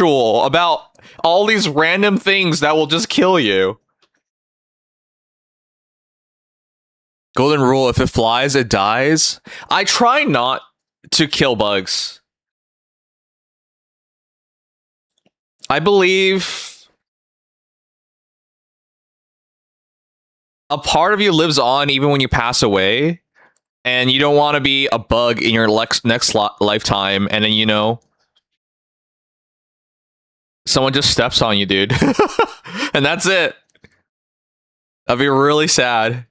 about all these random things that will just kill you. Golden rule, if it flies, it dies. I try not to kill bugs. I believe a part of you lives on even when you pass away, and you don't want to be a bug in your next lifetime, and then, you know, someone just steps on you, dude. And that's it. That'd be really sad.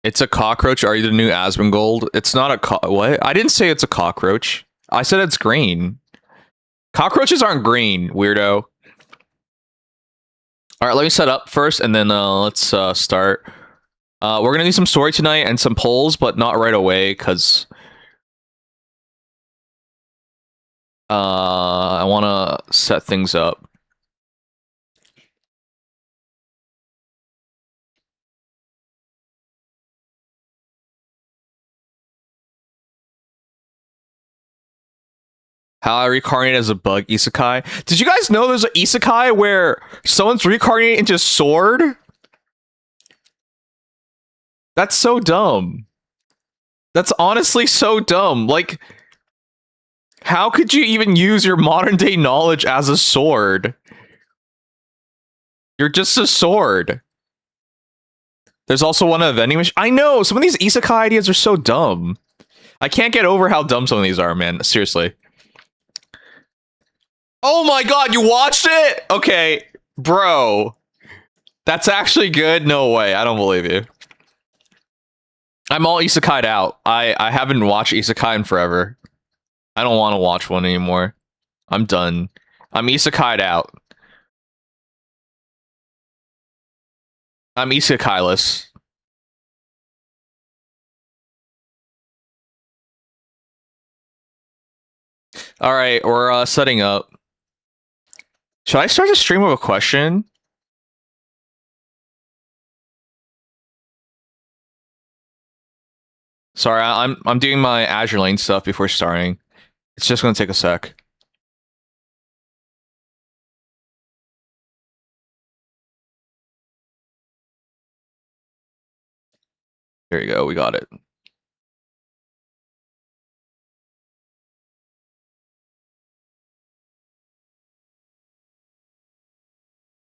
It's a cockroach. Are you the new Asmongold? It's not a what? I didn't say it's a cockroach. I said it's green. Cockroaches aren't green, weirdo. All right, let me set up first, and then let's start. We're gonna do some story tonight and some polls, but not right away, because I want to set things up. How I reincarnated as a bug isekai. Did you guys know there's an isekai where someone's reincarnated into sword? That's so dumb. That's honestly so dumb. Like, how could you even use your modern day knowledge as a sword? You're just a sword. There's also one of vending machine. I know, some of these isekai ideas are so dumb. I can't get over how dumb some of these are, man. Seriously. Oh my god, you watched it? Okay, bro. That's actually good? No way, I don't believe you. I'm all isekai'd out. I haven't watched isekai in forever. I don't want to watch one anymore. I'm done. I'm isekai'd out. I'm isekai-less. Alright, we're setting up. Should I start the stream with a question? Sorry, I'm doing my Azure Lane stuff before starting. It's just gonna take a sec. There you go, we got it.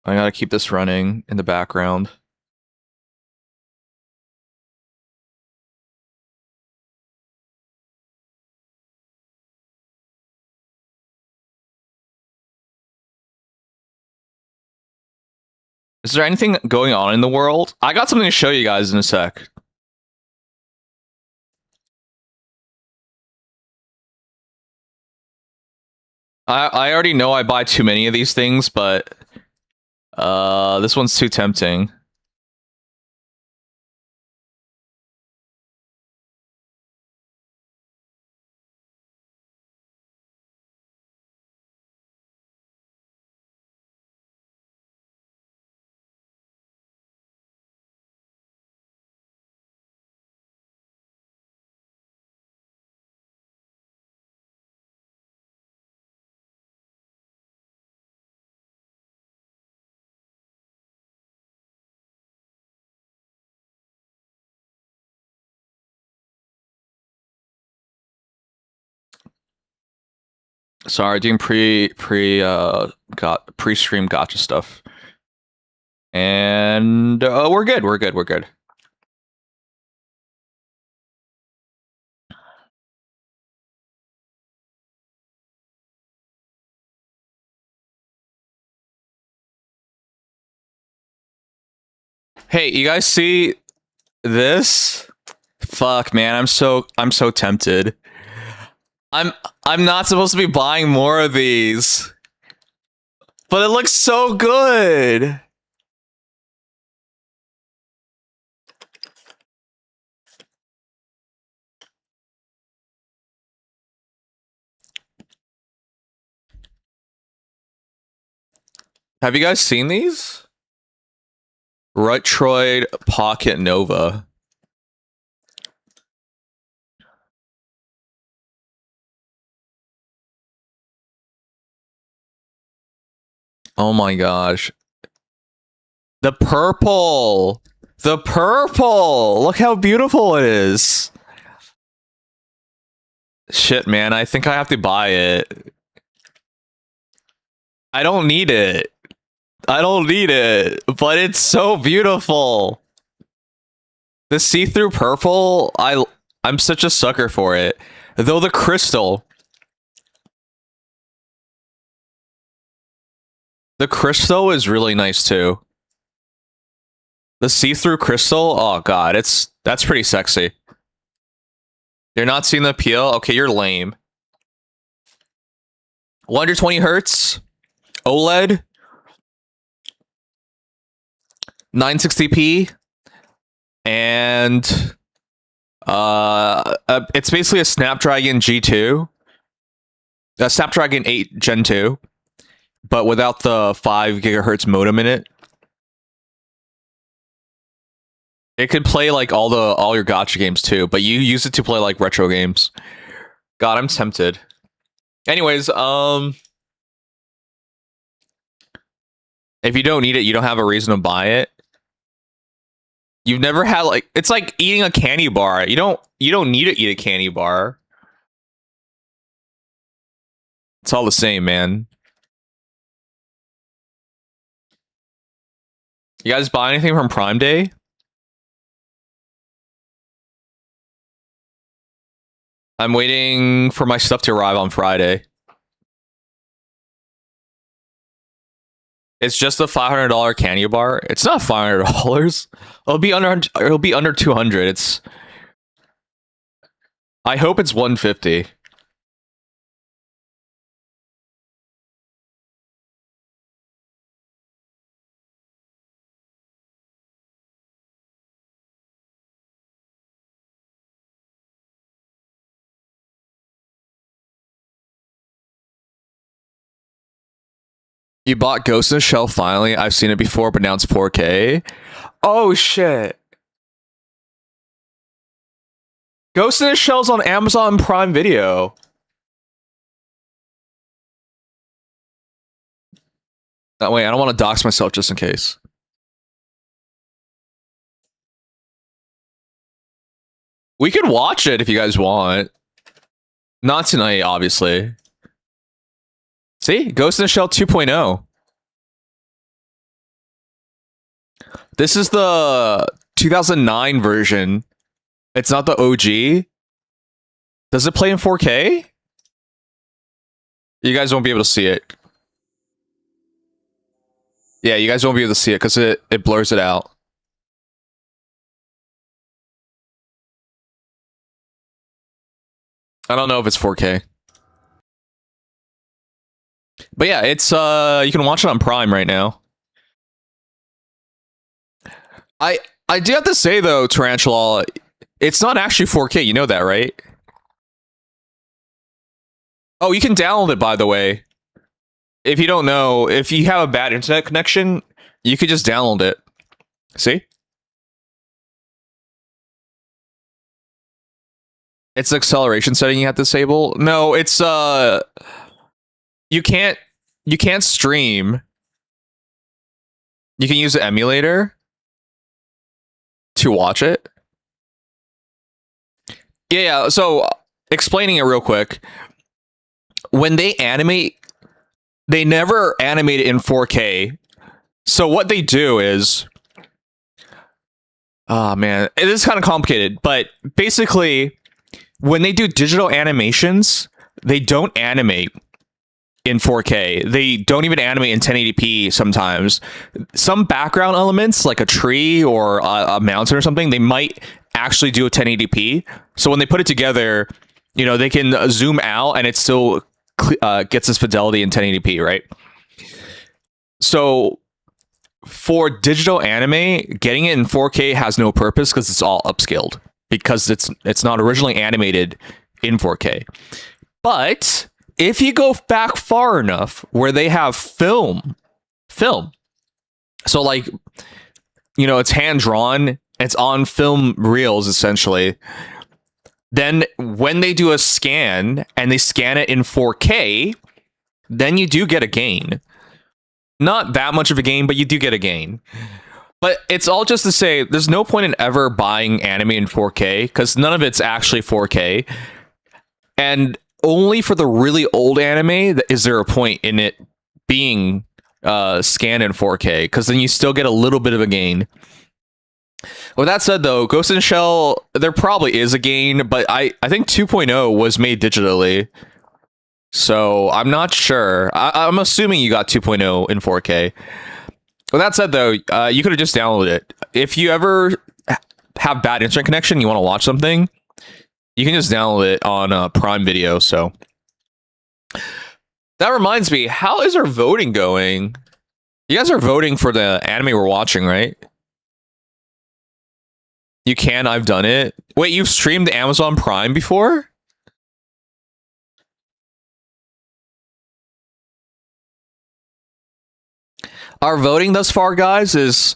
I gotta keep this running in the background. Is there anything going on in the world? I got something to show you guys in a sec. I already know I buy too many of these things, but this one's too tempting. Sorry, doing pre-stream gotcha stuff. And we're good. Hey, you guys see this? Fuck, man, I'm so tempted. I'm not supposed to be buying more of these. But it looks so good. Have you guys seen these? Retroid Pocket Nova. Oh my gosh. The purple! The purple! Look how beautiful it is! Shit, man, I think I have to buy it. I don't need it. I don't need it, but it's so beautiful. The see-through purple, I'm such a sucker for it. Though the crystal. The crystal is really nice too. The see-through crystal, oh god, that's pretty sexy. You're not seeing the appeal? Okay, you're lame. 120 hertz, OLED, 960p, and it's basically a Snapdragon G2, a Snapdragon 8 Gen 2, but without the 5 gigahertz modem in it. It could play like all your gacha games too, but you use it to play like retro games. God, I'm tempted. Anyways, if you don't need it, you don't have a reason to buy it. You've never had like it's like eating a candy bar. You don't need to eat a candy bar. It's all the same, man. You guys buy anything from Prime Day? I'm waiting for my stuff to arrive on Friday. It's just a $500 candy bar. It's not $500. It'll be under 200. It's I hope it's 150. You bought Ghost in the Shell finally? I've seen it before, but now it's 4K. Oh shit. Ghost in the Shell's on Amazon Prime Video. Oh, wait, I don't want to dox myself just in case. We could watch it if you guys want. Not tonight, obviously. See? Ghost in the Shell 2.0. This is the 2009 version. It's not the OG. Does it play in 4K? You guys won't be able to see it. Yeah, you guys won't be able to see it because it blurs it out. I don't know if it's 4K. But yeah, it's you can watch it on Prime right now. I do have to say though, Tarantula, it's not actually 4K, you know that, right? Oh, you can download it, by the way. If you don't know, if you have a bad internet connection, you could just download it. See? It's the acceleration setting you have to disable. No, it's you can't stream. You can use the emulator to watch it. Yeah, so explaining it real quick. When they animate, they never animate it in 4K. So what they do is, oh man, it is kind of complicated, but basically when they do digital animations, they don't animate in 4K. They don't even animate in 1080p sometimes. Some background elements, like a tree or a mountain or something, they might actually do a 1080p. So when they put it together, you know, they can zoom out and it still gets this fidelity in 1080p, right? So for digital anime, getting it in 4K has no purpose because it's all upscaled, because it's not originally animated in 4K. But if you go back far enough where they have film, so like you know, it's hand drawn, it's on film reels essentially. Then when they do a scan and they scan it in 4K, then you do get a gain. Not that much of a gain, but you do get a gain. But it's all just to say there's no point in ever buying anime in 4K because none of it's actually 4K. And only for the really old anime is there a point in it being scanned in 4K, because then you still get a little bit of a gain. With that said, though, Ghost in the Shell, there probably is a gain, but I think 2.0 was made digitally. So I'm not sure. I'm assuming you got 2.0 in 4K. With that said, though, you could have just downloaded it. If you ever have bad internet connection, you want to watch something, you can just download it on Prime Video. So that reminds me, how is our voting going? You guys are voting for the anime we're watching, right? You can. I've done it. Wait, you've streamed Amazon Prime before? Our voting thus far, guys, is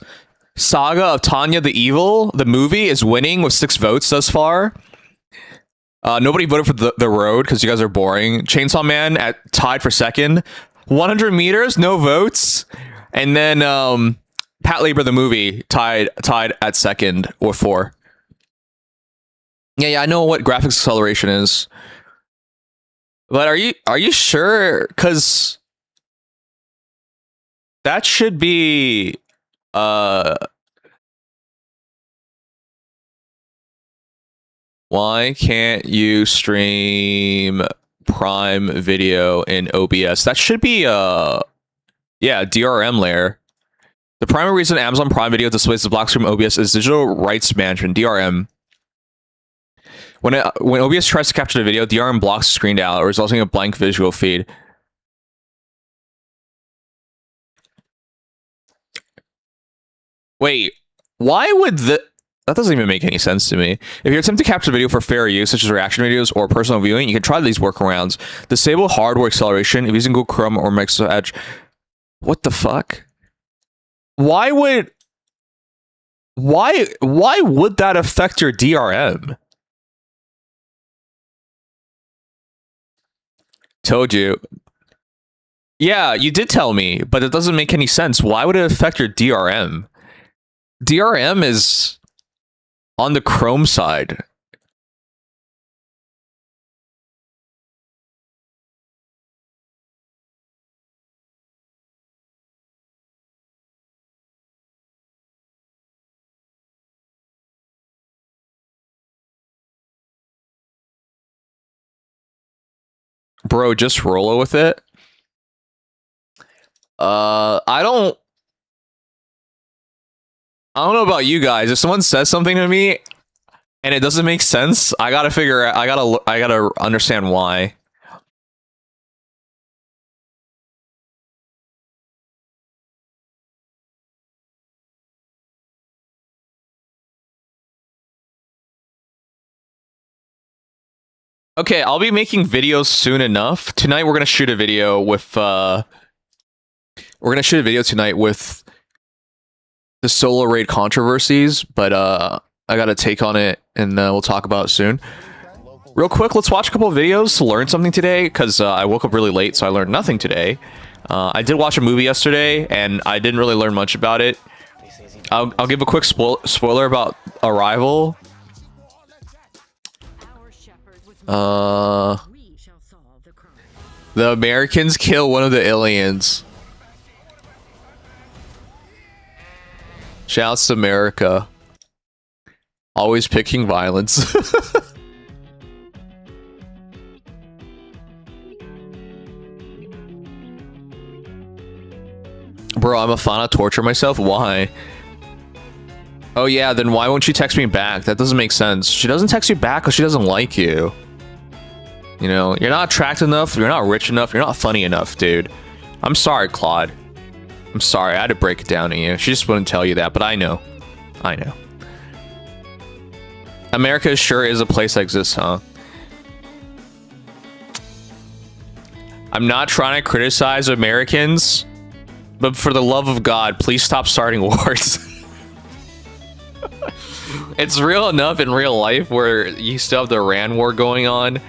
Saga of Tanya the Evil. The movie is winning with 6 votes thus far. Nobody voted for the Road because you guys are boring. Chainsaw Man tied for second. 100 meters, no votes. And then Pat Labor the movie tied at second with 4. Yeah, I know what graphics acceleration is. But are you sure? Because that should be why can't you stream Prime Video in OBS? That should be yeah, DRM layer. The primary reason Amazon Prime Video displays the black screen OBS is digital rights management, DRM. When OBS tries to capture the video, DRM blocks the screen out, resulting in a blank visual feed. Wait, why would that doesn't even make any sense to me. If you're attempting to capture the video for fair use, such as reaction videos or personal viewing, you can try these workarounds. Disable hardware acceleration if using Google Chrome or Microsoft Edge. What the fuck? Why would that affect your DRM? Told you. Yeah, you did tell me, but it doesn't make any sense. Why would it affect your DRM? DRM is on the Chrome side. Bro, just roll with it. I don't know about you guys. If someone says something to me and it doesn't make sense, I gotta figure out. I gotta understand why. Okay, I'll be making videos soon enough. Tonight we're gonna shoot a video with tonight with the solo raid controversies, but I got a take on it and we'll talk about it soon. Real quick, let's watch a couple of videos to learn something today, because I woke up really late, so I learned nothing today. I did watch a movie yesterday, and I didn't really learn much about it. I'll give a quick spoiler about Arrival. The Americans kill one of the aliens. Shouts to America. Always picking violence. Bro, I'm a fan of torture myself. Why? Oh yeah, then why won't she text me back? That doesn't make sense. She doesn't text you back because she doesn't like you. You know, you're not attractive enough, you're not rich enough, you're not funny enough, dude. I'm sorry, Claude. I'm sorry, I had to break it down to you. She just wouldn't tell you that, but I know. I know. America sure is a place that exists, huh? I'm not trying to criticize Americans, but for the love of God, please stop starting wars. It's real enough in real life where you still have the Iran war going on.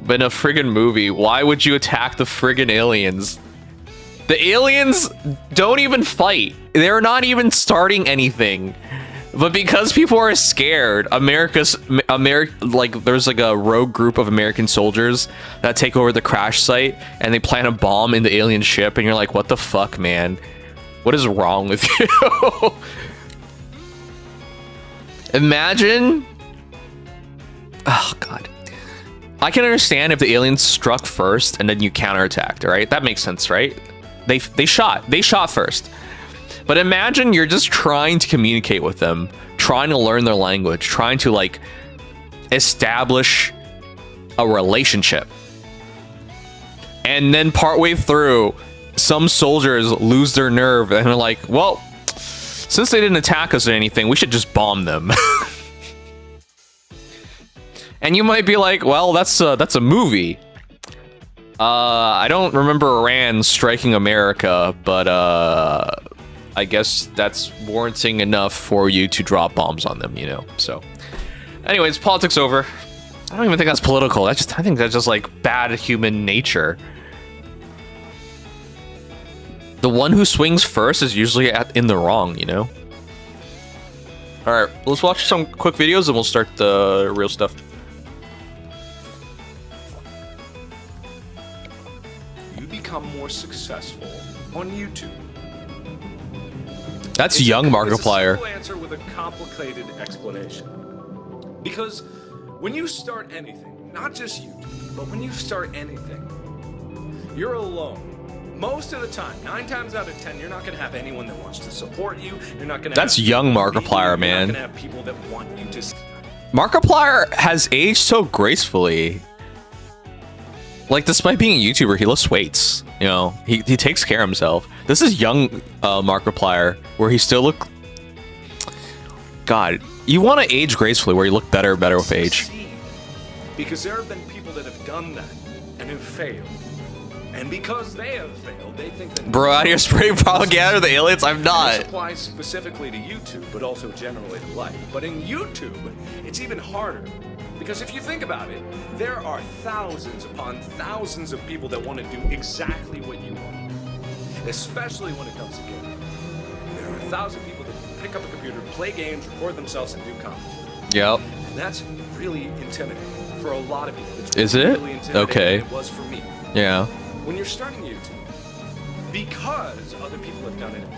But in a friggin' movie, why would you attack the friggin' aliens? The aliens don't even fight. They're not even starting anything. But because people are scared, there's like a rogue group of American soldiers that take over the crash site and they plant a bomb in the alien ship, and you're like, what the fuck, man? What is wrong with you? Imagine. Oh god. I can understand if the aliens struck first and then you counterattacked, right? That makes sense, right? They shot first. But imagine you're just trying to communicate with them, trying to learn their language, trying to like establish a relationship. And then partway through, some soldiers lose their nerve and they're like, well, since they didn't attack us or anything, we should just bomb them. And you might be like, well, that's a movie. I don't remember Iran striking America, but I guess that's warranting enough for you to drop bombs on them, you know? So, anyways, politics over. I don't even think that's political. I think that's just like bad human nature. The one who swings first is usually in the wrong, you know? Alright, let's watch some quick videos and we'll start the real stuff. You become more successful on YouTube. That's young Markiplier. It's a simple answer with a complicated explanation. Because when you start anything, not just YouTube, but when you start anything, you're alone. Most of the time, 9 times out of 10, you're not going to have anyone that wants to support you. You're not going to. That's young Markiplier, man. You're not going to have people that want you to. Markiplier has aged so gracefully. Like, despite being a YouTuber, he lifts weights. You know, he takes care of himself. This is young Markiplier, where he still look. God, you want to age gracefully, where you look better with age. Because there have been people that have done that and have failed. And because they have failed, they think that... Bro, out here spreading propaganda to the aliens? I'm not. This applies specifically to YouTube, but also generally to life. But in YouTube, it's even harder. Because if you think about it, there are thousands upon thousands of people that want to do exactly what you want. Especially when it comes to gaming. There are 1,000 people that pick up a computer, play games, record themselves, and do comedy. Yep. And that's really intimidating for a lot of people. It's Is really it? intimidating, Okay. and it was for me. Yeah. When you're starting YouTube, because other people have done it and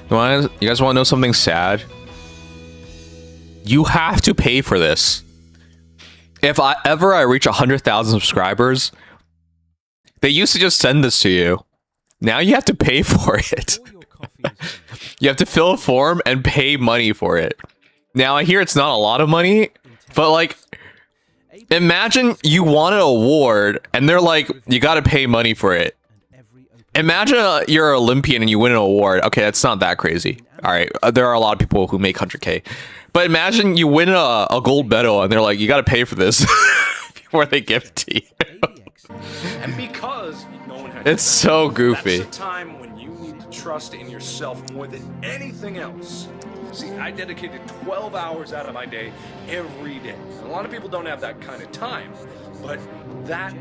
failed. You guys want to know something sad? You have to pay for this. If I reach 100,000 subscribers, they used to just send this to you. Now you have to pay for it. You have to fill a form and pay money for it. Now I hear it's not a lot of money, but like, imagine you won an award and they're like, you got to pay money for it. Imagine you're an Olympian and you win an award. Okay, that's not that crazy. All right, there are a lot of people who make 100K. But imagine you win a gold medal and they're like, you got to pay for this before they give it to you. And because no one had it's so goofy. That's the time when you need to trust in yourself more than anything else. See, I dedicated 12 hours out of my day every day. A lot of people don't have that kind of time, but that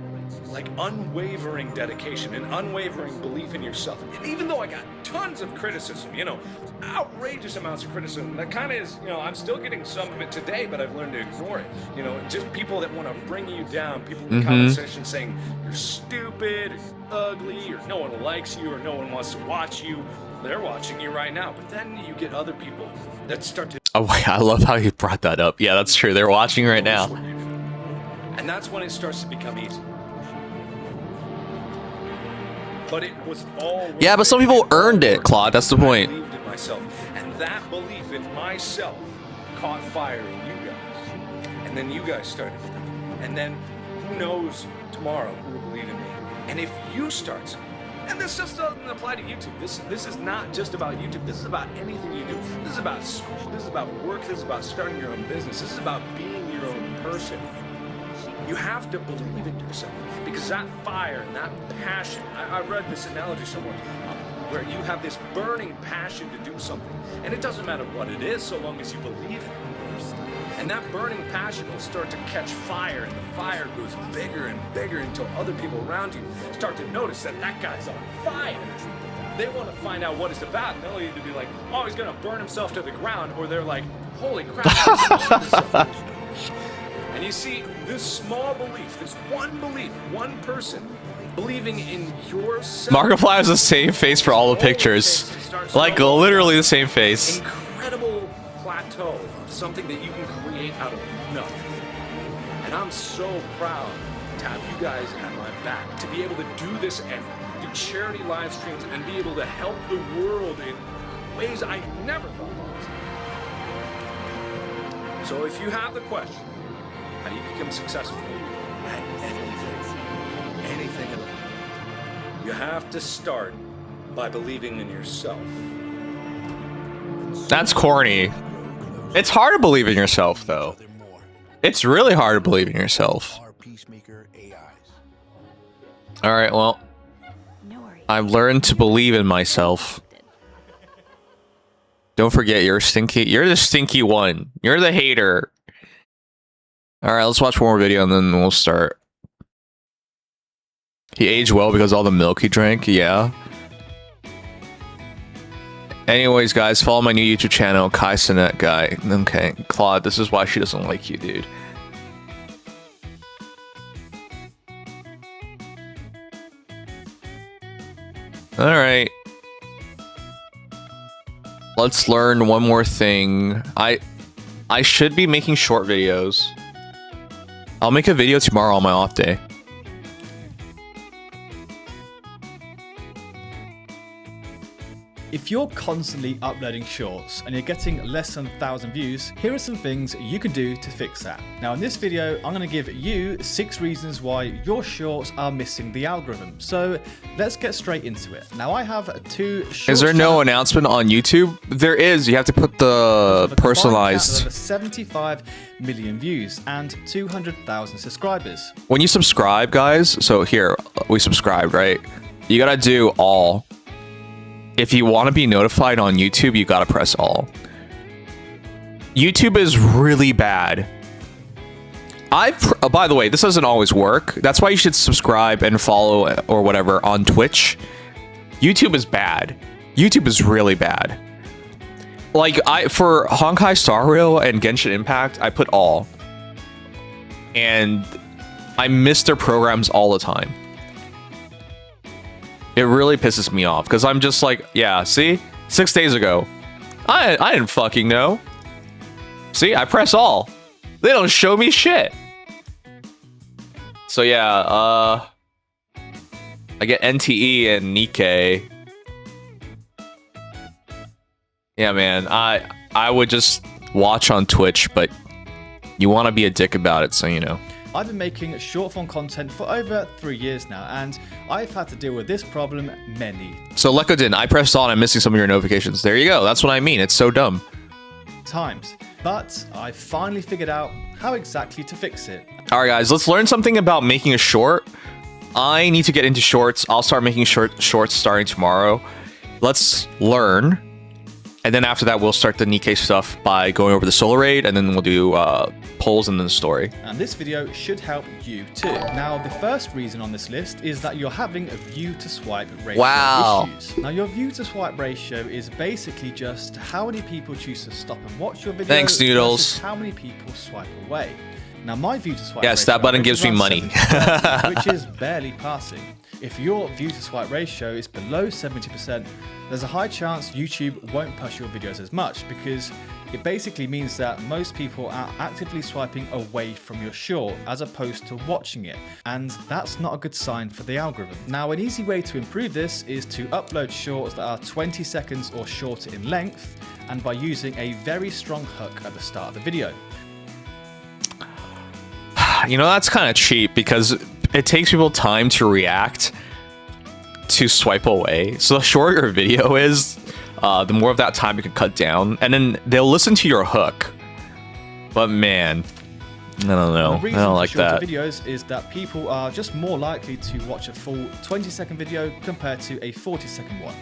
like unwavering dedication and unwavering belief in yourself. And even though I got tons of criticism, you know, outrageous amounts of criticism, that kind of is, you know, I'm still getting some of it today, but I've learned to ignore it. You know, just people that want to bring you down, people in the comment section saying you're stupid, or ugly, or no one likes you, or no one wants to watch you. They're watching you right now, but then you get other people that start to... Oh, wait, I love how you brought that up. Yeah, that's true. They're watching right now. And that's when it starts to become easy. But it was all... Yeah, but some people earned it, Claude. That's the point. I believed in myself, and that belief in myself caught fire in you guys. And then you guys started believing. And then who knows tomorrow who will believe in me. And if you start something, and this just doesn't apply to YouTube. This is not just about YouTube. This is about anything you do. This is about school. This is about work. This is about starting your own business. This is about being your own person. You have to believe in yourself, because that fire and that passion, I read this analogy somewhere. where you have this burning passion to do something. And it doesn't matter what it is, so long as you believe it. And that burning passion will start to catch fire, and the fire goes bigger and bigger until other people around you start to notice that that guy's on fire. They want to find out what it's about, and they'll either be like, oh, he's going to burn himself to the ground, or they're like, holy crap. And you see, this small belief, this one person, believing in yourself. Markiplier has the same face for all the pictures. Like, literally the same face. Incredible plateau of something that you can create out of nothing. And I'm so proud to have you guys at my back, to be able to do this and do charity live streams and be able to help the world in ways I never thought possible. So if you have the question, how do you become successful at anything at all? You have to start by believing in yourself. That's corny. It's hard to believe in yourself, though. It's really hard to believe in yourself. Alright, well, I've learned to believe in myself. Don't forget, you're the stinky one. You're the hater. Alright, let's watch one more video and then we'll start. He aged well because all the milk he drank, yeah. Anyways, guys, follow my new YouTube channel, Kai Sinet Guy. Okay, Claude, this is why she doesn't like you, dude. Alright. Let's learn one more thing. I should be making short videos. I'll make a video tomorrow on my off day. If you're constantly uploading shorts and you're getting less than 1,000 views, here are some things you can do to fix that. Now in this video, I'm going to give you 6 reasons why your shorts are missing the algorithm. So let's get straight into it. Now I have 2 shorts. Is there no announcement on YouTube? There is. You have to put the personalized. 75 million views and 200,000 subscribers. When you subscribe, guys, so here, we subscribed, right? You gotta do all. If you want to be notified on YouTube, you gotta press all. YouTube is really bad. By the way, this doesn't always work. That's why you should subscribe and follow or whatever on Twitch. YouTube is bad. YouTube is really bad. Like, for Honkai Star Rail and Genshin Impact, I put all. And I miss their programs all the time. It really pisses me off because I'm just like, yeah, see? 6 days ago. I didn't fucking know. See, I press all. They don't show me shit. So yeah, I get NTE and Nikkei. Yeah, man, I would just watch on Twitch, but you want to be a dick about it, so you know. I've been making short form content for over 3 years now, and I've had to deal with this problem many So Lekodin, I pressed on, I'm missing some of your notifications. There you go, that's what I mean, it's so dumb. times. But I finally figured out how exactly to fix it. Alright guys, let's learn something about making a short. I need to get into shorts. I'll start making shorts starting tomorrow. Let's learn. And then after that, we'll start the Nikkei stuff by going over the Solar Raid, and then we'll do polls and then the story. And this video should help you too. Now, the first reason on this list is that you're having a view to swipe ratio issues. Now, your view to swipe ratio is basically just how many people choose to stop and watch your video. Thanks, Noodles. Versus how many people swipe away. Now, my view to swipe yes, that button gives me money. 70%, which is barely passing. If your view to swipe ratio is below 70%, there's a high chance YouTube won't push your videos as much, because it basically means that most people are actively swiping away from your short as opposed to watching it, and that's not a good sign for the algorithm. Now, an easy way to improve this is to upload shorts that are 20 seconds or shorter in length, and by using a very strong hook at the start of the video. You know, that's kind of cheap because it takes people time to react to swipe away. So the shorter your video is, the more of that time you can cut down, and then they'll listen to your hook. But man, I don't know. I don't like that. The reason for shorter videos is that people are just more likely to watch a full 20-second video compared to a 40-second one.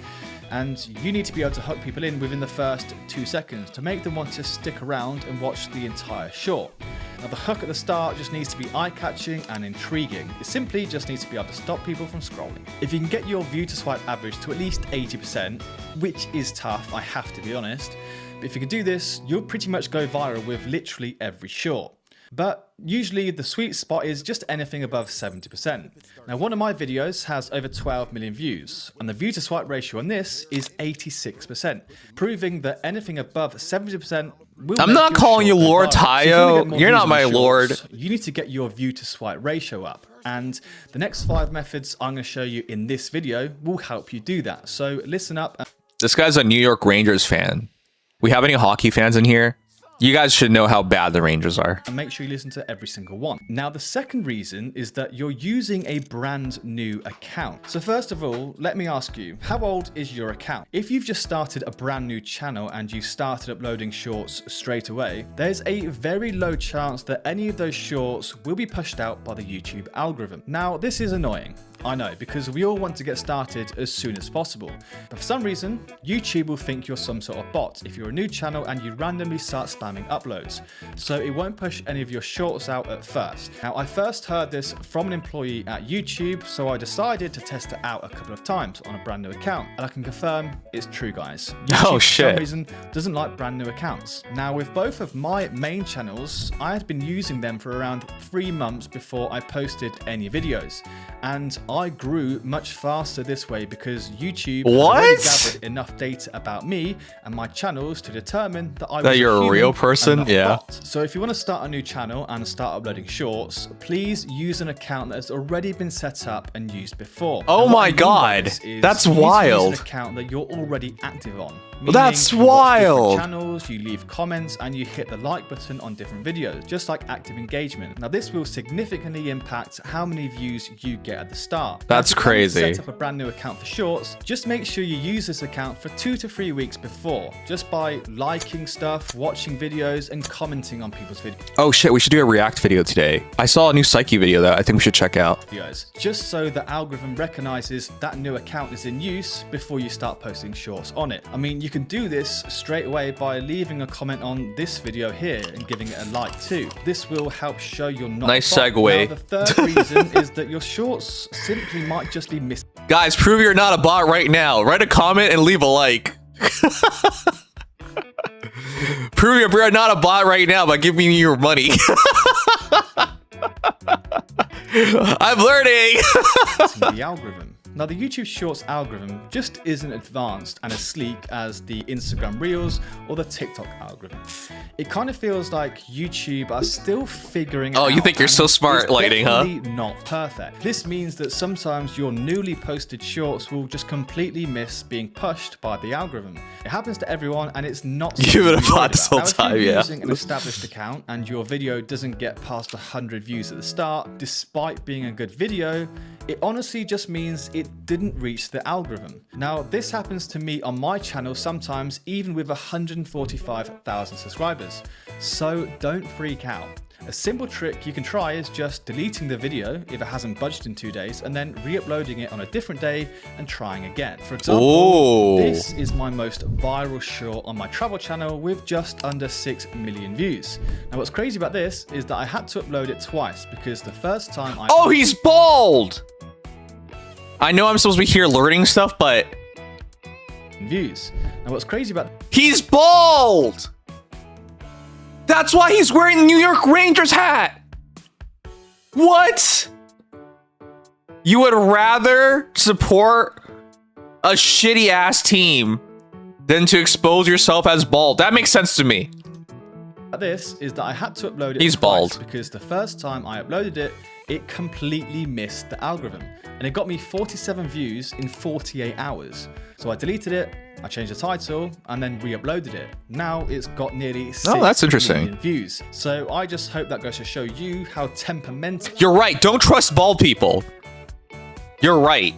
and you need to be able to hook people in within the first 2 seconds to make them want to stick around and watch the entire short. Now the hook at the start just needs to be eye-catching and intriguing. It simply just needs to be able to stop people from scrolling. If you can get your view to swipe average to at least 80%, which is tough, I have to be honest, but if you can do this, you'll pretty much go viral with literally every short. But usually the sweet spot is just anything above 70%. Now one of my videos has over 12 million views, and the view to swipe ratio on this is 86%, proving that anything above 70% will I'm not calling you Lord Tayo. You're not my lord. You need to get your view to swipe ratio up. And the next 5 methods I'm going to show you in this video will help you do that. So listen up. This guy's a New York Rangers fan. We have any hockey fans in here? You guys should know how bad the Rangers are. And make sure you listen to every single one. Now, the second reason is that you're using a brand new account. So first of all, let me ask you, how old is your account? If you've just started a brand new channel and you started uploading shorts straight away, there's a very low chance that any of those shorts will be pushed out by the YouTube algorithm. Now, this is annoying. I know, because we all want to get started as soon as possible. But for some reason, YouTube will think you're some sort of bot if you're a new channel and you randomly start spamming uploads. So it won't push any of your shorts out at first. Now, I first heard this from an employee at YouTube, so I decided to test it out a couple of times on a brand new account. And I can confirm it's true, guys. YouTube, Oh shit. For some reason, doesn't like brand new accounts. Now, with both of my main channels, I had been using them for around 3 months before I posted any videos. And I grew much faster this way because YouTube already gathered enough data about me and my channels to determine that I was you're a real person. Yeah. So if you want to start a new channel and start uploading shorts, please use an account that has already been set up and used before. Oh my god, that's wild. Use an account that you're already active on. That's you watch wild. different channels, you leave comments, and you hit the like button on different videos, just like active engagement. Now this will significantly impact how many views you get at the start. That's crazy. Set up a brand new account for shorts. Just make sure you use this account for 2 to 3 weeks before, just by liking stuff, watching videos, and commenting on people's videos. Oh shit, we should do a react video today. I saw a new Psyche video that I think we should check out. Just so the algorithm recognizes that new account is in use before you start posting shorts on it. I mean, you can do this straight away by leaving a comment on this video here and giving it a like too. This will help show you're not nice a bot. segue. Now, the third reason is that your shorts simply might just be missing. Guys, prove you're not a bot right now. Write a comment and leave a like. Prove you're not a bot right now by giving me your money. I'm learning. The algorithm. Now, the YouTube Shorts algorithm just isn't advanced and as sleek as the Instagram Reels or the TikTok algorithm. It kind of feels like YouTube are still figuring it out. Oh, you think you're so smart, Lightning, huh? Not perfect. This means that sometimes your newly posted shorts will just completely miss being pushed by the algorithm. It happens to everyone, and it's not. You've been a bot this whole time, if you're yeah. using an established account and your video doesn't get past 100 views at the start, despite being a good video, it honestly just means it didn't reach the algorithm. Now, this happens to me on my channel sometimes, even with 145,000 subscribers. So don't freak out. A simple trick you can try is just deleting the video if it hasn't budged in 2 days and then re-uploading it on a different day and trying again. For example, this is my most viral short on my travel channel with just under 6 million views. Now, what's crazy about this is that I had to upload it twice because the first time I... Oh, he's bald! I know I'm supposed to be here learning stuff, but... views. Now, what's crazy about... He's bald! That's why he's wearing the New York Rangers hat! What? You would rather support a shitty-ass team than to expose yourself as bald. That makes sense to me. This is that I had to upload it He's twice bald. because the first time I uploaded it, it completely missed the algorithm. And it got me 47 views in 48 hours. So I deleted it, I changed the title, and then re-uploaded it. Now it's got nearly 6 that's interesting. million views. So I just hope that goes to show you how temperamental... You're right. Don't trust bald people. You're right.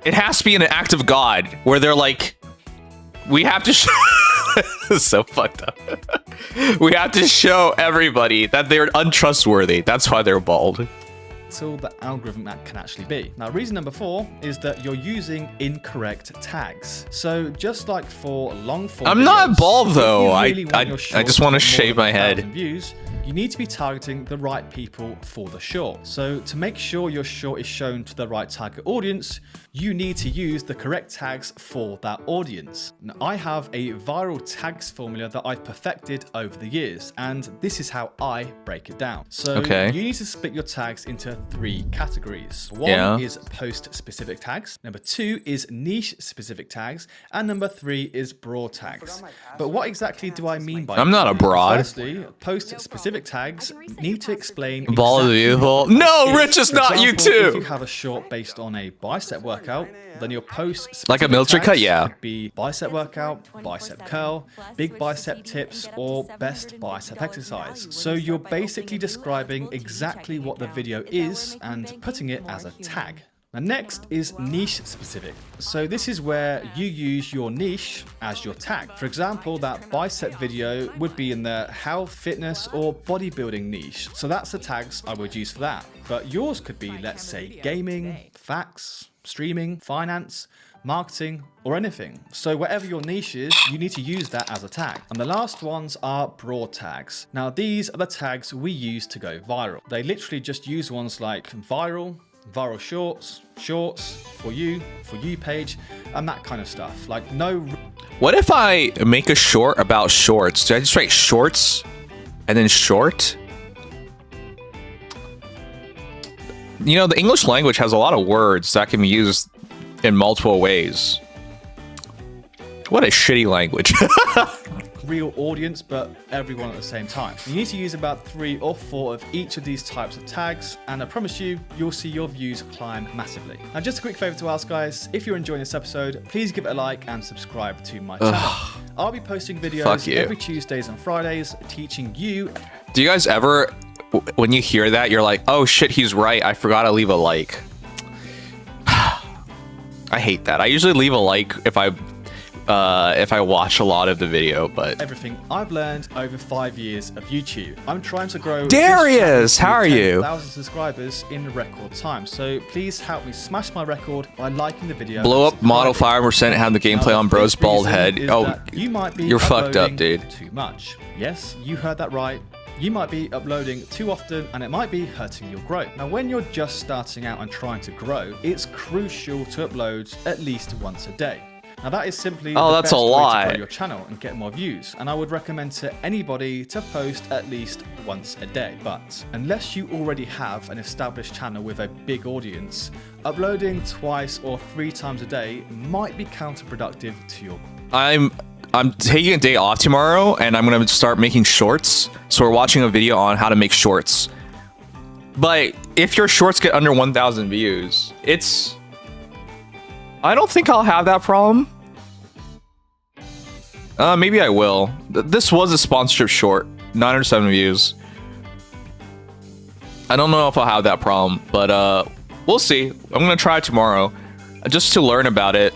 It has to be an act of God where they're like, we have to show... This is so fucked up. We have to show everybody that they're untrustworthy. That's why they're bald. little the algorithm can actually be. Now, reason number 4 is that you're using incorrect tags. So just like for long form I'm not videos, bald if though. you I really want your short just want to get more shave than my 1,000 head. views, you need to be targeting the right people for the short. So to make sure your short is shown to the right target audience, you need to use the correct tags for that audience. Now, I have a viral tags formula that I've perfected over the years, and this is how I break it down. So Okay. you need to split your tags into 3 categories. One is post-specific tags, number 2 is niche-specific tags, and number 3 is broad tags. But what exactly do I mean by I'm not a broad. Firstly, post-specific tags need to explain Ball is exactly beautiful. what No, it is. Rich, it's For not you example, If you too. have a short based on a bicep workout, then your post Like a military cut, yeah. could be bicep workout, bicep curl, big bicep tips, or best bicep exercise. So you're basically describing exactly what the video is and putting it as a tag. Now, next is niche specific. So this is where you use your niche as your tag. For example, that bicep video would be in the health, fitness, or bodybuilding niche. So that's the tags I would use for that. But yours could be, let's say, gaming, facts, streaming, finance, marketing, or anything. So whatever your niche is, you need to use that as a tag. And the last ones are broad tags. Now, these are the tags we use to go viral. They literally just use ones like viral shorts, for you page, and that kind of stuff. Like no. What if I make a short about shorts? Do I just write shorts and then short? You know, the English language has a lot of words that can be used in multiple ways. What a shitty language. real audience, but everyone at the same time. You need to use about 3 or 4 of each of these types of tags, and I promise you, you'll see your views climb massively. Now, just a quick favor to ask, guys, if you're enjoying this episode, please give it a like and subscribe to my channel. I'll be posting videos every Tuesdays and Fridays teaching you. Do you guys ever, when you hear that, you're like, oh shit, he's right, I forgot to leave a like. I hate that. I usually leave a like if I watch a lot of the video, but everything I've learned over 5 years of YouTube. I'm trying to grow Darius, how are you? 10,000 subscribers in record time. So please help me smash my record by liking the video. Blow up model 5%, have the gameplay on bro's bald head. Oh, you might be you're fucked up, dude. Too much. Yes, you heard that right. You might be uploading too often and it might be hurting your growth. Now, when you're just starting out and trying to grow, it's crucial to upload at least once a day. Now, that is simply the that's best a way to lot. grow your channel and get more views. And I would recommend to anybody to post at least once a day. But unless you already have an established channel with a big audience, uploading 2 or 3 times a day might be counterproductive to your. I'm taking a day off tomorrow and I'm gonna start making shorts. So we're watching a video on how to make shorts. But if your shorts get under 1,000 views, I don't think I'll have that problem. Maybe I will. This was a sponsorship short, 907 views. I don't know if I'll have that problem, but we'll see. I'm gonna try it tomorrow, just to learn about it.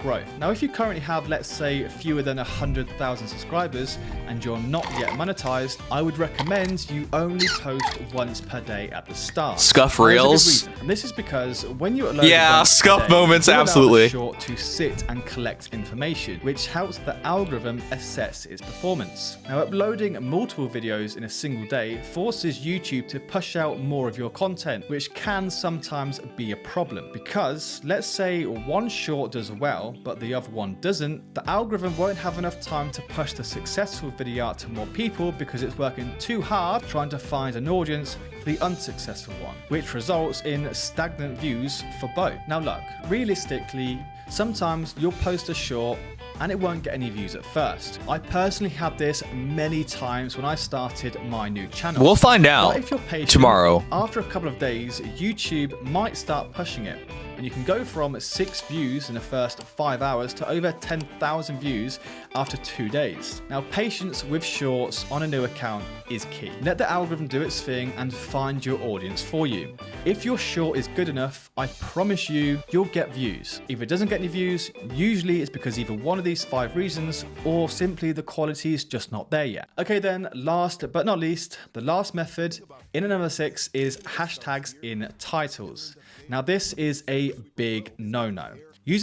Growth. Now, if you currently have, let's say, fewer than 100,000 subscribers and you're not yet monetized, I would recommend you only post once per day at the start. Scuff reels. And this is because when you upload scuff moments, you allow absolutely. the short to sit and collect information, which helps the algorithm assess its performance. Now, uploading multiple videos in a single day forces YouTube to push out more of your content, which can sometimes be a problem because let's say one short does well, but the other one doesn't, the algorithm won't have enough time to push the successful video out to more people because it's working too hard trying to find an audience for the unsuccessful one, which results in stagnant views for both. Now look, realistically, sometimes you'll post a short and it won't get any views at first. I personally had this many times when I started my new channel. We'll find out if you're patient, tomorrow. After a couple of days, YouTube might start pushing it. and you can go from 6 views in the first 5 hours to over 10,000 views after 2 days. Now, patience with shorts on a new account is key. Let the algorithm do its thing and find your audience for you. If your short is good enough, I promise you'll get views. If it doesn't get any views, usually it's because either one of these 5 reasons or simply the quality is just not there yet. Okay then, last but not least, the last method in number 6 is hashtags in titles. Now this is a big no-no.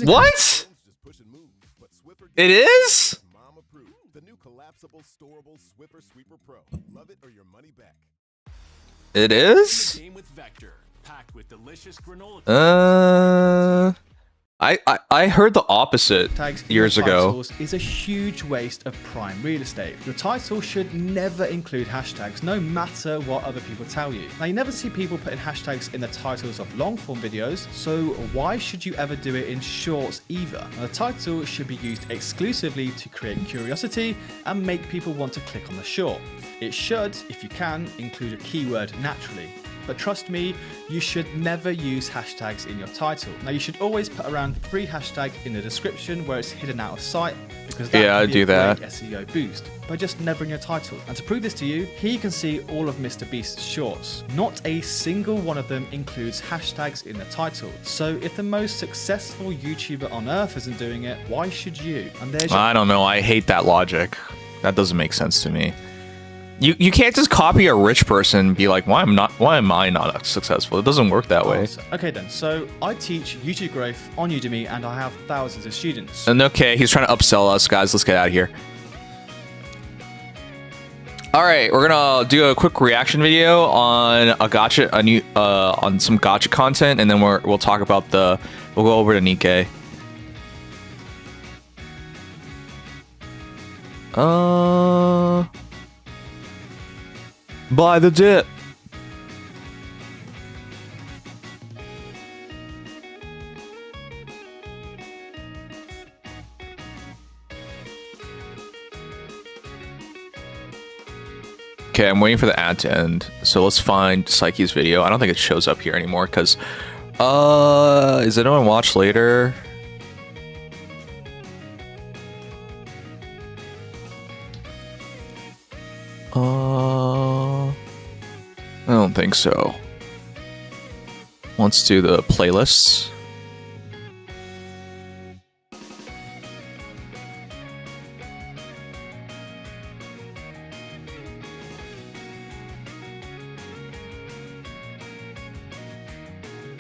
What? It is? It is? I heard the opposite years ago. Is a huge waste of prime real estate. Your title should never include hashtags, no matter what other people tell you. Now, you never see people putting hashtags in the titles of long form videos, so why should you ever do it in shorts either? Now, the title should be used exclusively to create curiosity and make people want to click on the short. It should, if you can, include a keyword naturally. But trust me, you should never use hashtags in your title. Now, you should always put around 3 hashtags in the description where it's hidden out of sight, because that I do that. Great SEO boost, but just never in your title. And to prove this to you, here you can see all of Mr. Beast's shorts. Not a single one of them includes hashtags in the title. So if the most successful YouTuber on earth isn't doing it, why should you? And there's I don't know. I hate that logic. That doesn't make sense to me. You can't just copy a rich person and be like, why am I not successful? It doesn't work that way. Okay then, so I teach YouTube growth on Udemy and I have thousands of students. And okay, he's trying to upsell us, guys. Let's get out of here. All right, we're gonna do a quick reaction video on a gacha, on some gacha content, and then we'll talk about we'll go over to Nikkei. Buy the dip. Okay, I'm waiting for the ad to end. So let's find Psyche's video. I don't think it shows up here anymore because is anyone watch later? I don't think so. Let's do the playlists.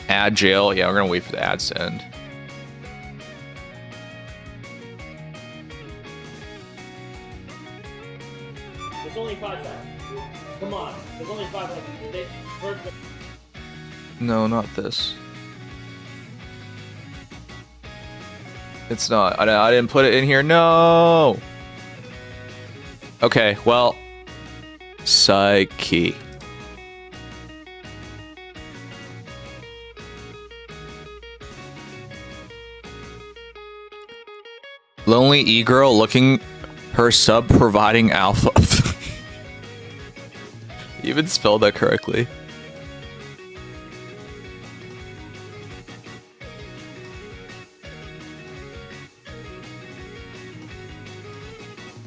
Ad jail. Yeah, we're gonna wait for the ads to end. There's only 5 seconds. Come on, there's only 5 seconds. No, not this. It's not. I didn't put it in here. No. Okay, well, Psyche. Lonely e-girl looking her sub providing alpha. You even spelled that correctly.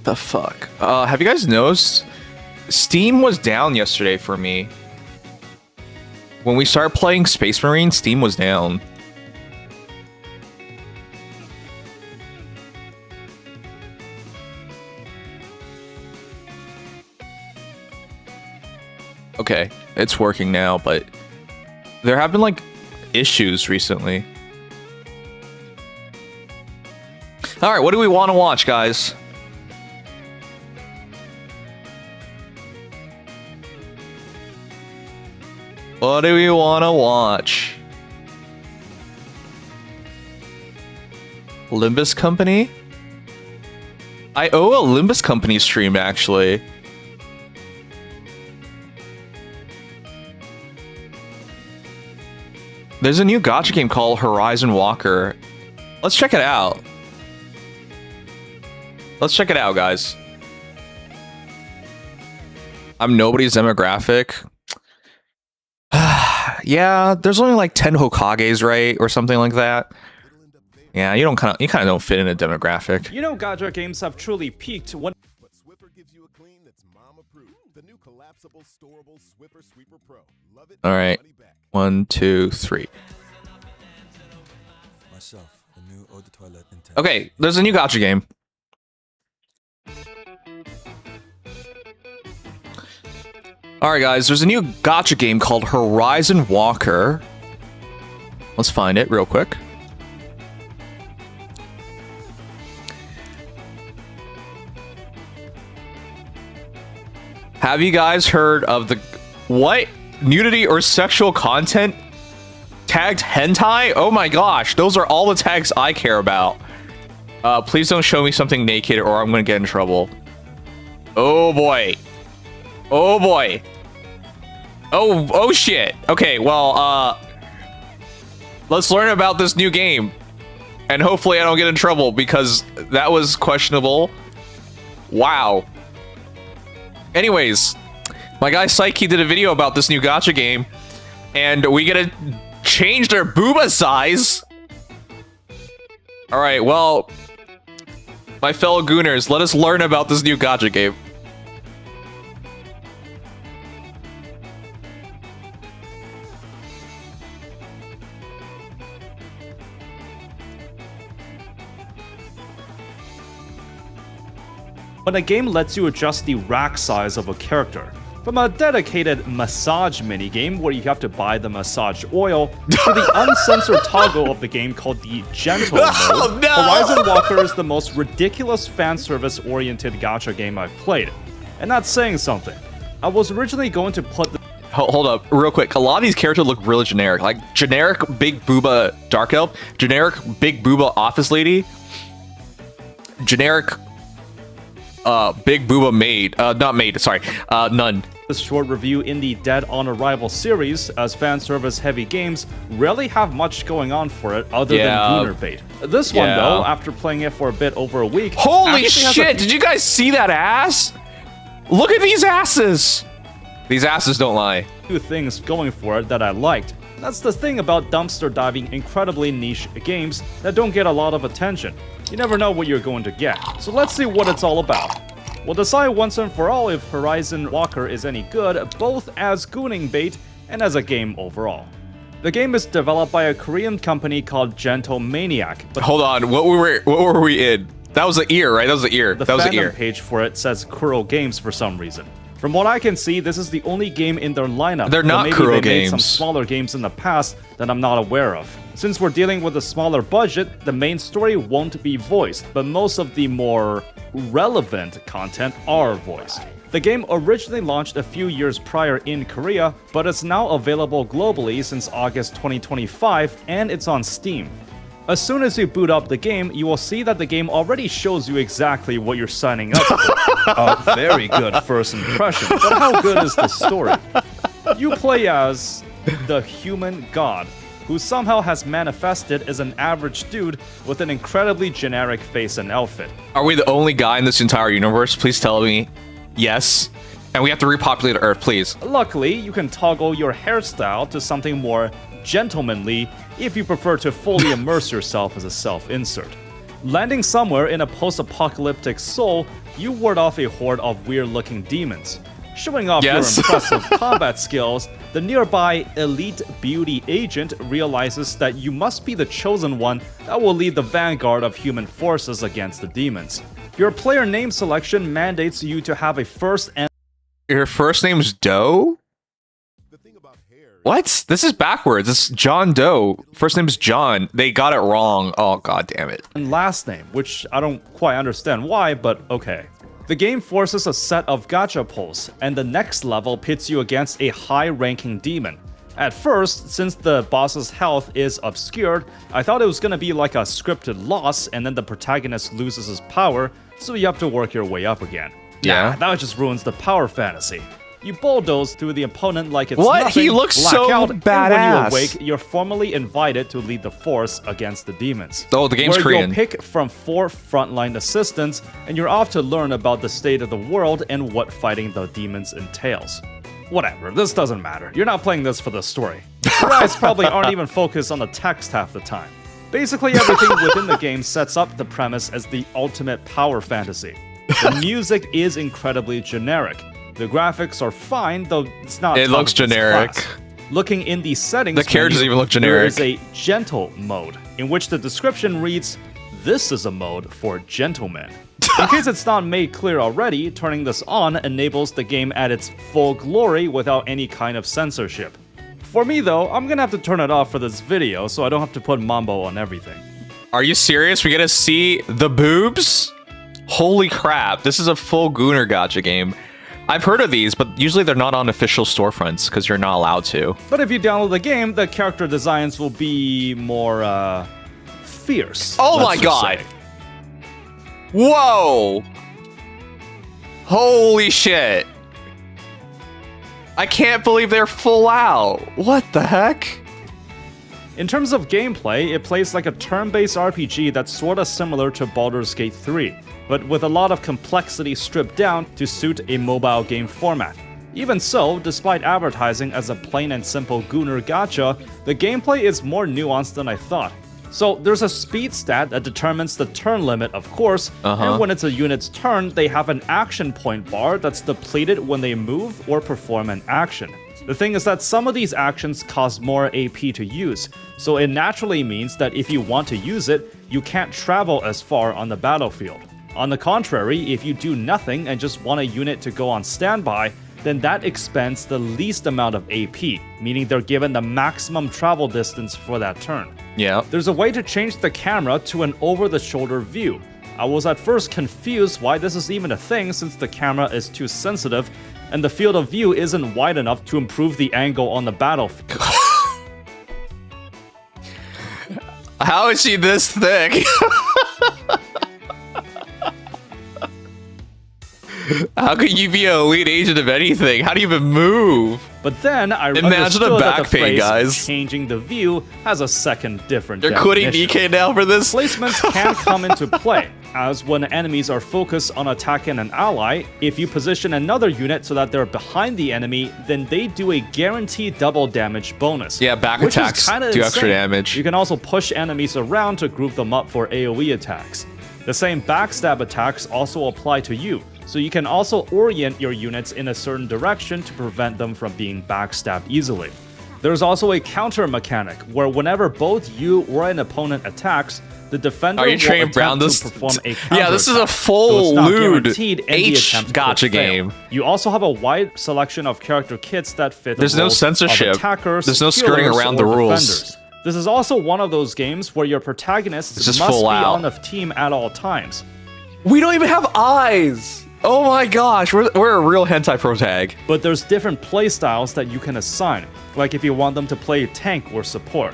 The fuck? Have you guys noticed? Steam was down yesterday for me. When we started playing Space Marine, Steam was down. Okay, it's working now, but there have been like issues recently. All right, what do we want to watch, guys? What do we want to watch? Limbus Company? I owe a Limbus Company stream, actually. There's a new gacha game called Horizon Walker. Let's check it out. Let's check it out, guys. I'm nobody's demographic. Yeah, there's only like 10 Hokages, right? Or something like that. Yeah, you kind of don't fit in a demographic. You know, Gacha games have truly peaked when. But Swiffer gives you a clean that's mom approved. The new collapsible, storable Swiffer Sweeper Pro. Love it. All right. Money back. 1, 2, 3. Myself, the new eau de toilette intense. Okay, there's a new Gacha game. Alright guys, there's a new Gacha game called Horizon Walker. Let's find it real quick. Have you guys heard of the... What? Nudity or sexual content? Tagged hentai? Oh my gosh, those are all the tags I care about. Please don't show me something naked or I'm gonna get in trouble. Oh boy. Oh boy. Oh shit. Okay, well, let's learn about this new game. And hopefully I don't get in trouble because that was questionable. Wow. Anyways, my guy Psyche did a video about this new Gacha game. And we get to change their booba size. Alright, well, my fellow Gooners, let us learn about this new Gacha game. When a game lets you adjust the rack size of a character. From a dedicated massage minigame where you have to buy the massage oil, to the uncensored toggle of the game called the Gentle Mode, Oh, no! Horizon Walker is the most ridiculous fan service-oriented gacha game I've played. And that's saying something. I was originally going to put the Hold up, real quick. A lot of these characters look really generic. Like, generic Big Booba Dark Elf, generic Big Booba Office Lady, generic Big Booba Maid, not Maid, sorry, Nun. this short review in the Dead on Arrival series, as fan service heavy games rarely have much going on for it other than Gooner bait. This one, though, after playing it for a bit over a week... Holy actually has shit, did you guys see that ass? Look at these asses! These asses don't lie. few things going for it that I liked. That's the thing about dumpster diving incredibly niche games that don't get a lot of attention. You never know what you're going to get. So let's see what it's all about. We'll decide once and for all if Horizon Walker is any good, both as gooning bait and as a game overall. The game is developed by a Korean company called Gentle Maniac, but Hold on, what were we in? That was the ear, right? That was the ear. the That was the fandom ear. page for it says Kuro Games for some reason. From what I can see, this is the only game in their lineup. They're but not maybe Kuro they made some games. smaller games in the past that I'm not aware of. Since we're dealing with a smaller budget, the main story won't be voiced, but most of the more relevant content are voiced. The game originally launched a few years prior in Korea, but it's now available globally since August 2025, and it's on Steam. As soon as you boot up the game, you will see that the game already shows you exactly what you're signing up for. A very good first impression, but how good is the story? You play as the human god, who somehow has manifested as an average dude with an incredibly generic face and outfit. Are we the only guy in this entire universe? Please tell me yes. And we have to repopulate Earth, please. Luckily, you can toggle your hairstyle to something more gentlemanly if you prefer to fully immerse yourself as a self-insert. Landing somewhere in a post-apocalyptic Seoul, you ward off a horde of weird-looking demons. Showing off Yes. your impressive combat skills, the nearby elite beauty agent realizes that you must be the chosen one that will lead the vanguard of human forces against the demons. Your player name selection mandates you to have a first and Your first name's Doe? The thing about hair. What? This is backwards. It's John Doe. First name's John. They got it wrong. Oh, god damn it. last name, which I don't quite understand why, but okay. The game forces a set of gacha pulls, and the next level pits you against a high-ranking demon. At first, since the boss's health is obscured, I thought it was gonna be like a scripted loss and then the protagonist loses his power, so you have to work your way up again. Yeah. Nah, that just ruins the power fantasy. You bulldoze through the opponent like it's What? nothing, He looks black so out, and badass. when you awake, you're formally invited to lead the force against the demons. Oh, the game's where Korean. You'll pick from 4 frontline assistants, and you're off to learn about the state of the world and what fighting the demons entails. Whatever, this doesn't matter. You're not playing this for the story. Your eyes probably aren't even focused on the text half the time. Basically, everything within the game sets up the premise as the ultimate power fantasy. The music is incredibly generic. The graphics are fine, though it's not. It looks generic. Class. Looking in the settings, The characters menu, even look there is generic. a gentle mode, in which the description reads, "This is a mode for gentlemen." In case it's not made clear already, turning this on enables the game at its full glory without any kind of censorship. For me though, I'm gonna have to turn it off for this video so I don't have to put Mambo on everything. Are you serious? We get to see the boobs? Holy crap, this is a full Gooner Gacha game. I've heard of these, but usually they're not on official storefronts because you're not allowed to. But if you download the game, the character designs will be more, fierce. Oh let's my just god! say. Whoa! Holy shit! I can't believe they're full out. What the heck? In terms of gameplay, it plays like a turn-based RPG that's sorta similar to Baldur's Gate 3, but with a lot of complexity stripped down to suit a mobile game format. Even so, despite advertising as a plain and simple Gooner Gacha, the gameplay is more nuanced than I thought. So there's a speed stat that determines the turn limit, of course, and when it's a unit's turn, they have an action point bar that's depleted when they move or perform an action. The thing is that some of these actions cost more AP to use, so it naturally means that if you want to use it, you can't travel as far on the battlefield. On the contrary, if you do nothing and just want a unit to go on standby, then that expends the least amount of AP, meaning they're given the maximum travel distance for that turn. Yeah. There's a way to change the camera to an over-the-shoulder view. I was at first confused why this is even a thing since the camera is too sensitive and the field of view isn't wide enough to improve the angle on the battlefield. How is she this thick? How could you be an elite agent of anything? How do you even move? But then I Imagine the understood that back the pain, phrase guys. changing the view has a second different You're quitting definition. DK now for this? Placements can come into play, as when enemies are focused on attacking an ally, if you position another unit so that they're behind the enemy, then they do a guaranteed double damage bonus. Yeah, back which is attacks kinda do extra insane. damage. You can also push enemies around to group them up for AoE attacks. The same backstab attacks also apply to you, so you can also orient your units in a certain direction to prevent them from being backstabbed easily. There's also a counter mechanic, where whenever both you or an opponent attacks, the defender Are you will trying to attempt brown to this? perform a counter Yeah, this is a attack, full though it's not lewd guaranteed and the H attempt could gacha fail. game. You also have a wide selection of character kits that fit the There's no roles censorship. of attackers, There's no skirting healers, around or the rules. defenders. This is also one of those games where your protagonist It's just must full be out. on the team at all times. We don't even have eyes! Oh my gosh, we're a real hentai protag. But there's different playstyles that you can assign, like if you want them to play tank or support.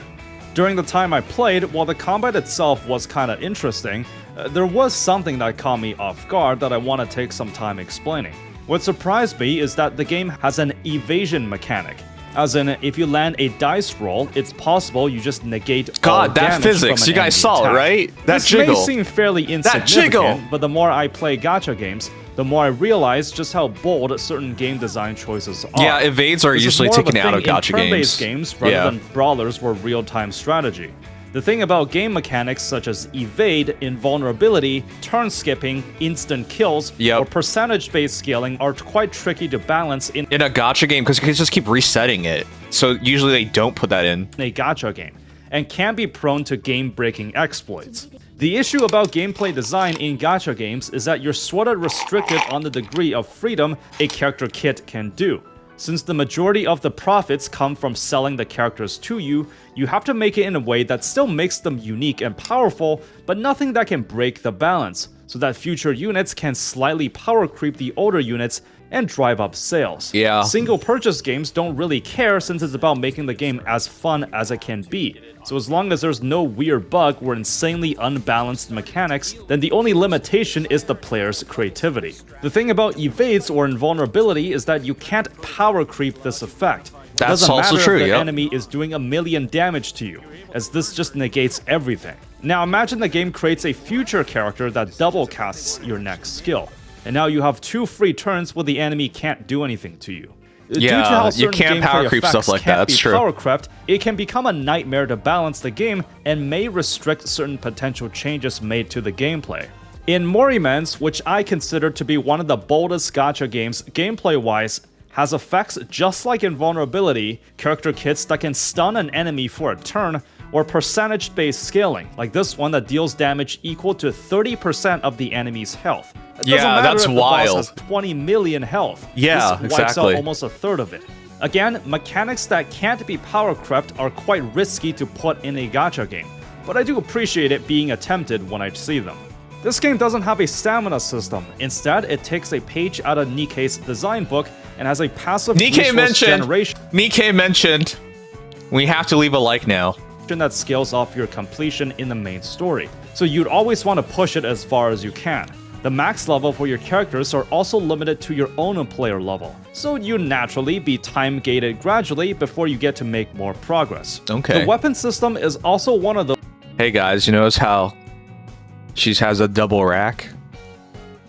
During the time I played, while the combat itself was kinda interesting, there was something that caught me off guard that I want to take some time explaining. What surprised me is that the game has an evasion mechanic. As in, if you land a dice roll, it's possible you just negate all God, that damage physics, from an you guys enemy saw it, attack. right? That This jiggle. may seem fairly insignificant, jiggle. but the more I play gacha games, the more I realize just how bold certain game design choices are. Yeah, evades are This is usually more of a taken out thing of in gacha turn-based games. games rather Yeah. than brawlers where real-time strategy. The thing about game mechanics such as evade, invulnerability, turn skipping, instant kills, Yep. or percentage-based scaling are quite tricky to balance in In a gacha game, because you can just keep resetting it. So usually they don't put that in. a gacha game, and can be prone to game-breaking exploits. The issue about gameplay design in gacha games is that you're sorta restricted on the degree of freedom a character kit can do. Since the majority of the profits come from selling the characters to you, you have to make it in a way that still makes them unique and powerful, but nothing that can break the balance, so that future units can slightly power creep the older units and drive up sales. Yeah. Single purchase games don't really care since it's about making the game as fun as it can be. So as long as there's no weird bug or insanely unbalanced mechanics, then the only limitation is the player's creativity. The thing about evades or invulnerability is that you can't power creep this effect. It That's doesn't also matter true, if the yep. enemy is doing a million damage to you, as this just negates everything. Now imagine the game creates a future character that double casts your next skill. And now you have 2 free turns where the enemy can't do anything to you. Due to Yeah, how you certain can't gameplay power creep effects stuff like can't that, that's be true. power crept, it can become a nightmare to balance the game and may restrict certain potential changes made to the gameplay. In Morimans, which I consider to be one of the boldest gacha games gameplay-wise, has effects just like Invulnerability, character kits that can stun an enemy for a turn, or percentage-based scaling, like this one that deals damage equal to 30% of the enemy's health. It doesn't Yeah, matter that's if the boss wild. has 20 million health. Yeah, this wipes exactly. out almost a third of it. Again, mechanics that can't be power crept are quite risky to put in a gacha game, but I do appreciate it being attempted when I see them. This game doesn't have a stamina system. Instead, it takes a page out of Nikkei's design book and has a passive Nikkei resource generation mentioned. We have to leave a like now. that scales off your completion in the main story, so you'd always want to push it as far as you can. The max level for your characters are also limited to your own player level, so you naturally be time gated gradually before you get to make more progress. Okay. The weapon system is also one of the Hey guys, you notice how she has a double rack?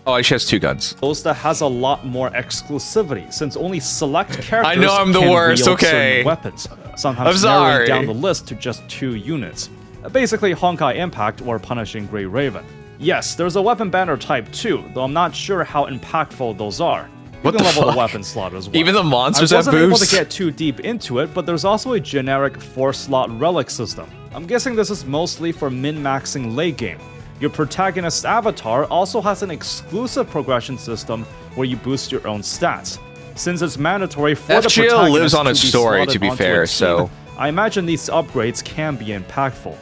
Oh, she has 2 guns. those that has a lot more exclusivity, since only select characters I know I'm the can worst, wield okay. certain weapons, I'm sometimes sorry. narrowing down the list to just 2 units. Basically Honkai Impact or Punishing Grey Raven. Yes, there's a weapon banner type too, though I'm not sure how impactful those are. You What can the level fuck? the weapon slot as well. Even the monsters I have wasn't able boosts? to get too deep into it, but there's also a generic 4-slot relic system. I'm guessing this is mostly for min-maxing late game. Your protagonist's avatar also has an exclusive progression system where you boost your own stats. Since it's mandatory for the FGL protagonist lives on to its be story, slotted to be onto a fair, team, so- I imagine these upgrades can be impactful.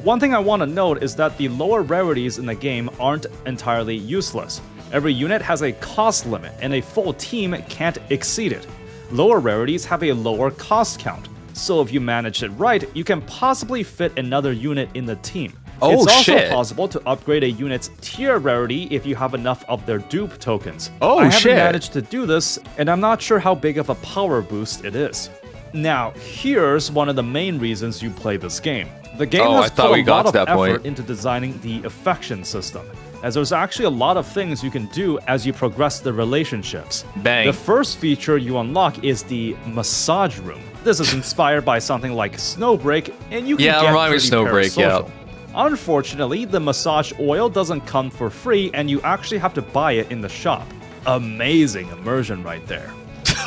One thing I want to note is that the lower rarities in the game aren't entirely useless. Every unit has a cost limit, and a full team can't exceed it. Lower rarities have a lower cost count, so if you manage it right, you can possibly fit another unit in the team. Oh, it's also shit. possible to upgrade a unit's tier rarity if you have enough of their dupe tokens. Oh, I haven't shit. managed to do this, and I'm not sure how big of a power boost it is. Now, here's one of the main reasons you play this game. The game Oh, I has thought put we a got lot to of that effort point. into designing the affection system, as there's actually a lot of things you can do as you progress the relationships. Bang. The first feature you unlock is the massage room. This is inspired by something like Snowbreak, and you can Yeah, get remind me of pretty Snowbreak, yeah. parasocial. Unfortunately, the massage oil doesn't come for free, and you actually have to buy it in the shop. Amazing immersion right there.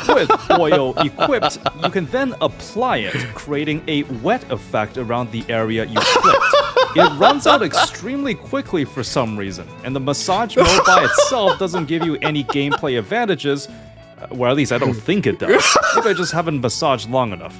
With oil equipped, you can then apply it, creating a wet effect around the area you clicked. It runs out extremely quickly for some reason, and the massage mode by itself doesn't give you any gameplay advantages, well, at least I don't think it does. Maybe I just haven't massaged long enough.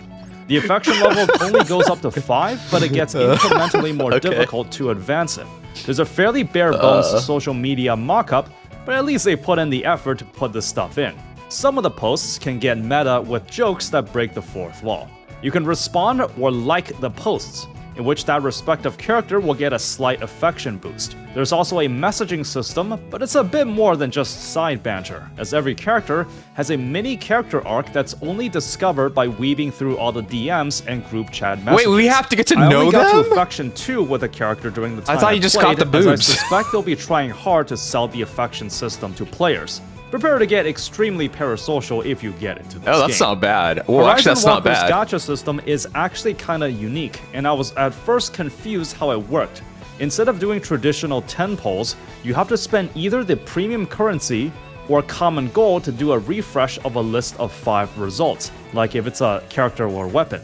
The affection level only goes up to 5, but it gets incrementally more difficult to advance it. There's a fairly bare bones social media mock-up, but at least they put in the effort to put this stuff in. Some of the posts can get meta with jokes that break the 4th wall. You can respond or like the posts, in which that respective character will get a slight affection boost. There's also a messaging system, but it's a bit more than just side banter, as every character has a mini character arc that's only discovered by weaving through all the DMs and group chat messages. Wait, we have to get to I know only got them? to affection 2 with a character during the time thought you just played, got the as boobs. I suspect they'll be trying hard to sell the affection system to players. Prepare to get extremely parasocial if you get into this Oh, that's game. not bad. Well, actually, that's not Walker's bad. gacha system is actually kinda unique, and I was at first confused how it worked. Instead of doing traditional 10 polls, you have to spend either the premium currency or common gold to do a refresh of a list of 5 results, like if it's a character or weapon.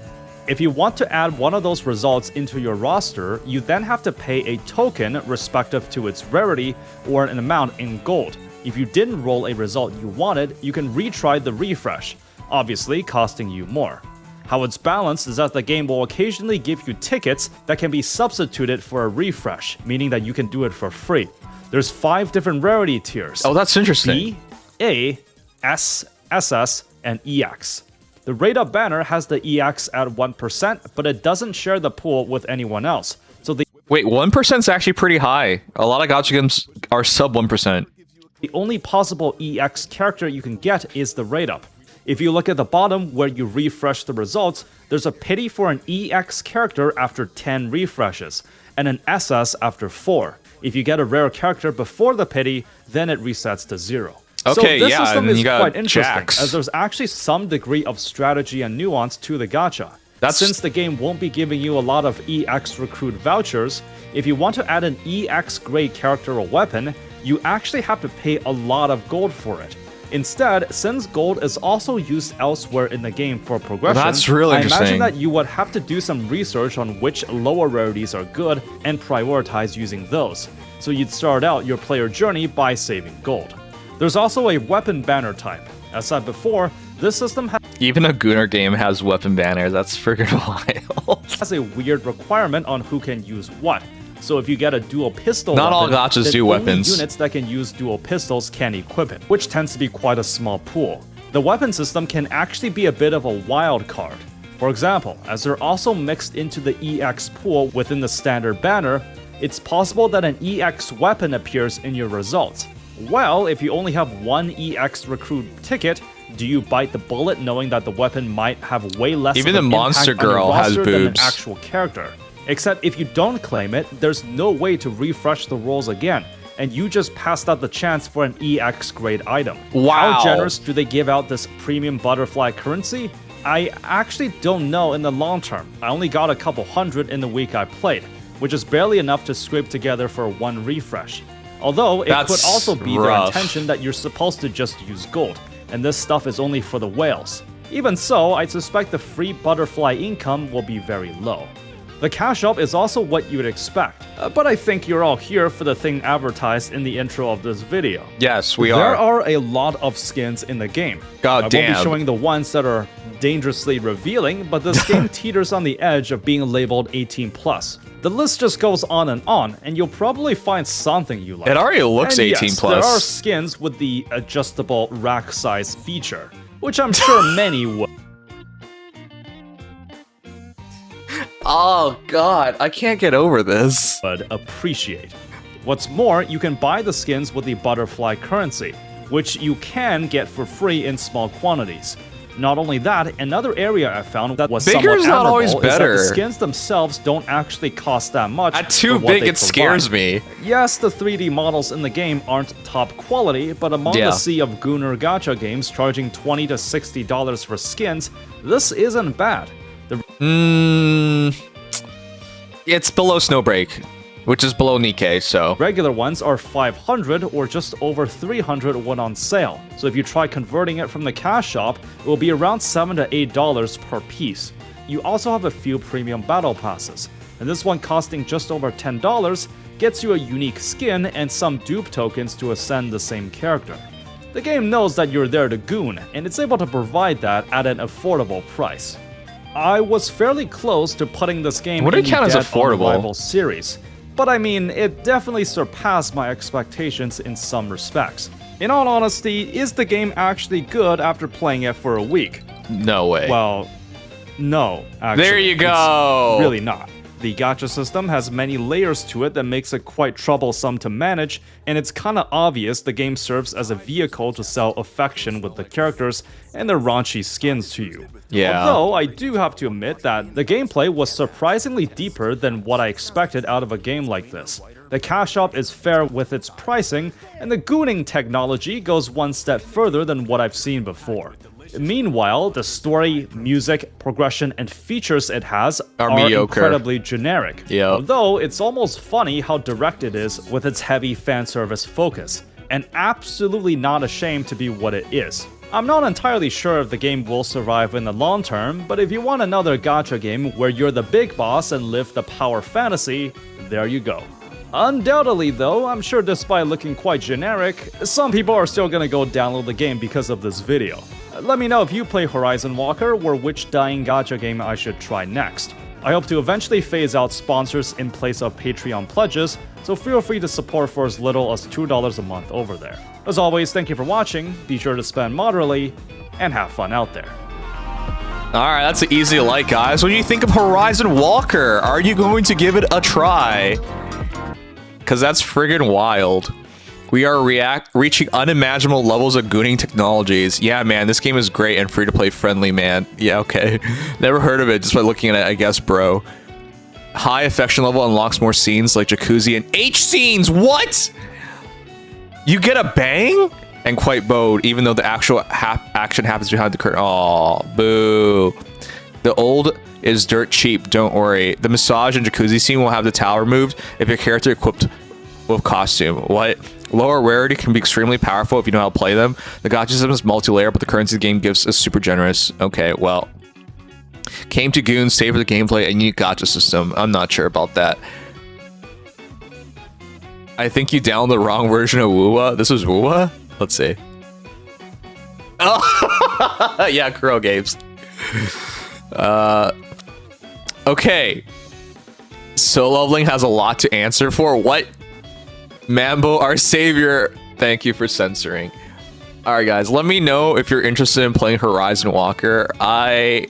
If you want to add one of those results into your roster, you then have to pay a token respective to its rarity or an amount in gold. If you didn't roll a result you wanted, you can retry the refresh, obviously costing you more. How it's balanced is that the game will occasionally give you tickets that can be substituted for a refresh, meaning that you can do it for free. There's 5 different rarity tiers. Oh, that's interesting. B, A, S, SS, and EX. The rate-up banner has the EX at 1%, but it doesn't share the pool with anyone else. So the Wait, 1% is actually pretty high. A lot of gacha games are sub 1%. only possible EX character you can get is the rate-up. If you look at the bottom where you refresh the results, there's a pity for an EX character after 10 refreshes, and an SS after 4. If you get a rare character before the pity, then it resets to 0. Okay, so this yeah, system and then is you got quite interesting, Jax. as there's actually some degree of strategy and nuance to the gacha. Since the game won't be giving you a lot of EX recruit vouchers, if you want to add an EX grade character or weapon, you actually have to pay a lot of gold for it. Instead, since gold is also used elsewhere in the game for progression, that's really I imagine interesting. that you would have to do some research on which lower rarities are good and prioritize using those. So you'd start out your player journey by saving gold. There's also a weapon banner type. As said before, this system Even a Gunner game has weapon banners. That's freaking wild. has a weird requirement on who can use what. So if you get a dual pistol Not all weapon, gachas then do only weapons. units that can use dual pistols can equip it, which tends to be quite a small pool. The weapon system can actually be a bit of a wild card. For example, as they're also mixed into the EX pool within the standard banner, it's possible that an EX weapon appears in your results. Well, if you only have one EX recruit ticket, do you bite the bullet knowing that the weapon might have way less Even of an the monster impact on your girl has roster than an boobs. actual character? Except if you don't claim it, there's no way to refresh the rolls again, and you just passed out the chance for an EX grade item. Wow. How generous do they give out this premium butterfly currency? I actually don't know in the long term. I only got a couple hundred in the week I played, which is barely enough to scrape together for one refresh. Although it could That's also be rough. their intention that you're supposed to just use gold, and this stuff is only for the whales. Even so, I suspect the free butterfly income will be very low. The cash shop is also what you would expect, but I think you're all here for the thing advertised in the intro of this video. Yes, we There are. are a lot of skins in the game. God I won't damn. be showing the ones that are dangerously revealing, but this game teeters on the edge of being labeled 18+. The list just goes on, and you'll probably find something you like. It already looks And 18+. yes, there are skins with the adjustable rack size feature, which I'm sure many would. Oh god, I can't get over this. Would appreciate. What's more, you can buy the skins with the butterfly currency, which you can get for free in small quantities. Not only that, another area I found that was Bigger's somewhat not always admirable is that better. the skins themselves don't actually cost that much. At too for what big, they it scares provide. me. Yes, the 3D models in the game aren't top quality, but among Yeah. the sea of Gunner gacha games charging $20 to $60 for skins, this isn't bad. It's below Snowbreak, which is below Nikkei, so. Regular ones are 500 or just over 300 when on sale. So if you try converting it from the cash shop, it will be around $7 to $8 per piece. You also have a few premium battle passes, and this one costing just over $10 gets you a unique skin and some dupe tokens to ascend the same character. The game knows that you're there to goon, and it's able to provide that at an affordable price. I was fairly close to putting this game What do in you count as dead on the affordable? rival series, but I mean, it definitely surpassed my expectations in some respects. In all honesty, is the game actually good after playing it for a week? No way. Well, no, actually. There you It's go. really not. The gacha system has many layers to it that makes it quite troublesome to manage, and it's kinda obvious the game serves as a vehicle to sell affection with the characters and their raunchy skins to you. Yeah. Although I do have to admit that the gameplay was surprisingly deeper than what I expected out of a game like this. The cash shop is fair with its pricing, and the gooning technology goes one step further than what I've seen before. Meanwhile, the story, music, progression, and features it has Are are mediocre. incredibly generic. Yep. Although it's almost funny how direct it is with its heavy fan service focus, and absolutely not ashamed to be what it is. I'm not entirely sure if the game will survive in the long term, but if you want another gacha game where you're the big boss and live the power fantasy, there you go. Undoubtedly though, I'm sure despite looking quite generic, some people are still gonna go download the game because of this video. Let me know if you play Horizon Walker or which dying gacha game I should try next. I hope to eventually phase out sponsors in place of Patreon pledges, so feel free to support for as little as $2 a month over there. As always, thank you for watching, be sure to spend moderately, and have fun out there. Alright, that's an easy like, guys. What do you think of Horizon Walker? Are you going to give it a try? Because that's friggin' wild. We are reaching unimaginable levels of gooning technologies. Yeah, man, this game is great and free-to-play friendly, man. Yeah, okay. Never heard of it just by looking at it, I guess, bro. High affection level unlocks more scenes like jacuzzi and H scenes. What? You get a bang? and quite bowed, even though the actual action happens behind the curtain. Oh, boo. The old is dirt cheap, don't worry. The massage and jacuzzi scene will have the towel removed if your character equipped with costume. What? Lower rarity can be extremely powerful if you know how to play them. The gacha system is multi-layer, but the currency the game gives is super generous. Okay, well. Came to Goon, save for the gameplay, and unique gacha system. I'm not sure about that. I think you downloaded the wrong version of Woowa. This was Woowa? Let's see. Oh, yeah, Kuro Games. Okay. Solo Leveling has a lot to answer for. What? Mambo, our savior. Thank you for censoring. Alright, guys. Let me know if you're interested in playing Horizon Walker. I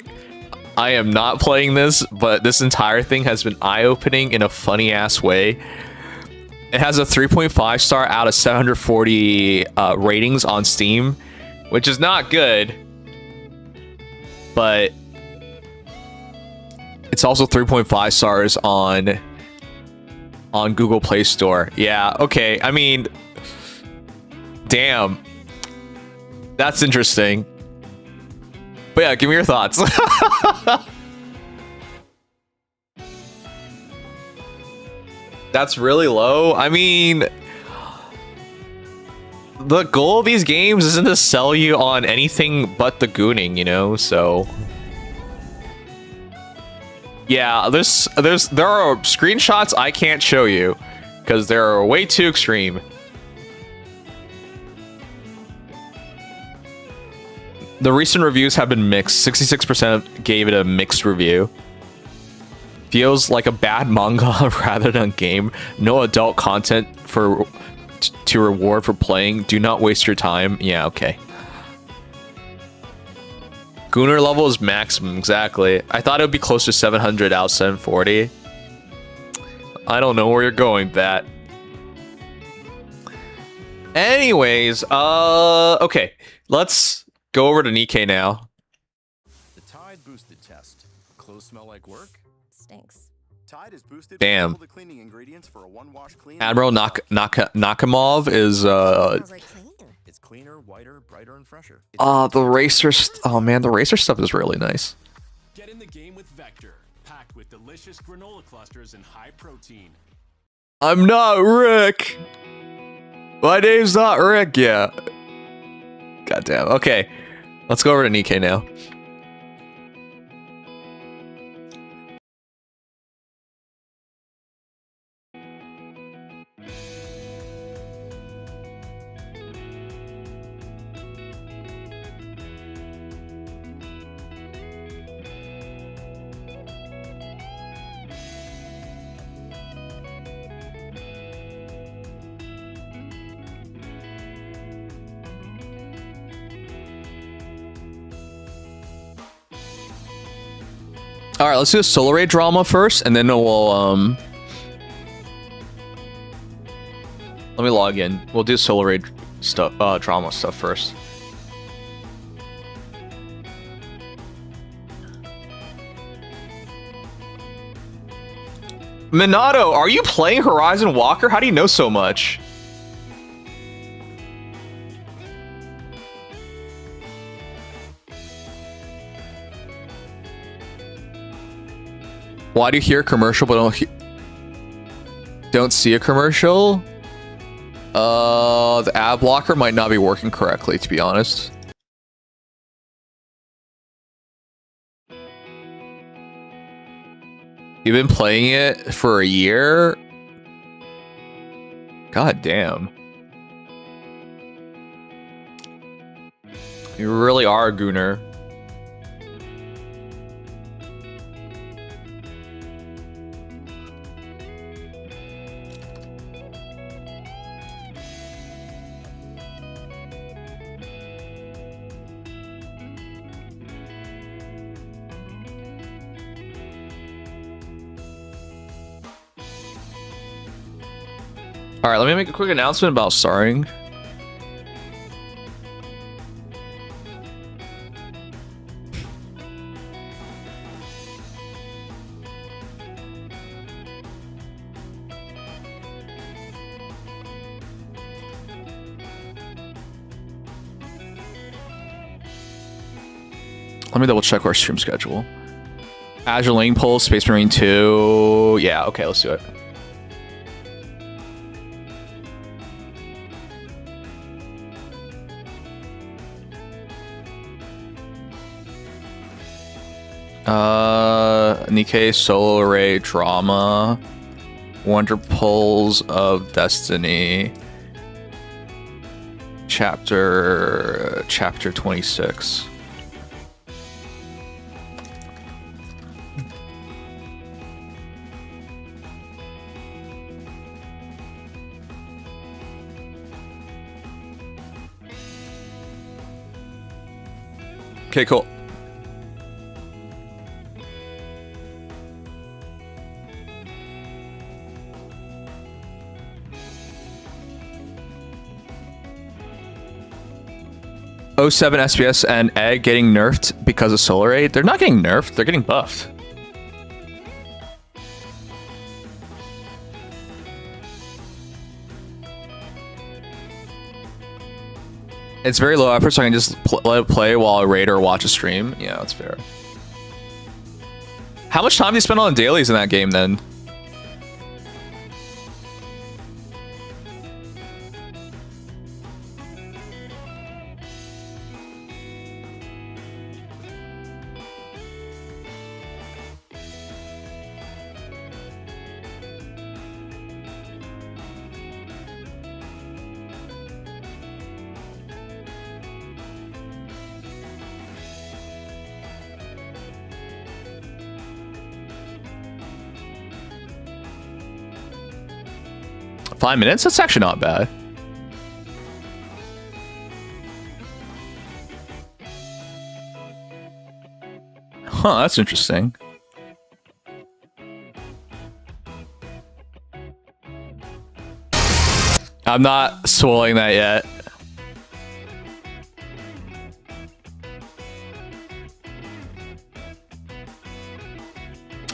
am not playing this, but this entire thing has been eye-opening in a funny-ass way. It has a 3.5 star out of 740 ratings on Steam, which is not good, but it's also 3.5 stars on Google Play Store. Yeah, okay. I mean, damn. That's interesting. But yeah, give me your thoughts. That's really low. I mean, the goal of these games isn't to sell you on anything but the gooning, you know? So yeah, there are screenshots I can't show you because they're way too extreme. The recent reviews have been mixed. 66% gave it a mixed review. Feels like a bad manga rather than game. No adult content to reward for playing. Do not waste your time. Yeah, okay. Gooner level is maximum, exactly. I thought it would be close to 700 out of 740. I don't know where you're going with that. Anyways, okay. Let's go over to Nikkei now. The Tide boosted test. Clothes smell like work? Stinks. Tide is boosted. Damn. The cleaning ingredients for a one-wash clean. Admiral Nakamov is Smells like clean. It's cleaner, whiter, brighter, and fresher. the racer oh man, the racer stuff is really nice. Get in the game with Vector, packed with delicious granola clusters and high protein. I'm not Rick. My name's not Rick yet. Goddamn. Okay. Let's go over to Nikkei now. All right, let's do a Solar Ray drama first, and then we'll let me log in. We'll do Solar Ray stuff, drama stuff first. Minato, are you playing Horizon Walker? How do you know so much? Why do you hear a commercial but don't see a commercial? The ad blocker might not be working correctly, to be honest. You've been playing it for a year? God damn. You really are a gooner. All right, let me make a quick announcement about starring. Let me double check our stream schedule. Azure Lane Pulse, Space Marine 2. Yeah, okay, let's do it. Nikkei Solo Array Drama, Wonder Pulls of Destiny, chapter 26. Okay, cool. '07 SPS and Egg getting nerfed because of Solar Aid. They're not getting nerfed, they're getting buffed. It's very low effort, so I can just let it play while I raid or watch a stream. Yeah, that's fair. How much time do you spend on dailies in that game then? Five minutes? That's actually not bad. Huh, that's interesting. I'm not swallowing that yet.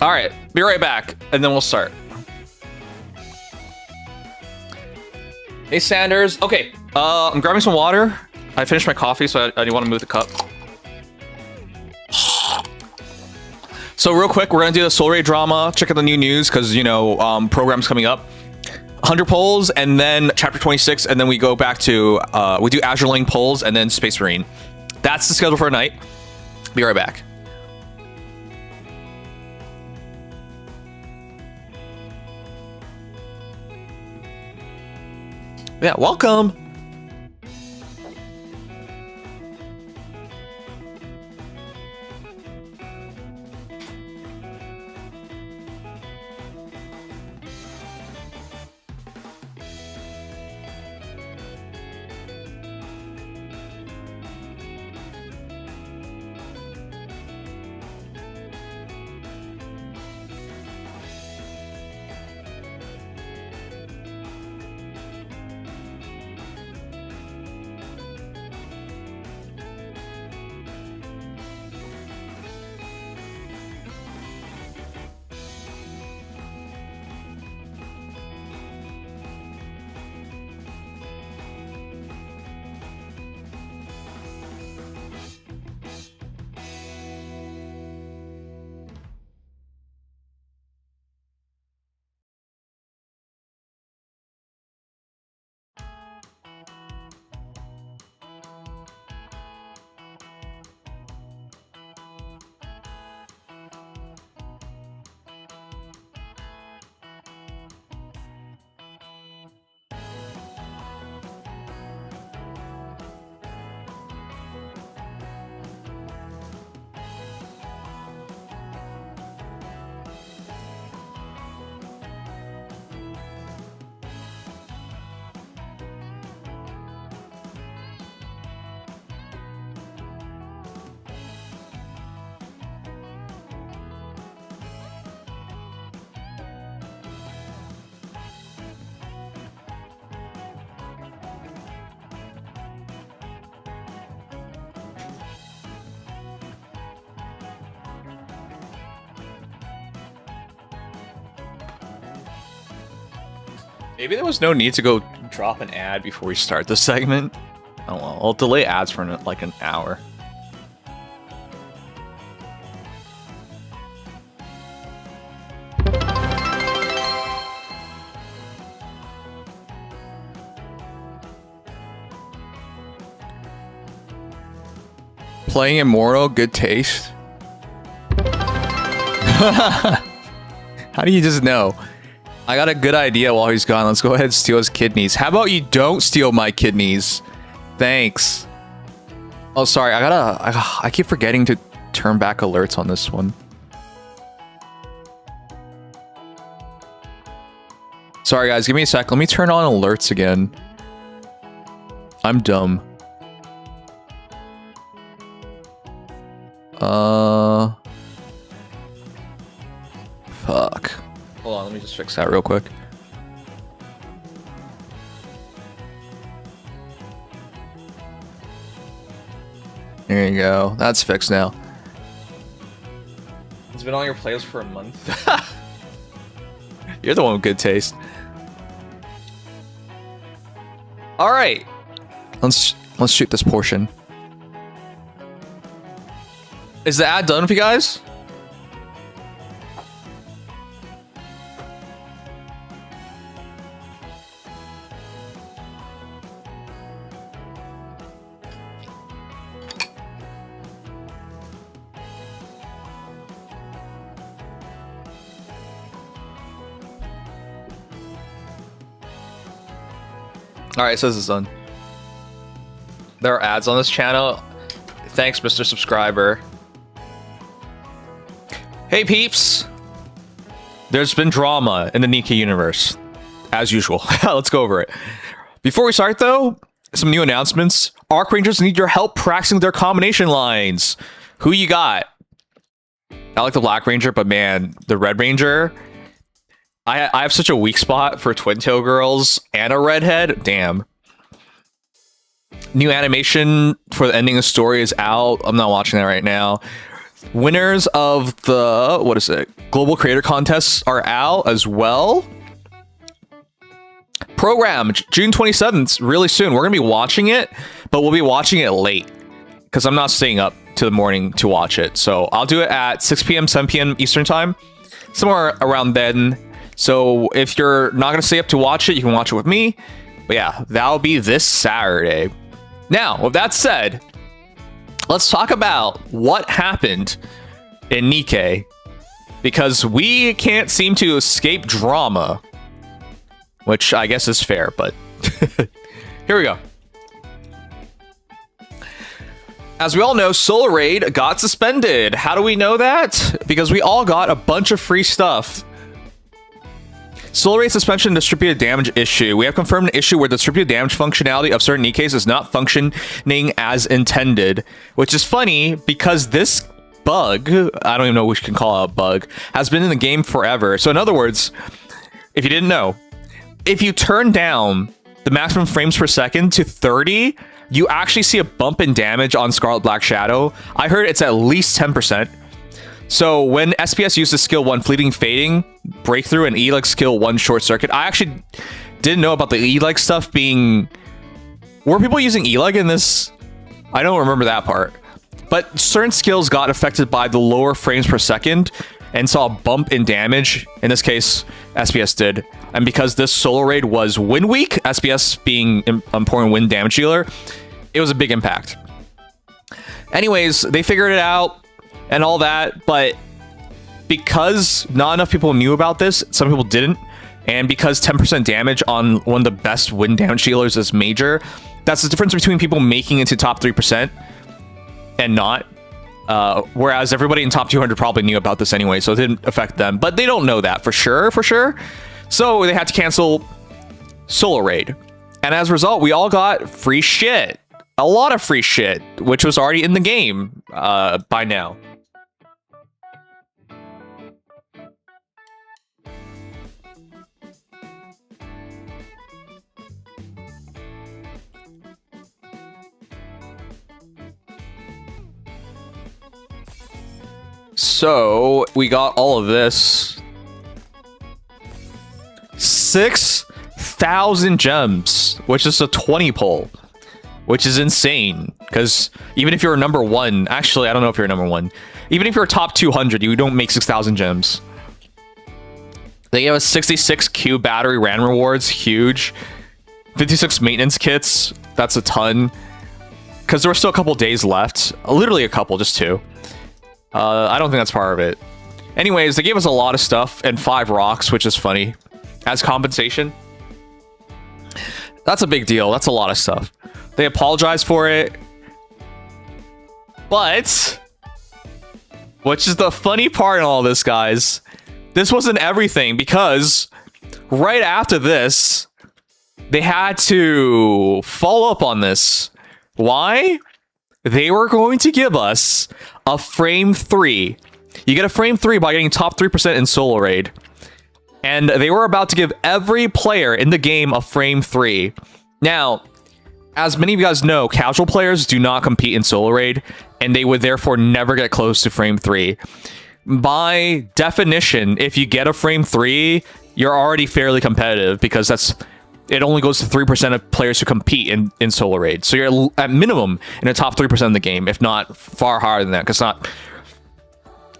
All right, be right back, and then we'll start. Hey, Sanders. Okay, I'm grabbing some water. I finished my coffee, so I want to move the cup. So real quick, we're gonna do the Soul Ray drama. Check out the new news, because, you know, programs coming up. 100 polls, and then chapter 26, and then we go back to, we do Azure Link polls, and then Space Marine. That's the schedule for tonight. Be right back. Yeah, welcome. Maybe there was no need to go drop an ad before we start this segment. Oh well, I'll delay ads for like an hour. Playing Immortal, good taste. How do you just know? I got a good idea while he's gone. Let's go ahead and steal his kidneys. How about you don't steal my kidneys? Thanks. Oh, sorry. I keep forgetting to turn back alerts on this one. Sorry, guys. Give me a sec. Let me turn on alerts again. I'm dumb. Fuck. Hold on, let me just fix that real quick. There you go. That's fixed now. It's been on your playlist for a month. You're the one with good taste. All right. Let's shoot this portion. Is the ad done with you guys? Alright, it says it's done. There are ads on this channel. Thanks, Mr. Subscriber. Hey, peeps! There's been drama in the Nikkei universe. As usual. Let's go over it. Before we start, though, some new announcements. Arc Rangers need your help practicing their combination lines. Who you got? I like the Black Ranger, but man, the Red Ranger... I have such a weak spot for twin tail girls and a redhead. Damn. New animation for the ending of the story is out. I'm not watching that right now. Winners of the, what is it? Global Creator Contests are out as well. Program, June 27th, really soon. We're going to be watching it, but we'll be watching it late because I'm not staying up to the morning to watch it. So I'll do it at 6 p.m., 7 p.m. Eastern time, somewhere around then. So if you're not going to stay up to watch it, you can watch it with me. But yeah, that'll be this Saturday. Now, with that said, let's talk about what happened in Nikkei. Because we can't seem to escape drama. Which I guess is fair, but... Here we go. As we all know, Solar Raid got suspended. How do we know that? Because we all got a bunch of free stuff. Solar Raid suspension distributed damage issue. We have confirmed an issue where the distributed damage functionality of certain Nikkeis is not functioning as intended. Which is funny because this bug, I don't even know what we can call it a bug, has been in the game forever. So in other words, if you didn't know, if you turn down the maximum frames per second to 30, you actually see a bump in damage on Scarlet Black Shadow. I heard it's at least 10%. So when SPS uses skill 1 Fleeting Fading, Breakthrough, and E-Leg skill 1 Short Circuit, I actually didn't know about the E-Leg stuff being... Were people using E-Leg in this? I don't remember that part. But certain skills got affected by the lower frames per second and saw a bump in damage. In this case, SPS did. And because this Solar Raid was win weak, SPS being important win damage dealer, it was a big impact. Anyways, they figured it out and all that, but because not enough people knew about this, some people didn't, and because 10% damage on one of the best win damage dealers is major, that's the difference between people making it to top 3% and not. Whereas everybody in top 200 probably knew about this anyway, so it didn't affect them. But they don't know that for sure. So they had to cancel Solar Raid. And as a result, we all got free shit. A lot of free shit, which was already in the game by now. So we got all of this. 6,000 gems, which is a 20 pull, which is insane. Because even if you're number 1, actually, I don't know if you're number 1. Even if you're top 200, you don't make 6,000 gems. They gave us 66 Q battery random rewards, huge. 56 maintenance kits, that's a ton. because there were still a couple days left. Literally a couple, just 2. I don't think that's part of it. Anyways, they gave us a lot of stuff and 5 rocks, which is funny, as compensation. That's a big deal. That's a lot of stuff. They apologized for it. But, which is the funny part in all this, guys, this wasn't everything, because right after this, they had to follow up on this. Why? They were going to give us a frame 3. You get a frame 3 by getting top 3% in solo raid. And they were about to give every player in the game a frame 3. Now, as many of you guys know, casual players do not compete in solo raid, and they would therefore never get close to frame 3. By definition, if you get a frame 3, you're already fairly competitive, because it only goes to 3% of players who compete in solo raid. So you're at minimum in the top 3% of the game, if not far higher than that, because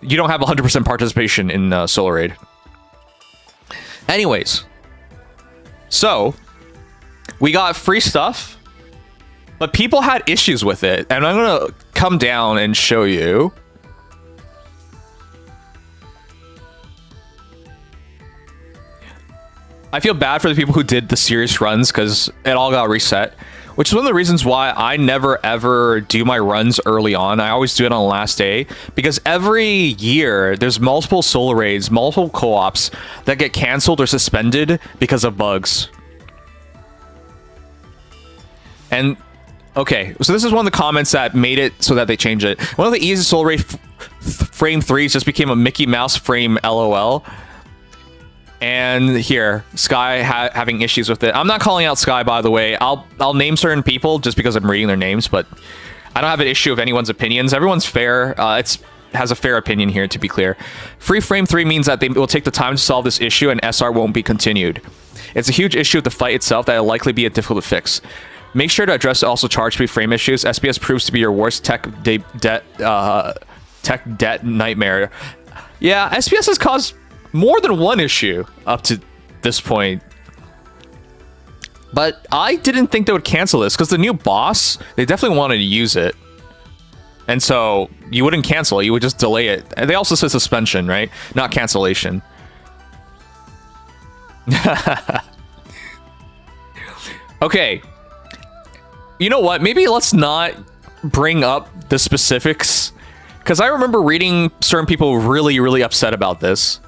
you don't have 100% participation in solo raid. Anyways, so we got free stuff, but people had issues with it, and I'm gonna come down and show you. I feel bad for the people who did the serious runs, because it all got reset, which is one of the reasons why I never ever do my runs early on. I always do it on the last day, because every year there's multiple solo raids, multiple co-ops that get canceled or suspended because of bugs. And okay, so this is one of the comments that made it so that they changed it. One of the easiest solo raid frame 3s just became a Mickey Mouse frame LOL. And here, Sky having issues with it. I'm not calling out Sky, by the way. I'll name certain people just because I'm reading their names, but I don't have an issue of anyone's opinions. Everyone's fair. Has a fair opinion here, to be clear. Free frame 3 means that they will take the time to solve this issue and SR won't be continued. It's a huge issue with the fight itself that will likely be difficult to fix. Make sure to address also charge-free frame issues. SBS proves to be your worst tech debt nightmare. Yeah, SBS has caused more than one issue up to this point. But I didn't think they would cancel this, because the new boss, they definitely wanted to use it. And so you wouldn't cancel it, you would just delay it. And they also said suspension, right? Not cancellation. Okay. You know what? Maybe let's not bring up the specifics, because I remember reading certain people really, really upset about this.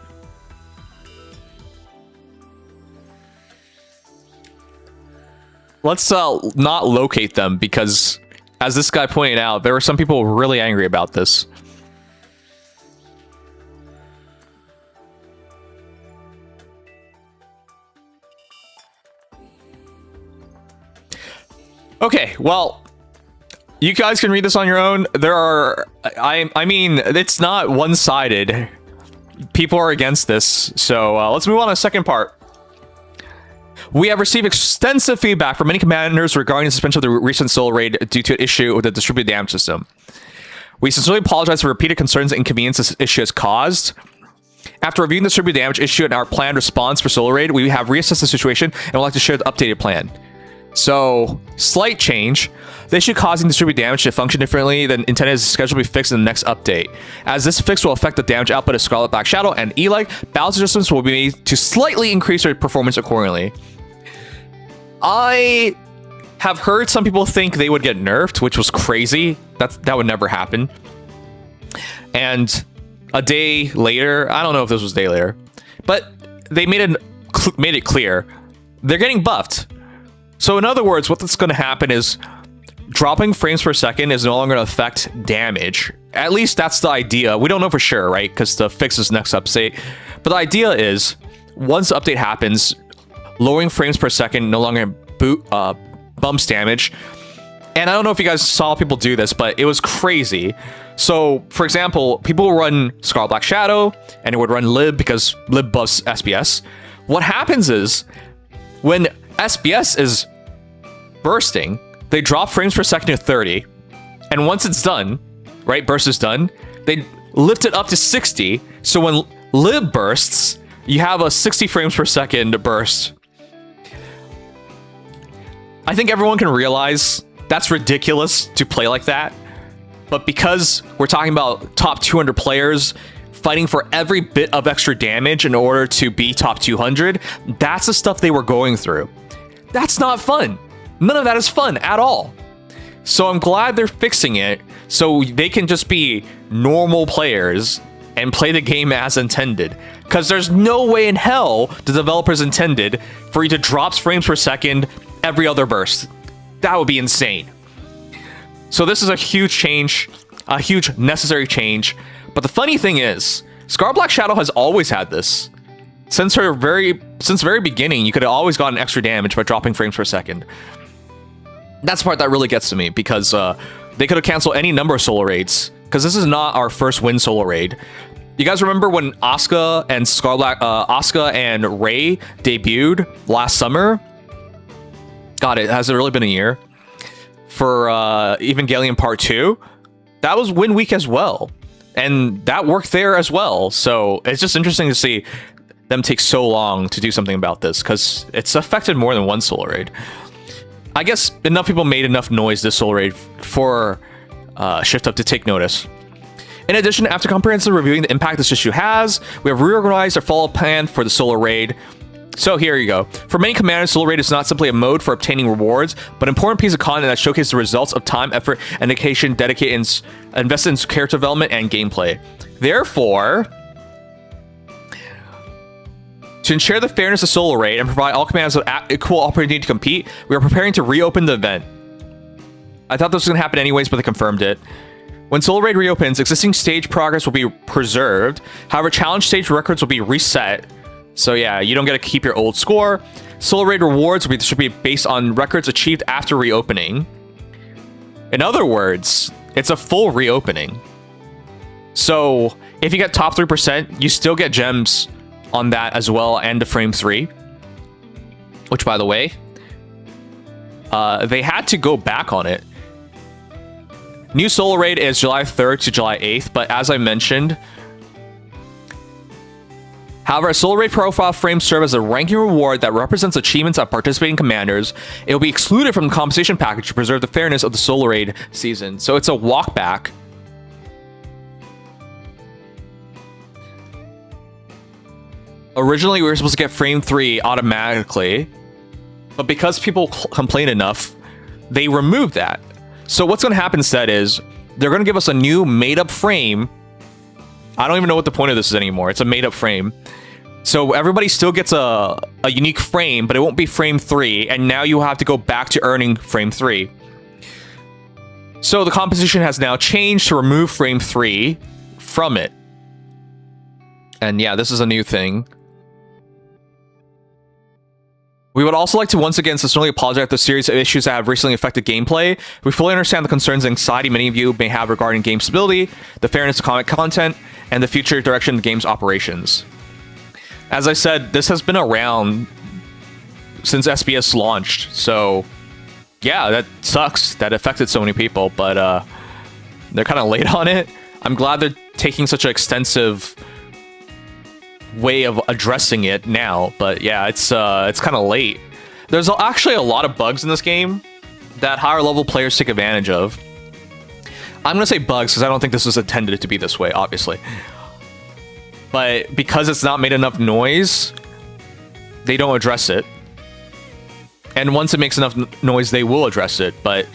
Let's not locate them, because as this guy pointed out, there were some people really angry about this. Okay, well, you guys can read this on your own. There are, I mean, it's not one-sided. People are against this, so let's move on to the second part. We have received extensive feedback from many commanders regarding the suspension of the recent solo raid due to an issue with the distributed damage system. We sincerely apologize for repeated concerns and inconvenience this issue has caused. After reviewing the distributed damage issue and our planned response for solo raid, we have reassessed the situation and would like to share the updated plan. So, slight change. The issue causing distributed damage to function differently than intended is scheduled to be fixed in the next update. As this fix will affect the damage output of Scarlet Black Shadow and E-Leg, balance adjustments will be made to slightly increase their performance accordingly. I have heard some people think they would get nerfed, which was crazy. That would never happen. And a day later, I don't know if this was a day later, but they made it clear they're getting buffed. So in other words, what's going to happen is dropping frames per second is no longer going to affect damage. At least that's the idea. We don't know for sure, right? Because the fix is next update. But the idea is, once the update happens, lowering frames per second no longer bumps damage. And I don't know if you guys saw people do this, but it was crazy. So, for example, people will run Scarlet Black Shadow, and it would run Lib because Lib buffs SBS. What happens is, when SBS is bursting, they drop frames per second to 30. And once it's done, right, burst is done, they lift it up to 60. So when Lib bursts, you have a 60 frames per second burst. I think everyone can realize That's ridiculous to play like that. But because we're talking about top 200 players fighting for every bit of extra damage in order to be top 200, that's the stuff they were going through. That's not fun. None of that is fun at all. So I'm glad they're fixing it so they can just be normal players and play the game as intended. Because there's no way in hell the developers intended for you to drop frames per second every other burst. That would be insane. So this is a huge change, a huge necessary change. But the funny thing is, Scar Black Shadow has always had this. Since the very beginning, you could have always gotten extra damage by dropping frames per second. That's the part that really gets to me, because they could have canceled any number of solo raids, because this is not our first win solo raid. You guys remember when Asuka and Ray debuted last summer? God, has it really been a year? For Evangelion Part 2? That was win week as well. And that worked there as well. So it's just interesting to see them take so long to do something about this, because it's affected more than one solo raid. I guess enough people made enough noise this solo raid for Shift Up to take notice. In addition, after comprehensively reviewing the impact this issue has, we have reorganized our follow-up plan for the solo raid. So here you go. For many commanders, solo raid is not simply a mode for obtaining rewards, but an important piece of content that showcases the results of time, effort, and dedication invested in character development and gameplay. Therefore, to ensure the fairness of solo raid and provide all commanders with equal opportunity to compete, we are preparing to reopen the event. I thought this was going to happen anyways, but they confirmed it. When solo raid reopens, existing stage progress will be preserved. However, challenge stage records will be reset. So yeah, you don't get to keep your old score. Solo raid rewards should be based on records achieved after reopening. In other words, it's a full reopening. So if you get top 3%, you still get gems on that as well, and the frame 3. Which, by the way, they had to go back on it. New solo raid is July 3rd to July 8th, but as I mentioned, however, a solo raid profile frames serve as a ranking reward that represents achievements of participating commanders. It will be excluded from the compensation package to preserve the fairness of the solo raid season. So it's a walk back. Originally, we were supposed to get frame 3 automatically, but because people complained enough, they removed that. So what's going to happen instead is they're going to give us a new made-up frame. I don't even know what the point of this is anymore. It's a made-up frame. So everybody still gets a unique frame, but it won't be frame 3, and now you have to go back to earning frame 3. So the composition has now changed to remove frame 3 from it. And yeah, this is a new thing. We would also like to once again sincerely apologize for the series of issues that have recently affected gameplay. We fully understand the concerns and anxiety many of you may have regarding game stability, the fairness of comic content, and the future direction of the game's operations. As I said, this has been around since SBS launched, so yeah, that sucks. That affected so many people, but they're kind of late on it. I'm glad they're taking such an extensive way of addressing it now, but yeah, it's kind of late. There's actually a lot of bugs in this game that higher level players take advantage of. I'm gonna say bugs because I don't think this was intended to be this way, obviously, but because it's not made enough noise, they don't address it, and once it makes enough noise, they will address it. But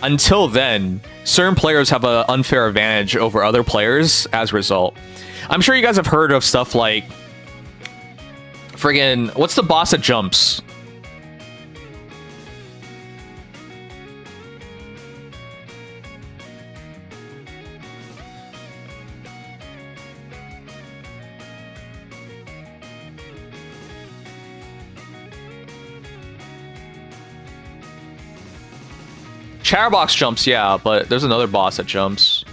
until then, certain players have an unfair advantage over other players as a result. I'm sure you guys have heard of stuff like friggin' what's the boss that jumps? Chatterbox jumps, yeah, but there's another boss that jumps.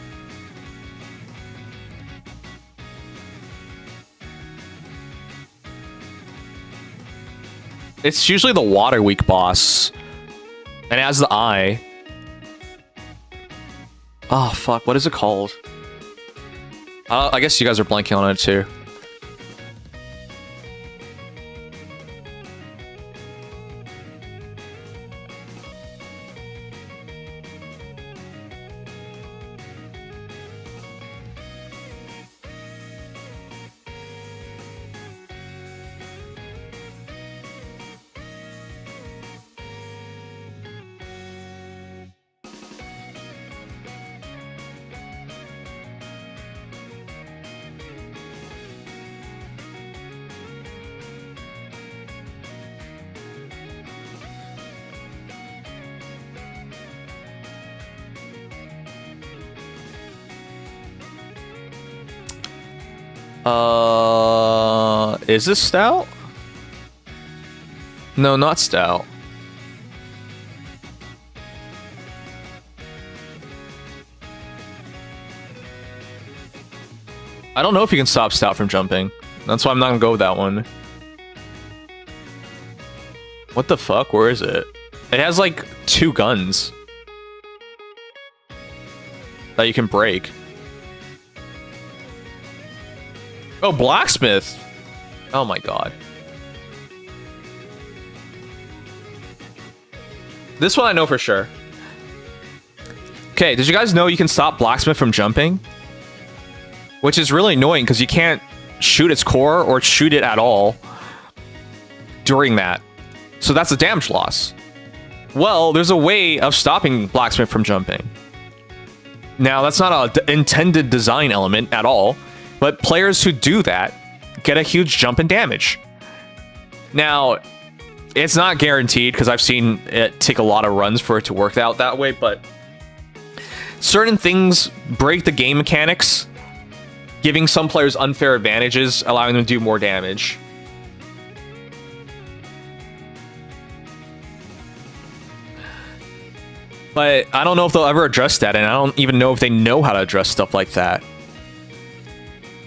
It's usually the water weak boss. And it has the eye. Oh, fuck. What is it called? I guess you guys are blanking on it, too. Is this stout? No, not stout. I don't know if you can stop stout from jumping. That's why I'm not gonna go with that one. What the fuck? Where is it? It has like 2 guns that you can break. Oh, blacksmith. Oh my god. This one I know for sure. Okay, did you guys know you can stop blacksmith from jumping? Which is really annoying because you can't shoot its core or shoot it at all during that. So that's a damage loss. Well, there's a way of stopping blacksmith from jumping. Now, that's not an intended design element at all, but players who do that get a huge jump in damage. Now, it's not guaranteed because I've seen it take a lot of runs for it to work out that way, but certain things break the game mechanics, giving some players unfair advantages, allowing them to do more damage. But I don't know if they'll ever address that, and I don't even know if they know how to address stuff like that.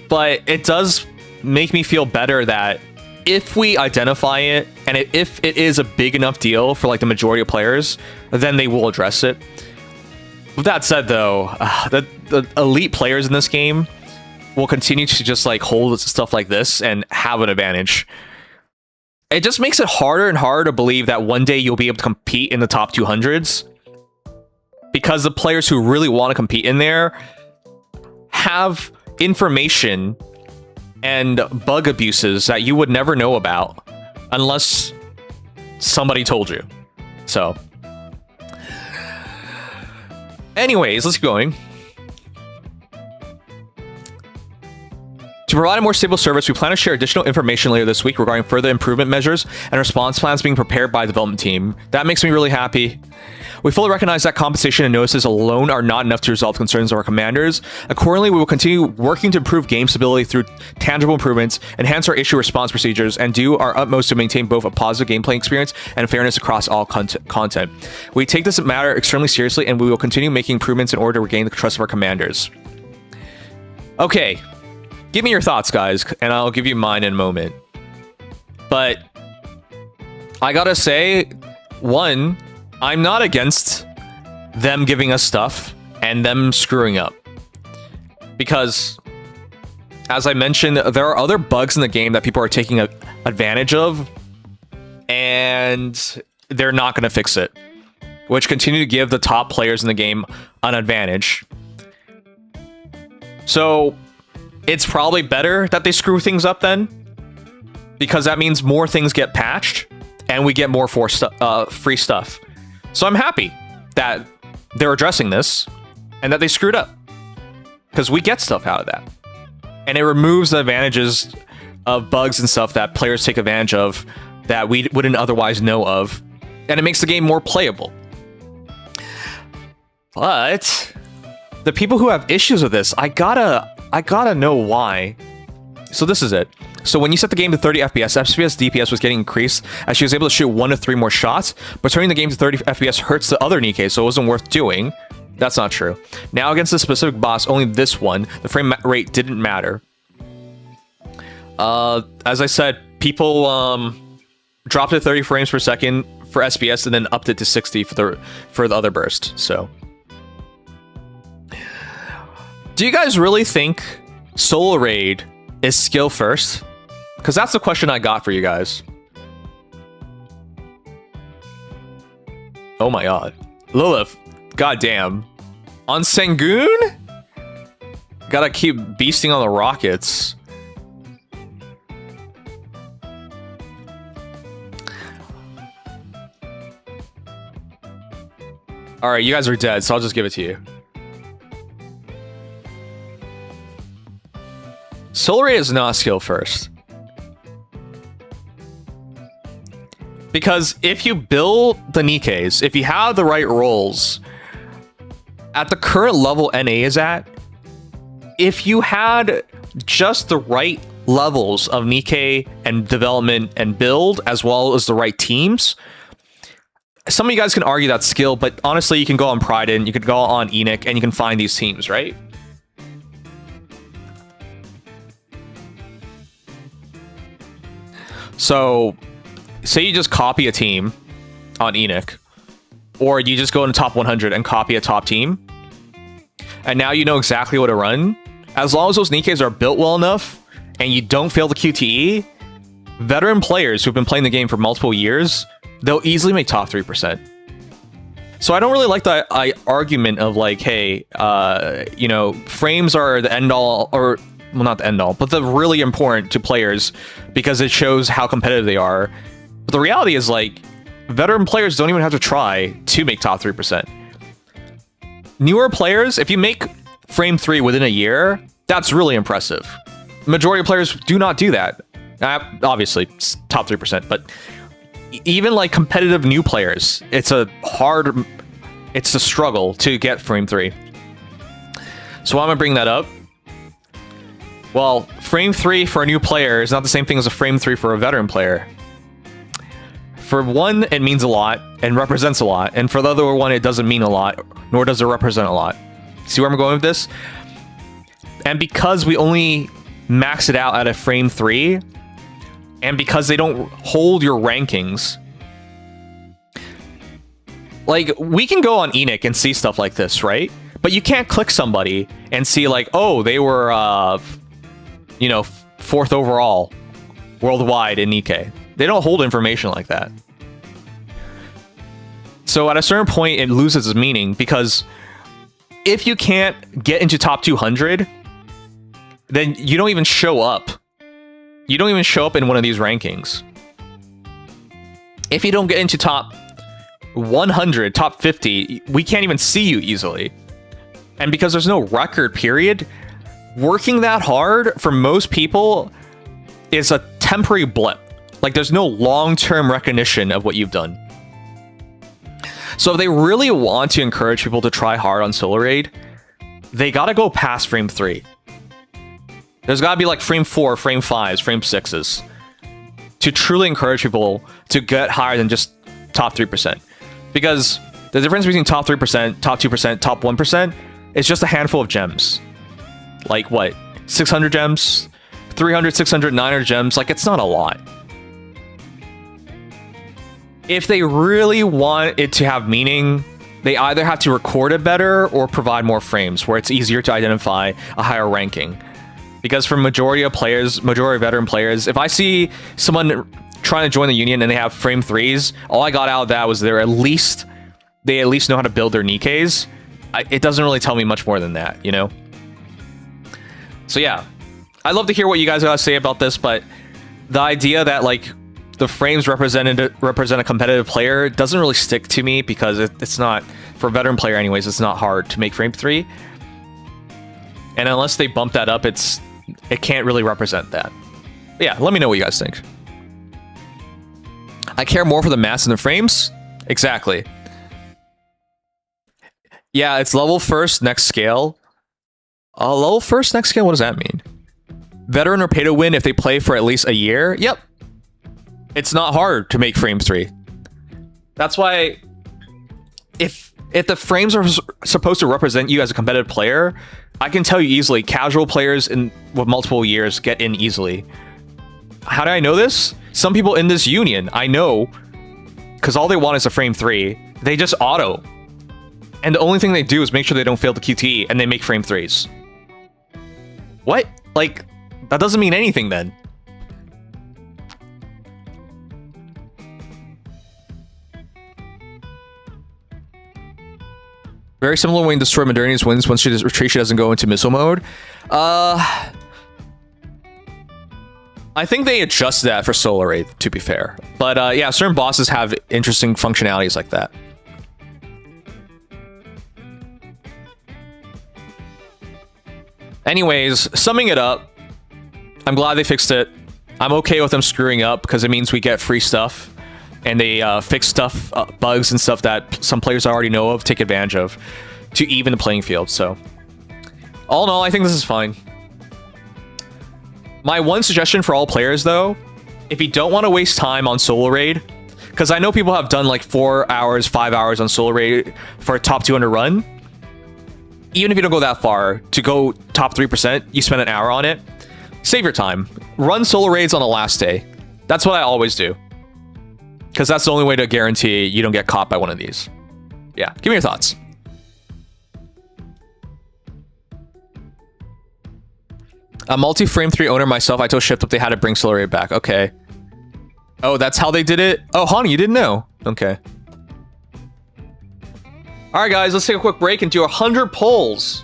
But it does make me feel better that if we identify it, and if it is a big enough deal for like the majority of players, then they will address it. With that said, though, the elite players in this game will continue to just like hold stuff like this and have an advantage. It just makes it harder and harder to believe that one day you'll be able to compete in the top 200s, because the players who really want to compete in there have information and bug abuses that you would never know about unless somebody told you. So anyways, let's keep going. To provide a more stable service, we plan to share additional information later this week regarding further improvement measures and response plans being prepared by the development team. That makes me really happy. We fully recognize that compensation and notices alone are not enough to resolve concerns of our commanders. Accordingly, we will continue working to improve game stability through tangible improvements, enhance our issue response procedures, and do our utmost to maintain both a positive gameplay experience and fairness across all content. We take this matter extremely seriously, and we will continue making improvements in order to regain the trust of our commanders. Okay, give me your thoughts, guys, and I'll give you mine in a moment. But I gotta say, one, I'm not against them giving us stuff and them screwing up. Because, as I mentioned, there are other bugs in the game that people are taking advantage of, and they're not going to fix it, which continue to give the top players in the game an advantage. So, it's probably better that they screw things up then, because that means more things get patched, and we get more free stuff. So I'm happy that they're addressing this and that they screwed up, because we get stuff out of that. And it removes the advantages of bugs and stuff that players take advantage of that we wouldn't otherwise know of. And it makes the game more playable. But the people who have issues with this, I gotta know why. So this is it. So when you set the game to 30 FPS, FPS DPS was getting increased as she was able to shoot 1 to 3 more shots, but turning the game to 30 FPS hurts the other Nikkei, so it wasn't worth doing. That's not true. Now against this specific boss, only this one, the frame rate didn't matter. As I said, people dropped it 30 frames per second for SPS and then upped it to 60 for the other burst. So, do you guys really think solo raid is skill first? Because that's the question I got for you guys. Oh my god. Lilith, goddamn. On Sengun? Gotta keep beasting on the rockets. Alright, you guys are dead, so I'll just give it to you. Soul Ray is not skill first. Because if you build the Nikkeis, if you have the right rolls, at the current level NA is at, if you had just the right levels of Nikkei and development and build, as well as the right teams. Some of you guys can argue that's skill, but honestly, you can go on Priden, you can go on Enoch, and you can find these teams, right? So, say you just copy a team on Enoch, or you just go into top 100 and copy a top team, and now you know exactly what to run. As long as those Nikkeis are built well enough, and you don't fail the QTE, veteran players who've been playing the game for multiple years, they'll easily make top 3%. So I don't really like the argument of like, hey, you know, frames are the end all, or well, not the end all, but they're really important to players because it shows how competitive they are. But the reality is like, veteran players don't even have to try to make top 3%. Newer players, if you make frame 3 within a year, that's really impressive. Majority of players do not do that. Obviously, it's top 3%, but even like competitive new players, it's a struggle to get frame 3. So why am I bringing that up? Well, frame 3 for a new player is not the same thing as a frame 3 for a veteran player. For one, it means a lot and represents a lot, and for the other one, it doesn't mean a lot, nor does it represent a lot. See where I'm going with this? And because we only max it out at a frame 3, and because they don't hold your rankings, like, we can go on Enoch and see stuff like this, right? But you can't click somebody and see like, oh, they were, you know, 4th overall worldwide in Nikkei. They don't hold information like that. So at a certain point, it loses its meaning, because if you can't get into top 200, then you don't even show up. You don't even show up in one of these rankings. If you don't get into top 100, top 50, we can't even see you easily. And because there's no record period, working that hard for most people is a temporary blip. Like, there's no long-term recognition of what you've done. So if they really want to encourage people to try hard on Solo Raid, they gotta go past frame 3. There's gotta be like frame 4, frame 5s, frame 6s to truly encourage people to get higher than just top 3%. Because the difference between top 3%, top 2%, top 1% is just a handful of gems. Like what? 600 gems? 300, 600, 900 gems? Like, it's not a lot. If they really want it to have meaning, they either have to record it better or provide more frames where it's easier to identify a higher ranking. Because for majority of veteran players, if I see someone trying to join the union and they have frame 3s, all I got out of that was they at least know how to build their Nikkeis. It doesn't really tell me much more than that, you know? So yeah, I'd love to hear what you guys gotta say about this, but the idea that like the frames represent a competitive player doesn't really stick to me, because it's not, for a veteran player anyways, it's not hard to make frame 3. And unless they bump that up, it can't really represent that. But yeah, let me know what you guys think. I care more for the mass than the frames? Exactly. Yeah, it's level first, next scale. Level first, next scale, what does that mean? Veteran or pay to win if they play for at least a year? Yep. It's not hard to make frame 3. That's why if the frames are supposed to represent you as a competitive player, I can tell you easily, casual players with multiple years get in easily. How do I know this? Some people in this union, I know, because all they want is a frame 3. They just auto. And the only thing they do is make sure they don't fail the QTE, and they make frame 3s. What? Like, that doesn't mean anything then. Very similar when Destroy Modernity's wins once she doesn't go into missile mode. I think they adjust that for Solo Raid, to be fair. But yeah, certain bosses have interesting functionalities like that. Anyways, summing it up, I'm glad they fixed it. I'm okay with them screwing up because it means we get free stuff. And they fix stuff, bugs and stuff that some players already know of, take advantage of, to even the playing field. So, all in all, I think this is fine. My one suggestion for all players, though, if you don't want to waste time on solo raid, because I know people have done like 4 hours, 5 hours on solo raid for a top 200 run. Even if you don't go that far, to go top 3%, you spend an hour on it. Save your time. Run solo raids on the last day. That's what I always do. Because that's the only way to guarantee you don't get caught by one of these. Yeah, give me your thoughts. A multi-frame 3 owner myself, I told Shift Up they had to bring solo raid back. Okay. Oh, that's how they did it? Oh, Hani, you didn't know? Okay. Alright guys, let's take a quick break and do 100 polls.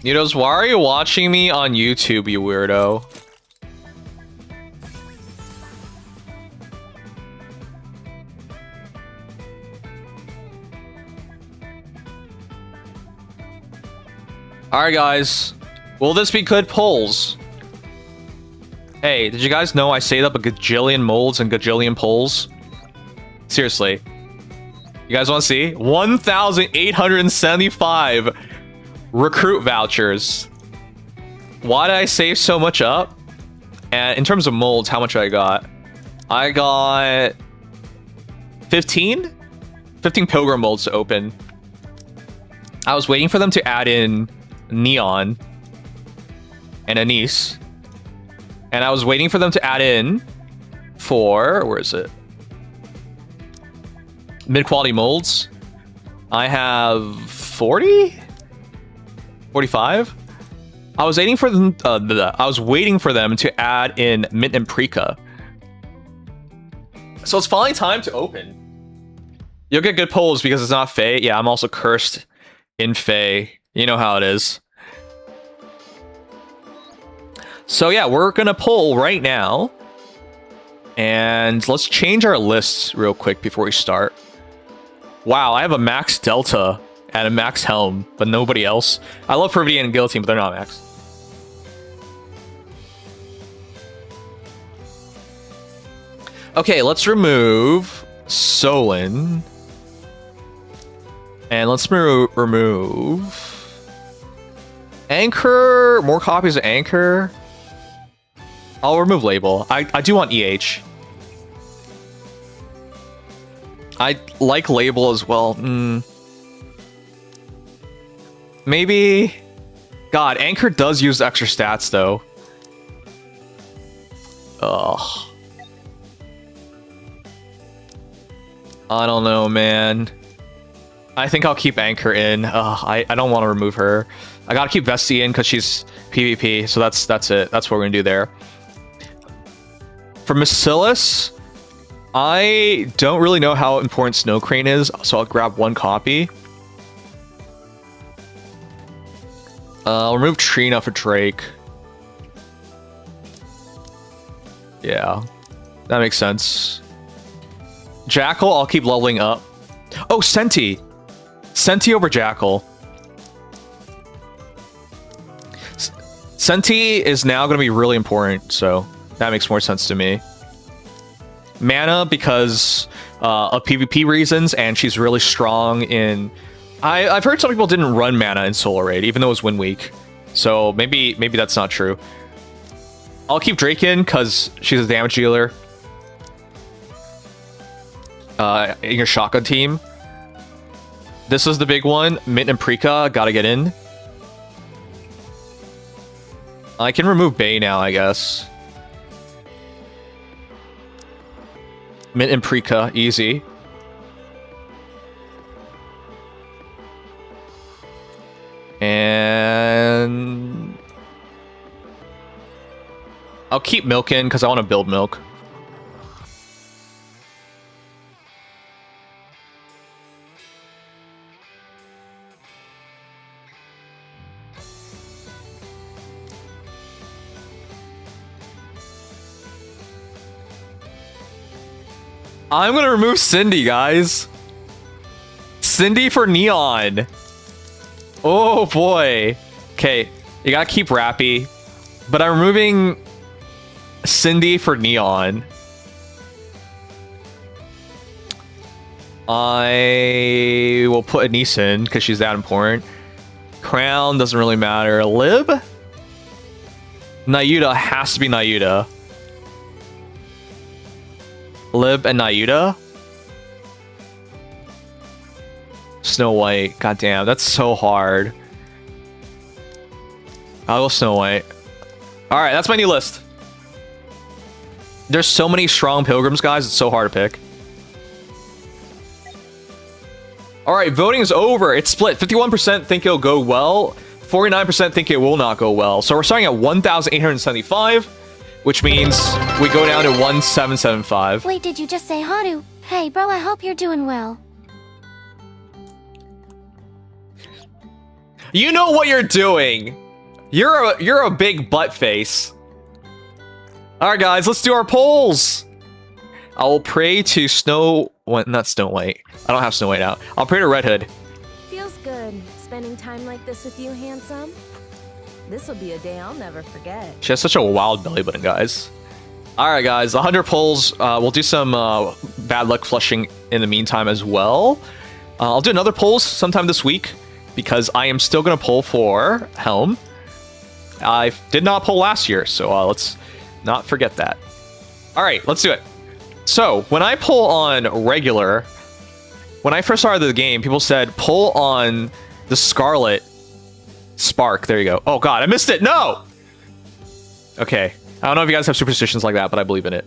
Nidos, why are you watching me on YouTube, you weirdo? Alright guys, will this be good polls? Hey, did you guys know I saved up a gajillion molds and gajillion polls? Seriously. You guys want to see? 1,875 recruit vouchers. Why did I save so much up? And in terms of molds, how much I got? I got 15 pilgrim molds to open. I was waiting for them to add in Neon and Anise. And I was waiting for them to add in for, where is it? Mid-quality molds. I have 40? 45? I was waiting for them to add in Mint and Prika. So it's finally time to open. You'll get good pulls because it's not Fae. Yeah, I'm also cursed in Fae. You know how it is. So yeah, we're gonna pull right now. And let's change our lists real quick before we start. Wow, I have a max Delta and a max Helm, but nobody else. I love Providian and Guillotine, but they're not max. Okay, let's remove Solon. And let's remove Anchor. More copies of Anchor. I'll remove Label. I do want EH. I like Label as well. Maybe... God, Anchor does use extra stats, though. Ugh. I don't know, man. I think I'll keep Anchor in. I don't want to remove her. I gotta keep Vesty in because she's PvP, so that's it. That's what we're gonna do there. For Bacillus, I don't really know how important Snow Crane is, so I'll grab one copy. I'll remove Trina for Drake. Yeah, that makes sense. Jackal, I'll keep leveling up. Oh, Senti. Senti over Jackal. Senti is now going to be really important, so that makes more sense to me. Mana, because of PvP reasons, and she's really strong in... I've heard some people didn't run Mana in Solo Raid, even though it was win week. So maybe that's not true. I'll keep Drake in, because she's a damage dealer. In your shotgun team. This is the big one. Mint and Prika, gotta get in. I can remove Bay now, I guess. Mint and Prika, easy. And... I'll keep Milk in, because I want to build Milk. I'm gonna remove Cindy, guys. Cindy for Neon. Oh boy. Okay, you gotta keep Rappy. But I'm removing Cindy for Neon. I will put Anissa in because she's that important. Crown doesn't really matter. Lib? Nayuta has to be Nayuta. Lib and Nayuta? Snow White. Goddamn, that's so hard. I'll go Snow White. Alright, that's my new list. There's so many strong pilgrims, guys. It's so hard to pick. Alright, voting is over. It's split. 51% think it'll go well. 49% think it will not go well. So we're starting at 1,875, which means we go down to 1,775. Wait, did you just say Haru? Hey, bro, I hope you're doing well. You know what you're doing. You're a big butt face. Alright, guys, let's do our polls. I will pray to Snow... Well, not Snow White. I don't have Snow White out. I'll pray to Red Hood. Feels good spending time like this with you, handsome. This will be a day I'll never forget. She has such a wild belly button, guys. Alright, guys, 100 polls. We'll do some bad luck flushing in the meantime as well. I'll do another polls sometime this week because I am still going to poll for Helm. I did not poll last year, so let's not forget that. Alright, let's do it. So, when I pull on regular, when I first started the game, people said, pull on the Scarlet Spark. There you go. Oh god, I missed it! No! Okay. I don't know if you guys have superstitions like that, but I believe in it.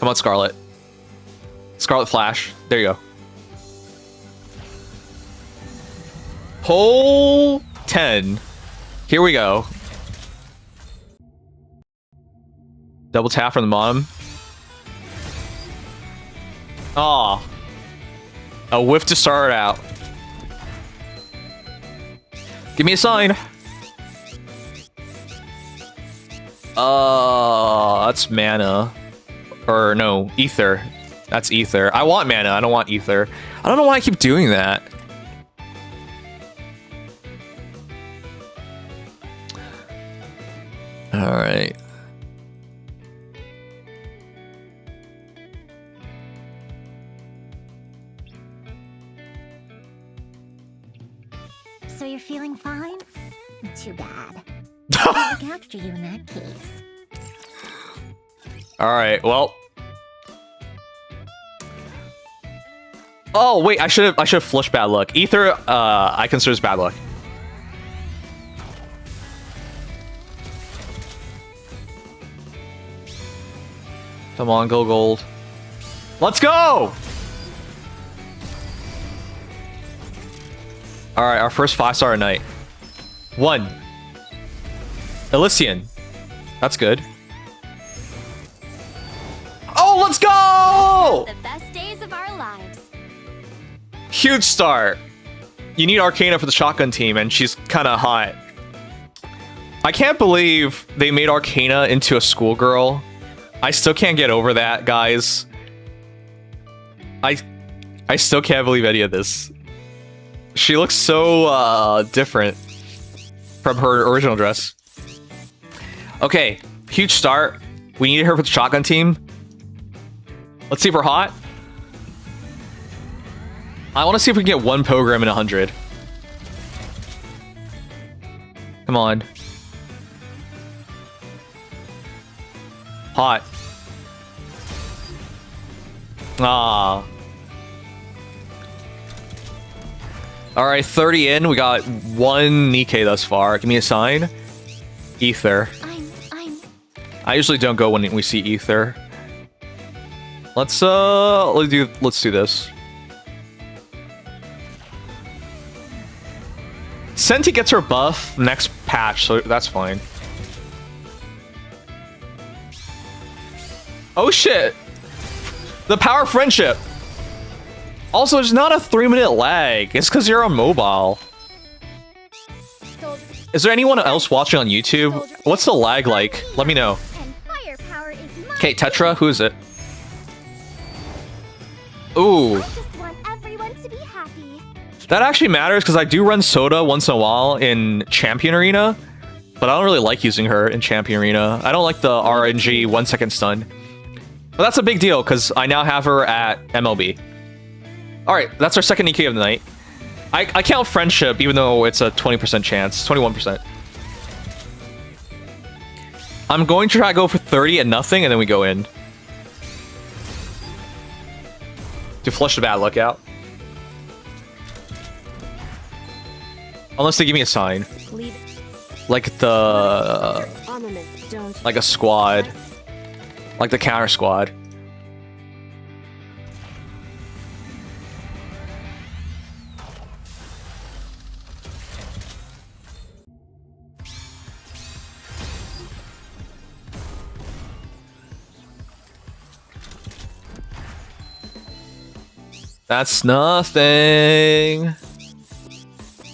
Come on, Scarlet. Scarlet Flash. There you go. Pull 10. Here we go. Double tap from the bottom. Aw. A whiff to start it out. Give me a sign. That's mana. Or no, ether. That's ether. I want mana, I don't want ether. I don't know why I keep doing that. Alright. So you're feeling fine? Too bad. I'll look after you in that case. Alright, well. Oh wait, I should have flushed bad luck. Ether, I consider as bad luck. Come on, go gold. Let's go! Alright, our first 5-star night. 1. Elysian. That's good. Oh, let's go! The best days of our lives. Huge start. You need Arcana for the shotgun team, and she's kind of hot. I can't believe they made Arcana into a schoolgirl. I still can't get over that, guys. I still can't believe any of this. She looks so different from her original dress. Okay, huge start. We needed her for the shotgun team. Let's see if we're hot. I want to see if we can get one Pilgrim in 100. Come on. Hot. Ah. Alright, 30 in. We got 1 Nikkei thus far. Give me a sign. Ether. I usually don't go when we see Ether. Let's do this. Senti gets her buff next patch, so that's fine. Oh shit! The power of friendship! Also, there's not a 3-minute lag. It's because you're on mobile. Is there anyone else watching on YouTube? What's the lag like? Let me know. Okay, Tetra, who is it? Ooh. to be happy. That actually matters because I do run Soda once in a while in Champion Arena, but I don't really like using her in Champion Arena. I don't like the RNG 1 second stun. But that's a big deal because I now have her at MLB. Alright, that's our second Nikkei of the night. I count Friendship even though it's a 20% chance, 21%. I'm going to try to go for 30 and nothing and then we go in. To flush the bad luck out. Unless they give me a sign. Like the... Like a squad. Like the counter squad. That's nothing.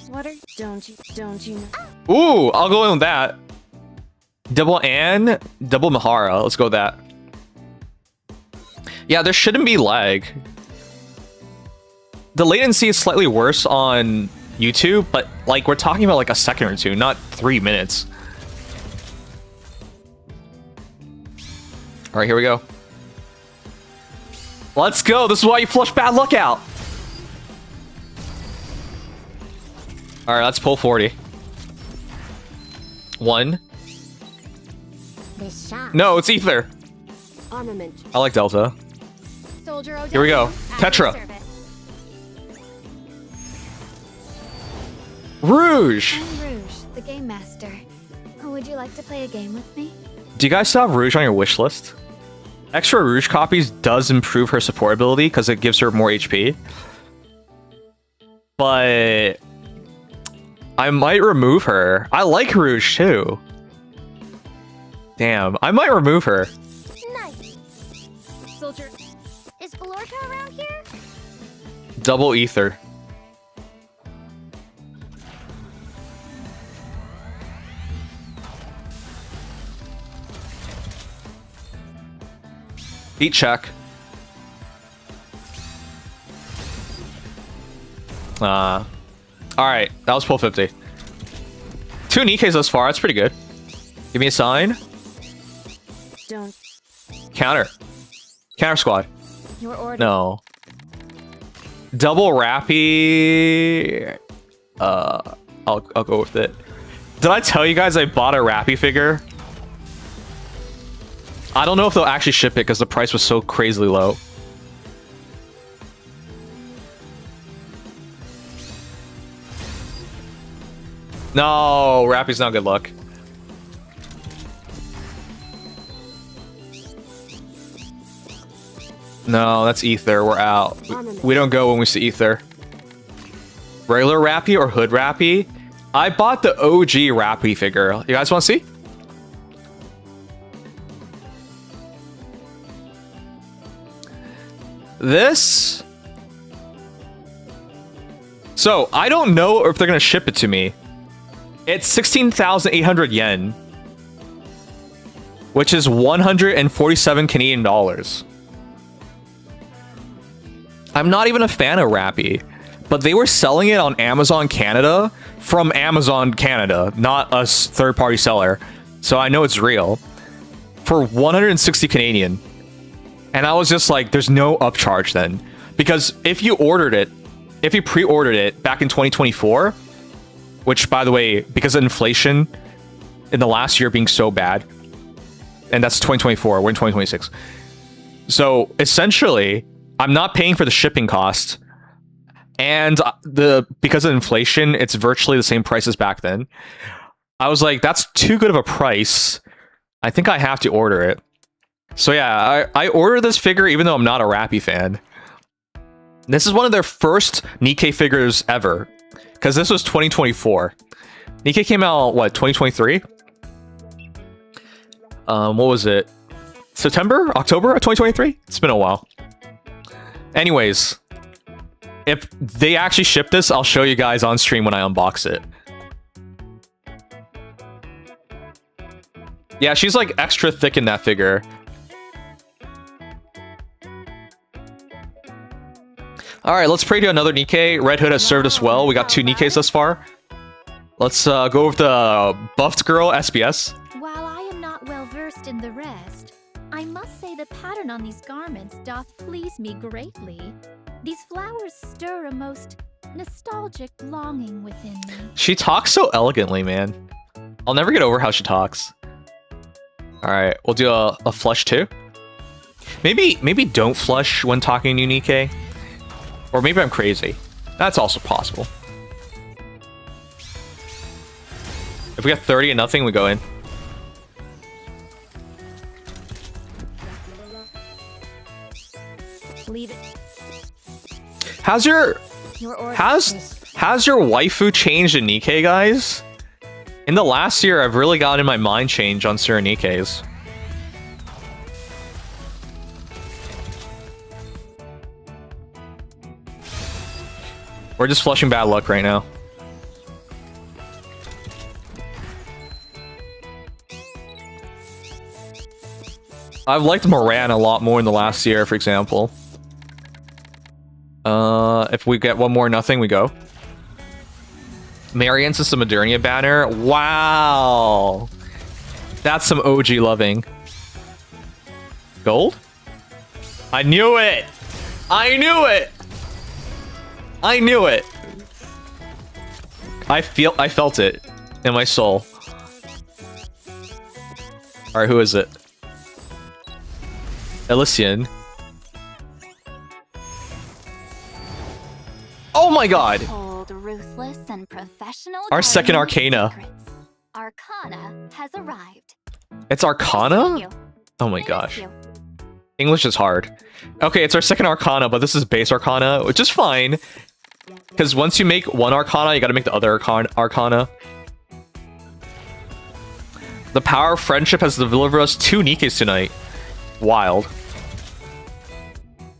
What are don't you know? Ooh, I'll go in with that. Double Ann, double Mahara. Let's go with that. Yeah, there shouldn't be lag. The latency is slightly worse on YouTube, but like we're talking about like a second or two, not 3 minutes. All right, here we go. Let's go. This is why you flush bad luck out. All right, let's pull 40. 1. No, it's Ether. Armament. I like Delta. Soldier Here we go. Tetra. Rouge. I'm Rouge, the game master. Would you like to play a game with me? Do you guys still have Rouge on your wish list? Extra Rouge copies does improve her support ability because it gives her more HP. But I might remove her. I like Rouge too. Damn, I might remove her. Nice. Soldier, is Valorca around here? Double Ether. Beat check. Alright, that was pull 50. 2 Nikkeis thus far, that's pretty good. Give me a sign. Don't. Counter. Counter squad. Your order. No. Double Rappy. I'll go with it. Did I tell you guys I bought a Rappy figure? I don't know if they'll actually ship it because the price was so crazily low. No, Rappy's not good luck. No, that's Ether. We're out. We don't go when we see Ether. Regular Rappy or Hood Rappy? I bought the OG Rappy figure. You guys want to see? This? So, I don't know if they're going to ship it to me. It's 16,800 yen. Which is 147 Canadian dollars. I'm not even a fan of Rappy. But they were selling it on Amazon Canada from Amazon Canada, not a third-party seller. So I know it's real. For 160 Canadian. And I was just like, there's no upcharge then. Because if you ordered it, if you pre-ordered it back in 2024, which, by the way, because of inflation in the last year being so bad, and that's 2024, we're in 2026. So, essentially, I'm not paying for the shipping cost, and because of inflation, it's virtually the same price as back then. I was like, that's too good of a price. I think I have to order it. So yeah, I ordered this figure even though I'm not a Rappy fan. This is one of their first Nikkei figures ever. Because this was 2024. Nikkei came out, what, 2023? What was it? September? October of 2023? It's been a while. Anyways, if they actually ship this, I'll show you guys on stream when I unbox it. Yeah, she's like extra thick in that figure. Alright, let's pray to another Nikkei. Red Hood has served us well. We got 2 Nikkeis thus far. Let's go with the buffed girl, SBS. While I am not well versed in the rest, I must say the pattern on these garments doth please me greatly. These flowers stir a most nostalgic longing within me. She talks so elegantly, man. I'll never get over how she talks. Alright, we'll do a flush too. Maybe don't flush when talking to Nikkei. Or maybe I'm crazy. That's also possible. If we got 30 and nothing, we go in. Leave it. How's your order. how's your waifu changed in Nikkei, guys? In the last year, I've really gotten my mind changed on certain Nikkeis. We're just flushing bad luck right now. I've liked Moran a lot more in the last year, for example. If we get one more nothing, we go. Marian's is the Modernia banner. Wow! That's some OG loving. Gold? I knew it! I knew it! I knew it! I felt it in my soul. Alright, who is it? Elysian. Oh my god! Cold, ruthless, and professional. Our second Arcana. Arcana has arrived. It's Arcana? Oh my gosh. English is hard. Okay, it's our second Arcana, but this is base Arcana, which is fine. Because once you make one Arcana, you gotta make the other Arcana. The power of friendship has delivered us 2 Nikkeis tonight. Wild.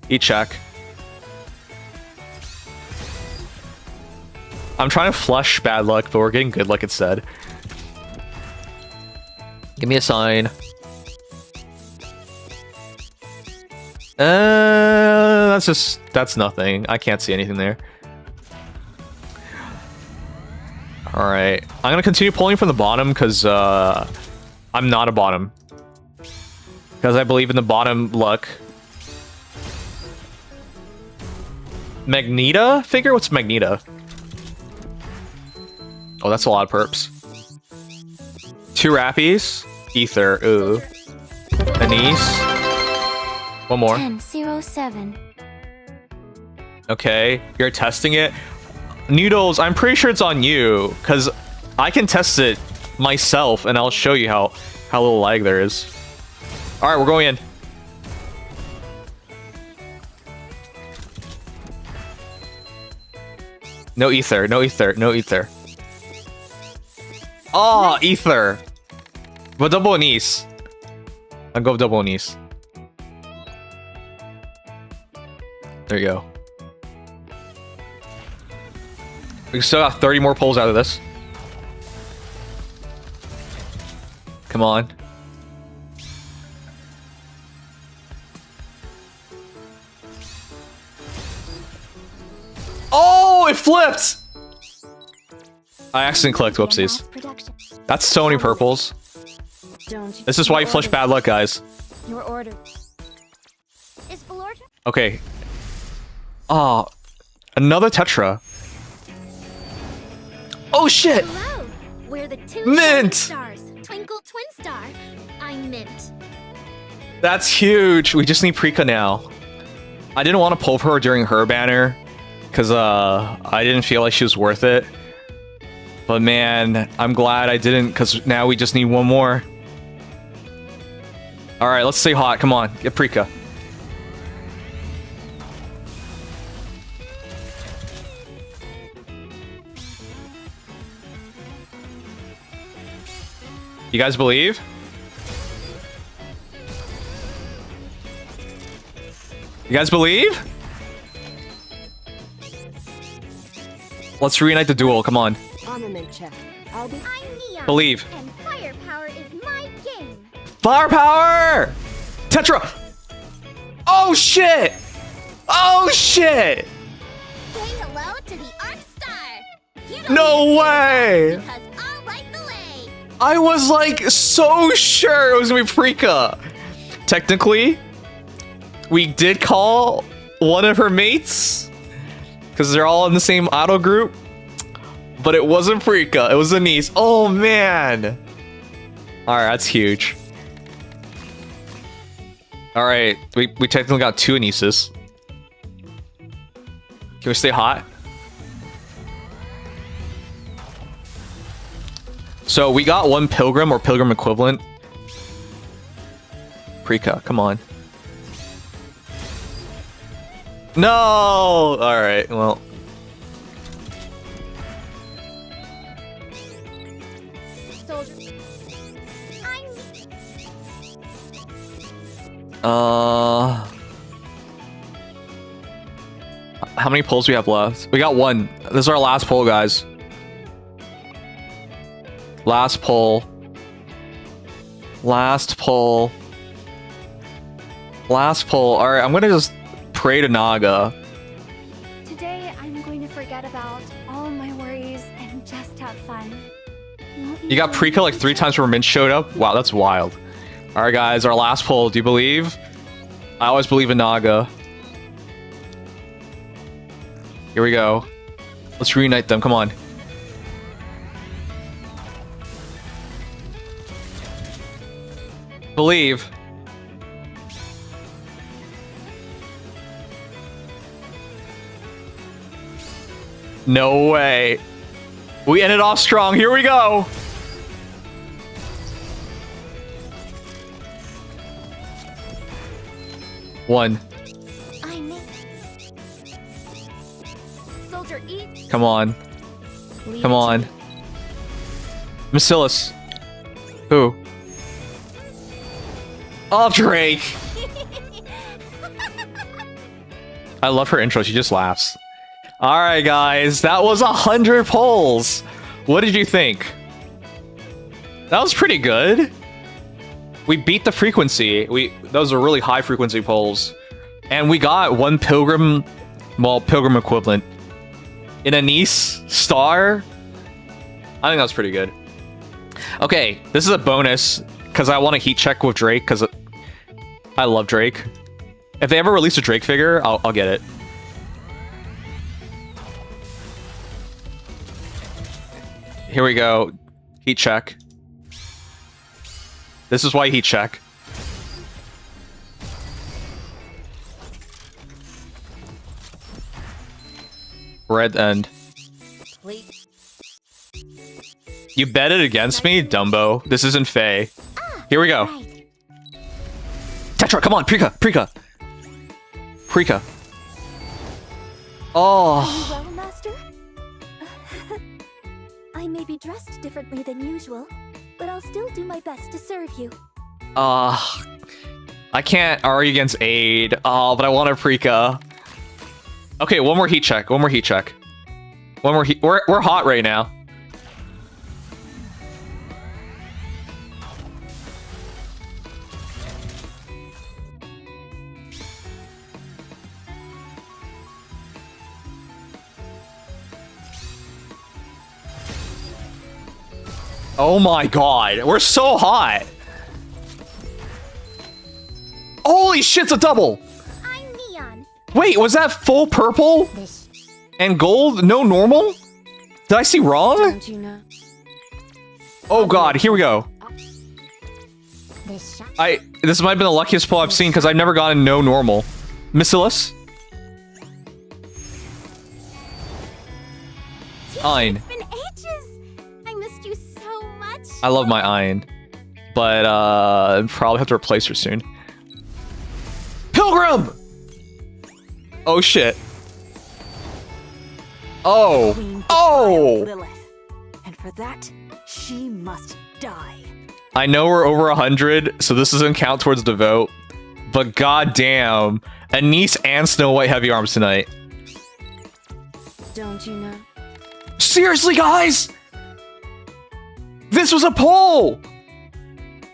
Eat check. I'm trying to flush bad luck, but we're getting good luck instead. Give me a sign. That's nothing. I can't see anything there. Alright. I'm gonna continue pulling from the bottom because I'm not a bottom. Because I believe in the bottom luck. Magneta figure? What's Magneta? Oh, that's a lot of perps. 2 Rappies. Ether. Ooh. Anise. One more. 10-07. Okay, you're testing it. Noodles, I'm pretty sure it's on you, because I can test it myself, and I'll show you how little lag there is. Alright, we're going in. No ether, no ether, no ether. Oh, ether. But double anise. I'll go with double anise. There you go. We still got 30 more pulls out of this. Come on. Oh, it flipped! I accidentally clicked, whoopsies. That's so many purples. This is why you flush bad luck, guys. Your order. Is Belord? Okay. Ah, another Tetra. Oh shit! Hello. We're the 2 Mint! stars. Twinkle Twin Star. I'm Mint. That's huge. We just need Prika now. I didn't want to pull for her during her banner because I didn't feel like she was worth it. But man, I'm glad I didn't because now we just need one more. All right, let's stay hot. Come on, get Prika. You guys believe? You guys believe? Let's reunite the duel. Come on. Armament check. I'll be. I'm Neon. Believe. And firepower is my game. Firepower! Tetra! Oh shit! Oh shit! No way! Because I'll light the way. I was like so sure it was gonna be Prika. Technically, we did call one of her mates because they're all in the same auto group, but it wasn't Prika. It was Anise. Oh man! All right, that's huge. All right, we technically got 2 Anises. Can we stay hot? So we got 1 Pilgrim or Pilgrim equivalent. Prika, come on. No! Alright, well. Soldier. How many pulls do we have left? We got 1. This is our last pull, guys. Last pull. Last pull. Last pull. Alright, I'm gonna just pray to Naga. Today, I'm going to forget about all my worries and just have fun. You got Prika like 3 times before Mint showed up? Wow, that's wild. Alright, guys, our last pull. Do you believe? I always believe in Naga. Here we go. Let's reunite them. Come on. Believe. No way. We ended off strong. Here we go. One. I may. Soldier, eat. Come on. Leave Come it to on. me. Bacillus. Who? Oh, Drake. I love her intro. She just laughs. All right, guys. That was 100 polls. What did you think? That was pretty good. We beat the frequency. Those are really high frequency polls. And we got 1 Pilgrim, well, Pilgrim equivalent. In Anise Star. I think that was pretty good. Okay, this is a bonus because I want to heat check with Drake because I love Drake. If they ever release a Drake figure, I'll get it. Here we go. Heat check. This is why heat check. Red end. Please. You betted against me, Dumbo. This isn't Faye. Here we go. Right. Tetra, come on, Prika, Prika. Prika. Oh. Well, Master? I may be dressed differently than usual, but I'll still do my best to serve you. I can't argue against Aid. Oh, but I want a Prika. Okay, 1 more heat check. 1 more heat check. 1 more heat. We're hot right now. Oh my god, we're so hot. Holy shit, it's a double. I'm Neon. Wait, was that full purple and gold? No normal? Did I see wrong? Don't you know? Oh god, here we go. This This might have been the luckiest pull I've seen because I've never gotten no normal. Bacillus? Ein. It's been ages. I missed you so much. I love my Ein. But probably have to replace her soon. Pilgrim! Oh shit. Oh. Queen Oh! Lilith. And for that, she must die. I know we're over 100, so this doesn't count towards the vote. But goddamn, Anise and Snow White heavy arms tonight. Don't you know? Seriously, guys! This was a poll!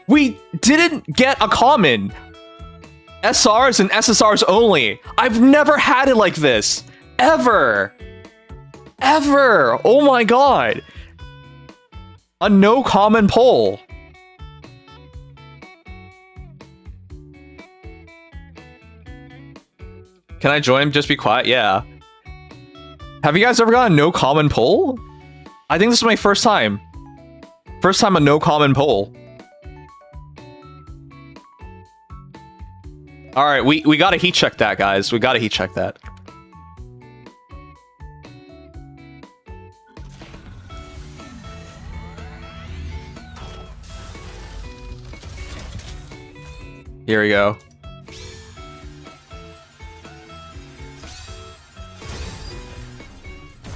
We didn't get a common. SRs and SSRs only. I've never had it like this. Ever. ever. Oh my god. A no common poll. Can I join? Just be quiet? Yeah. Have you guys ever gotten a no common poll? I think this is my first time. First time a no common poll. Alright, we gotta heat check that, guys. We gotta heat check that. Here we go.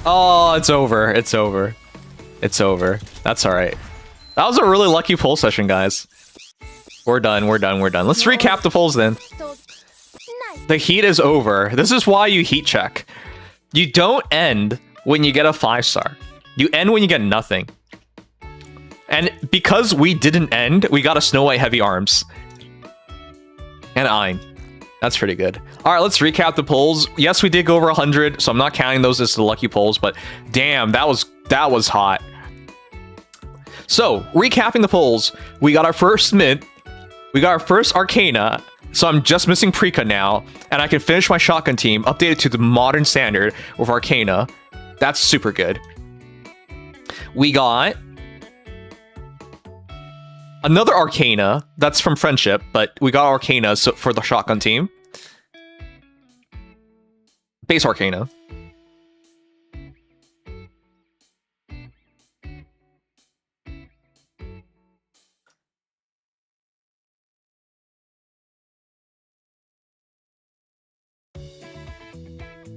Oh, it's over. It's over. It's over. That's alright. That was a really lucky poll session, guys. We're done. We're done. We're done. Let's recap the polls then. The heat is over. This is why you heat check. You don't end when you get a 5-star. You end when you get nothing. And because we didn't end, we got a Snow White Heavy Arms. And Ein. That's pretty good. Alright, let's recap the polls. Yes, we did go over 100, so I'm not counting those as the lucky polls, but damn, that was hot. So, recapping the polls, we got our first Mint, we got our first Arcana, so I'm just missing Preca now, and I can finish my shotgun team, updated to the modern standard with Arcana. That's super good. We got another Arcana, that's from Friendship, but we got Arcana for the shotgun team. Base Arcana.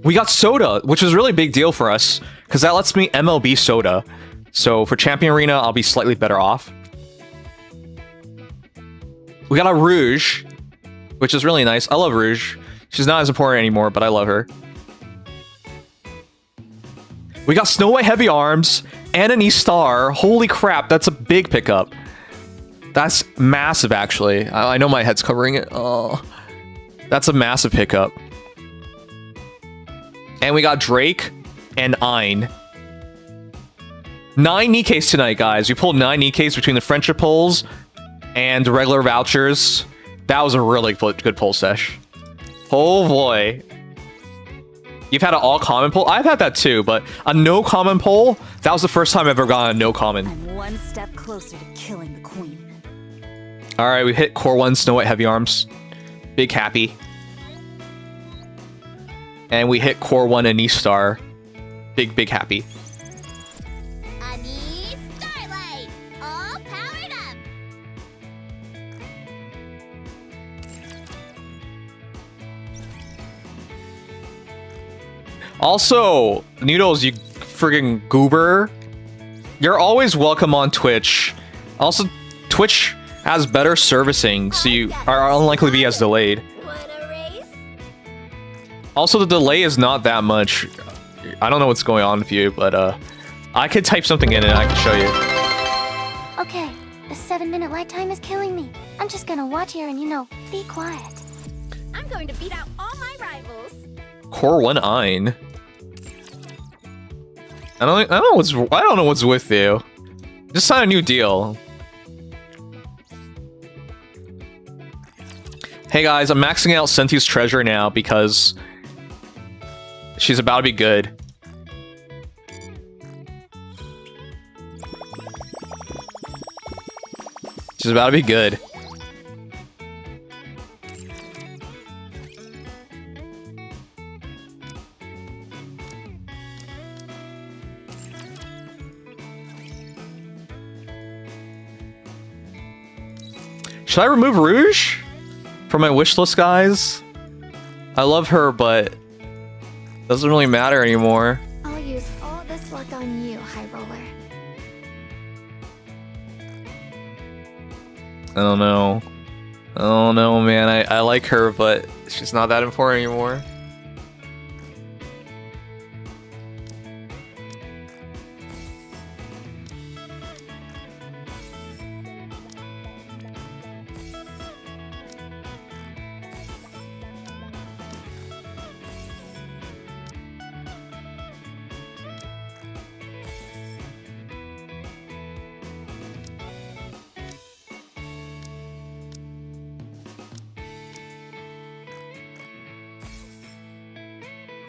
We got Soda, which is a really big deal for us, because that lets me MLB Soda. So for Champion Arena, I'll be slightly better off. We got a Rouge, which is really nice. I love Rouge. She's not as important anymore, but I love her. We got Snow White Heavy Arms and an E-Star. Holy crap, that's a big pickup. That's massive, actually. I know my head's covering it. Oh, that's a massive pickup. And we got Drake and Ein. 9 Nikkeis tonight, guys. We pulled 9 Nikkeis between the friendship polls and the regular vouchers. That was a really good poll sesh. Oh boy. You've had an all common poll? I've had that too, but a no common poll? That was the first time I've ever gotten a no common. I'm one step closer to killing the queen. Alright, we hit Core 1 Snow White Heavy Arms. Big happy. And we hit Core 1 and E-Star. Big happy. Starlight, all powered up. Also, Noodles, you friggin' goober. You're always welcome on Twitch. Also, Twitch has better servicing, so you are unlikely to be as delayed. Also, the delay is not that much. I don't know what's going on with you, but I could type something in and I can show you. Okay, the 7-minute light time is killing me. I'm just gonna watch here and, be quiet. I'm going to beat out all my rivals. Core 1 Ein. I don't know what's with you. Just sign a new deal. Hey guys, I'm maxing out Senti's treasure now because she's about to be good. She's about to be good. Should I remove Rouge from my wish list, guys? I love her, but doesn't really matter anymore. I'll use all this luck on you, High Roller. I don't know. I don't know, man. I like her, but she's not that important anymore.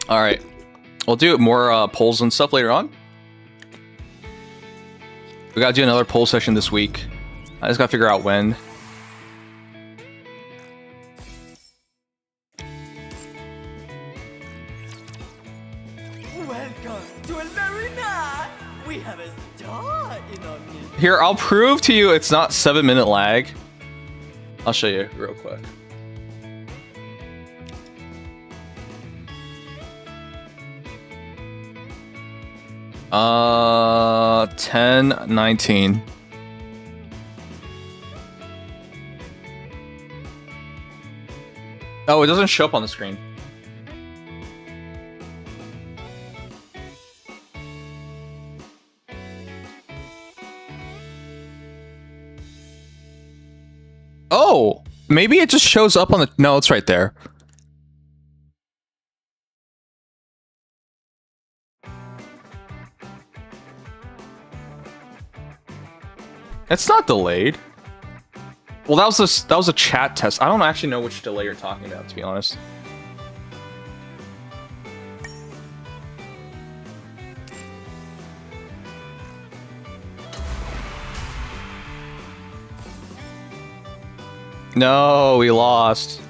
All right, we'll do more polls and stuff later on. We gotta do another poll session this week. I just gotta figure out when. Welcome to Larina. We have a star in our midst. Here, I'll prove to you it's not 7-minute lag. I'll show you real quick. Uh, 10:19. Oh, it doesn't show up on the screen. Oh, maybe it just shows up on the... No, it's right there. It's not delayed. Well, that was a chat test. I don't actually know which delay you're talking about, to be honest. No, we lost.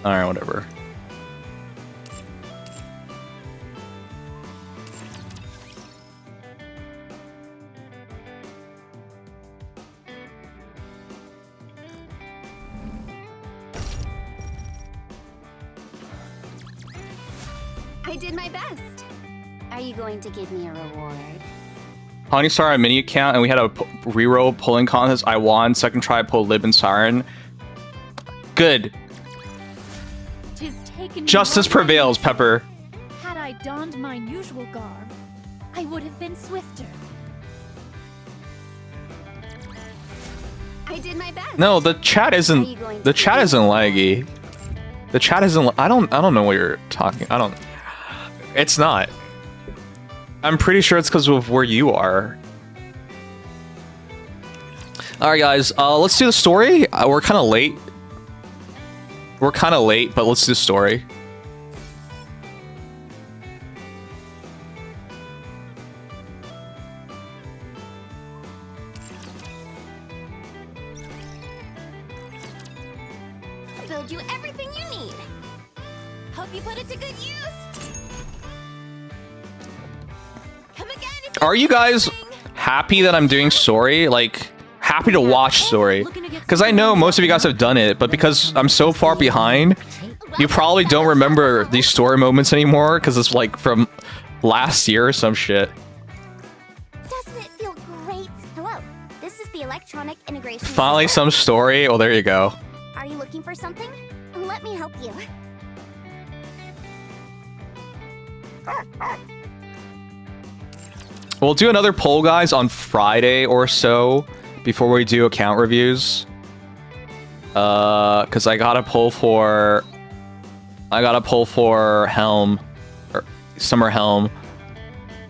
Alright, whatever. I did my best. Are you going to give me a reward? Honey started a mini account and we had a reroll pulling contest. I won. Second try, I pulled Lib and Siren. Good. Justice prevails, Pepper. Had I donned my usual garb, I would have been swifter. I did my best. No, the chat isn't. The chat isn't laggy. The chat isn't. I don't know what you're talking. I don't. It's not. I'm pretty sure it's because of where you are. Alright guys, let's do the story. We're kind of late. We're kind of late, but let's do the story. Build you everything you need. Hope you put it to good use. Are you guys happy that I'm doing story? Like, happy to watch story? Because I know most of you guys have done it, but because I'm so far behind, you probably don't remember these story moments anymore, because it's like from last year or some shit. Doesn't it feel great? Hello, this is the electronic integration. Finally some story. Oh, there you go. Are you looking for something? Let me help you. We'll do another poll, guys, on Friday or so before we do account reviews. Because I got a poll for Helm, or Summer Helm,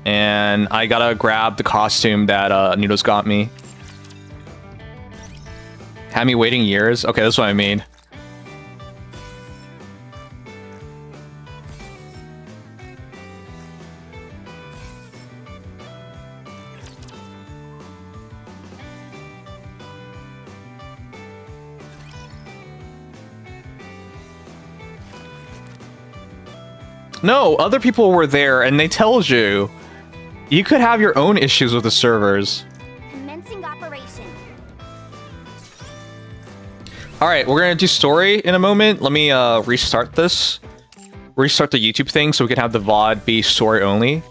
and I gotta grab the costume that Noodles got me. Had me waiting years. Okay, that's what I mean. No, other people were there, and they told you. You could have your own issues with the servers. Commencing operation. Alright, we're gonna do story in a moment. Let me restart this. Restart the YouTube thing so we can have the VOD be story only.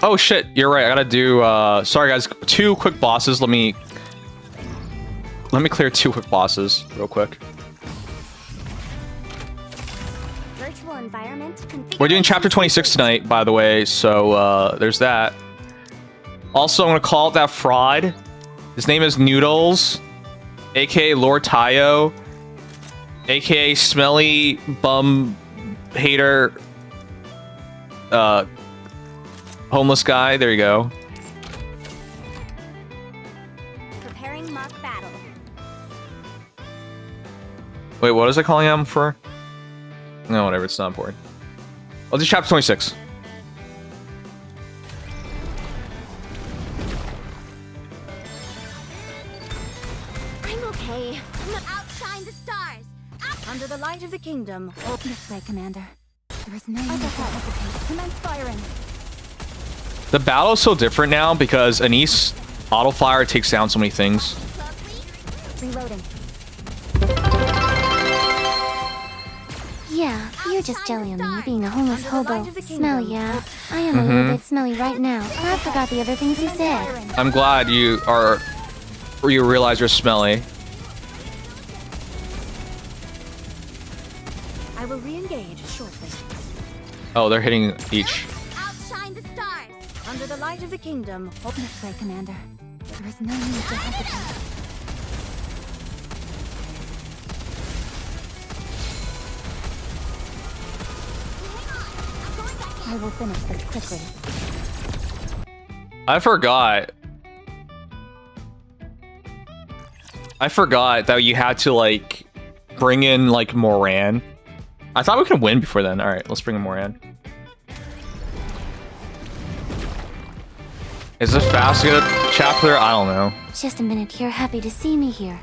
Oh shit, you're right. I gotta do sorry guys, 2 quick bosses. Let me clear 2 quick bosses real quick. Virtual environment. We're doing chapter 26 tonight, by the way, so there's that. Also, I'm gonna call out that fraud. His name is Noodles, aka Lord Tayo. AKA smelly bum hater homeless guy. There you go. Preparing mock battle. Wait, what is it calling him for? No, whatever, it's not important. I'll do chapter 26. I'm okay. Outshine the stars. Under the light of the kingdom. This way, Commander. There is no need to hesitate. Commence firing. The battle is so different now because Anise auto fire takes down so many things. Reloading. Yeah, you're just jelly on me being a homeless hobo. Smelly, yeah. I am a little bit smelly right now. I forgot the other things you said. I'm glad you realize you're smelly. I will re-engage shortly. Oh, they're hitting each. Outshine the stars. Under the light of the kingdom. This way, Commander. There is no need to hesitate. I will finish this quickly. I forgot that you had to like bring in like Moran. I thought we could win before then. All right, let's bring in Moran. Is this fast to get a chapter? I don't know. Just a minute, you're happy to see me here.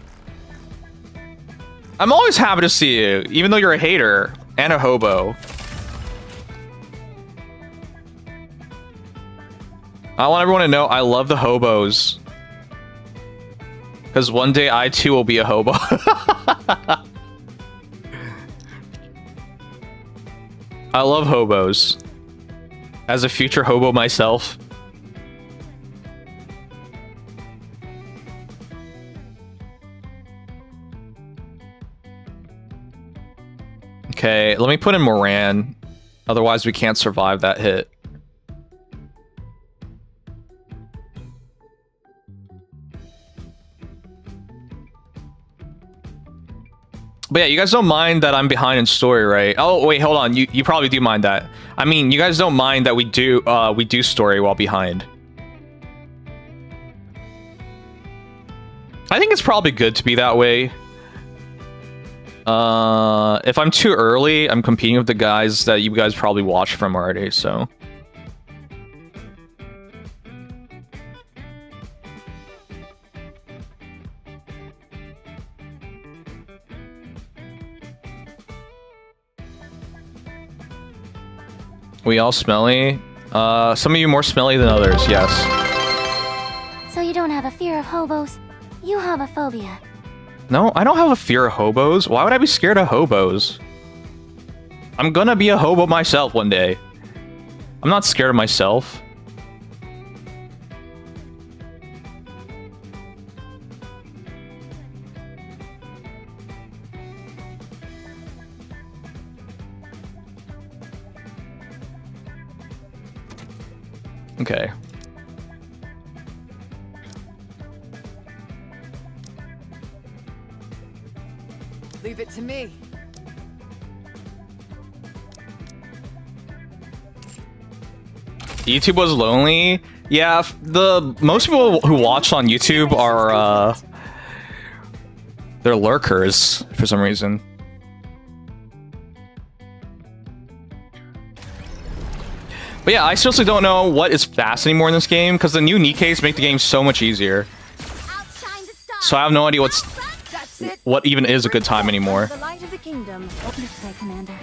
I'm always happy to see you, even though you're a hater and a hobo. I want everyone to know I love the hobos. Because one day I too will be a hobo. I love hobos. As a future hobo myself. Okay, let me put in Moran. Otherwise we can't survive that hit. But yeah, you guys don't mind that I'm behind in story, right? Oh, wait, hold on. You probably do mind that. I mean, you guys don't mind that we do story while behind. I think it's probably good to be that way. If I'm too early, I'm competing with the guys that you guys probably watched from already, so... We all smelly? Some of you more smelly than others, yes. So you don't have a fear of hobos? You have a phobia. No, I don't have a fear of hobos. Why would I be scared of hobos? I'm gonna be a hobo myself one day. I'm not scared of myself. Okay. Leave it to me. YouTube was lonely. Yeah, most people who watch on YouTube are they're lurkers for some reason. But yeah, I seriously don't know what is fast anymore in this game because the new Nikkeis make the game so much easier. So I have no idea what even is a good time anymore. The light of the kingdom. This way, Commander.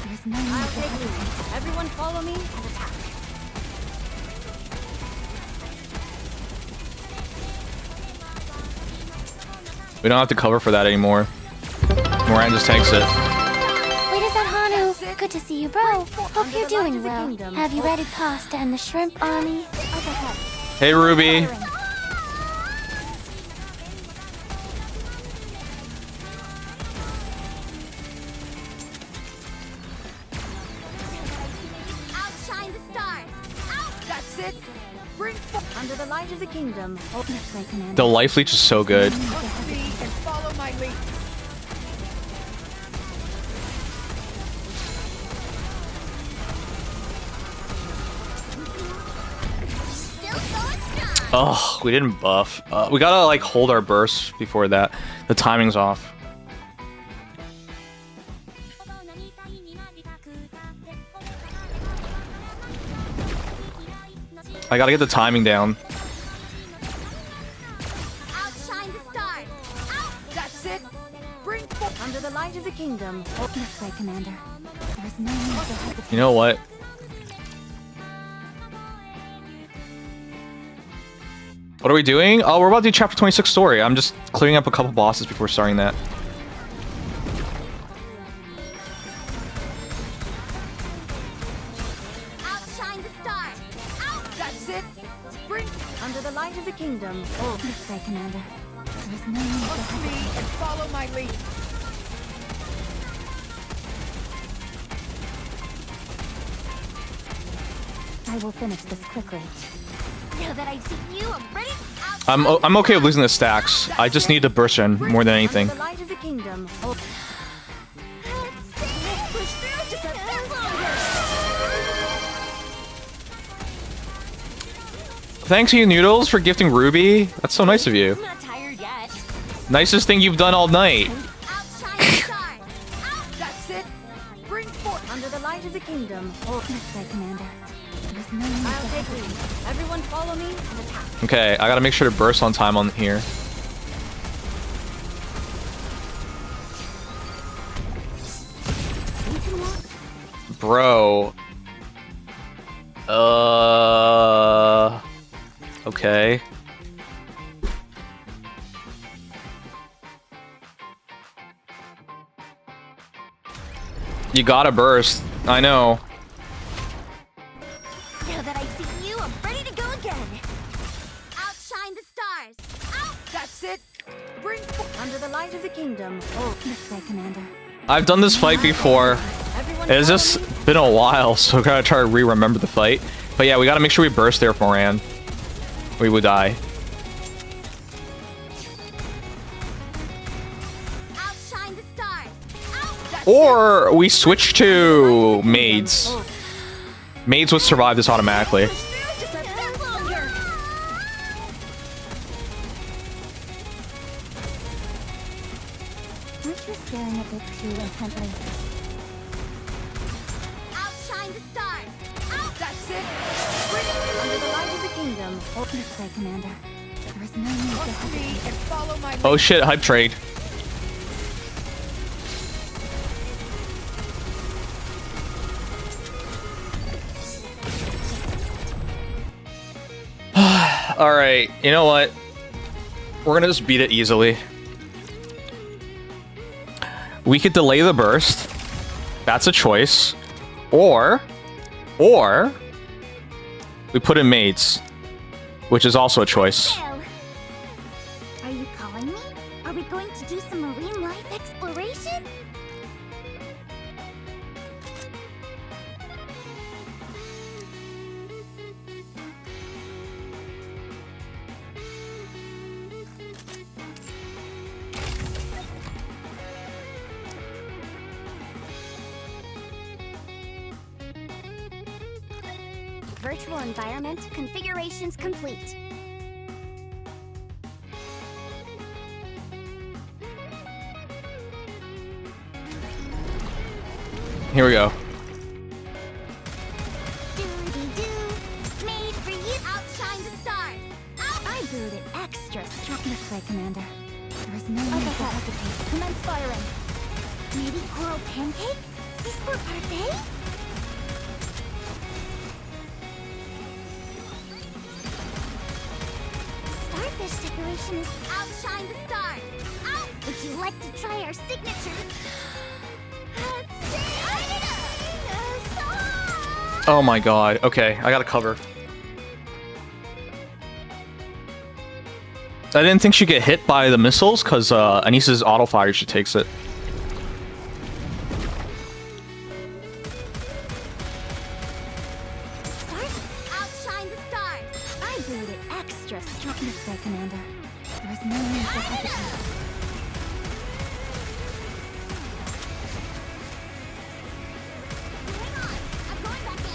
There is no need I'll to take lead. hesitate. Everyone follow me and attack. We don't have to cover for that anymore. Moran just tanks it. Wait, is that Hanu? Good to see you, bro. Hope you're doing well. Have you ready pasta and the shrimp army? Hey, Ruby. Outshine the stars. That's it. Bring under the light of the kingdom. This way, Commander. The life leech is so good. Follow my lead. Oh, we didn't buff. We gotta like hold our burst before that. The timing's off. I gotta get the timing down. Outshine the stars. Out. That's it. Bring forth under the light of the kingdom. This way, Commander. There's no need to hesitate. You know what? What are we doing? Oh, we're about to do chapter 26 story. I'm just clearing up a couple bosses before starting that. Outshine the stars. Out. That's it. Bring under the light of the kingdom. This way, Commander. There's no need to Trust me hesitate. and follow my lead. I will finish this quickly. Now that I've seen you, I'm ready. I'm okay with losing the stacks. I just need to burst in more than anything. Under the light of the kingdom. Let's push through just a bit longer. Thanks you, Noodles, for gifting Ruby. That's so nice of you. I'm not tired yet. Nicest thing you've done all night. Outshine the stars. Out. That's it. Bring forth under the light of the kingdom. This way, Commander. There's no need I'll to take hesitate. lead. Everyone follow me and attack. Okay, I gotta make sure to burst on time on here. Bro. Okay. You gotta burst. I know. Now that I've seen you, I'm ready to go again. Outshine the stars. Out. That's it. Bring forth under the light of the kingdom. This way, Commander. I've done this fight before. Everyone It's follow just me. been a while, so I gotta try to re-remember the fight. But yeah, we gotta make sure we burst there, Moran. We would die. Outshine the stars. Out. That's Or we switch to maids. Maids would survive this automatically. it. Push through just a bit longer. Aren't you staring a bit too intently? Outshine the stars. Out. That's it. Bring under the light of the kingdom. This way, Commander. There's no need to Trust me hesitate. and follow my lead. Oh shit, hype trade. Alright, you know what? We're gonna just beat it easily. We could delay the burst. That's a choice. Or we put in maids, which is also a choice. Well, are you calling me? Are we going to do some marine life exploration? Virtual environment configurations complete. Here we go. Doody-doo, made for you. Outshine the stars. I brewed it extra strong. This way, Commander. There's no need to hesitate. Commence firing. Maybe coral pancake? Is this for parfait? Starfish decoration is... Outshine the stars. Out. Would you like to try our signature? Let's see. Oh my god. Okay, I got to cover. I didn't think she'd get hit by the missiles because Anissa's auto fire, she takes it. Outshine the stars. I brewed it extra strong. This way, Commander. There's no need to hesitate. Hang on. I'm going back in.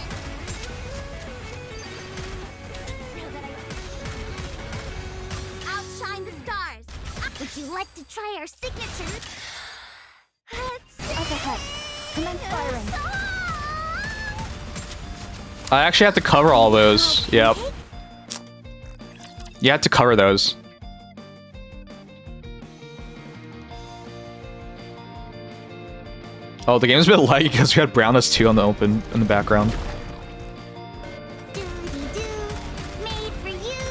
Now that I... our signature. Up ahead. Commence firing. I actually have to cover all those. Yep. You have to cover those. Oh, the game's a bit light because we had Brownless 2 on the open in the background. Made for you.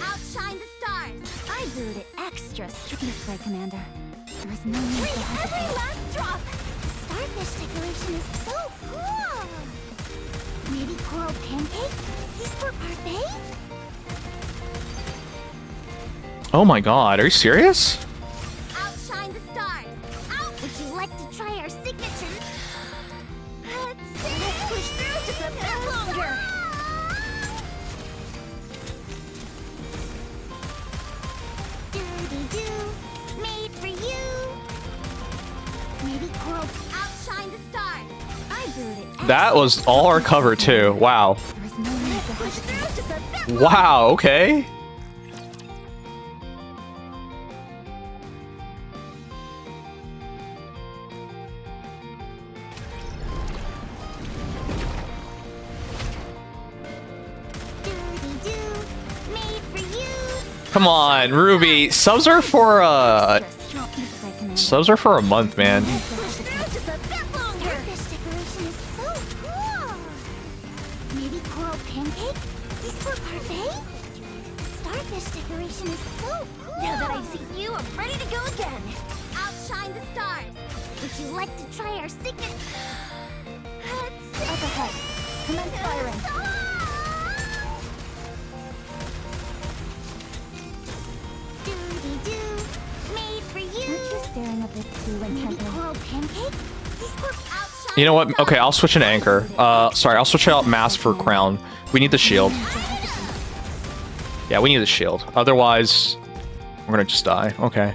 Outshine the stars. I brewed it extra this way, Commander. There is no need to hesitate. Every last drop. Starfish decoration is so cool. Maybe coral pancake? This for parfait? Oh my god, are you serious? Outshine the stars. Out. Would you like to try our signature? Let's push through just a bit longer. Doody-doo, made for you. Maybe coral. Outshine the stars. I brewed it. That was all our cover too. Wow. There is no need to Push hesitate. through just a bit. Wow, okay. Doody-doo, made for you. Come on, Ruby. Subs are for a month, man. Push through just a bit longer. Starfish decoration is so cool. Maybe coral pancake? This for parfait? Starfish decoration is so cool. Now that I've seen you, I'm ready to go again. Outshine the stars. Would you like to try our signature? Up ahead. Commence firing. Doody-doo, made for you. Aren't you staring a bit too Maybe intently? coral pancake? This for outshine. You know what? Okay, I'll switch into Anchor. Sorry, I'll switch out Mask for Crown. We need the shield. Yeah, we need the shield. Otherwise, we're gonna just die. Okay.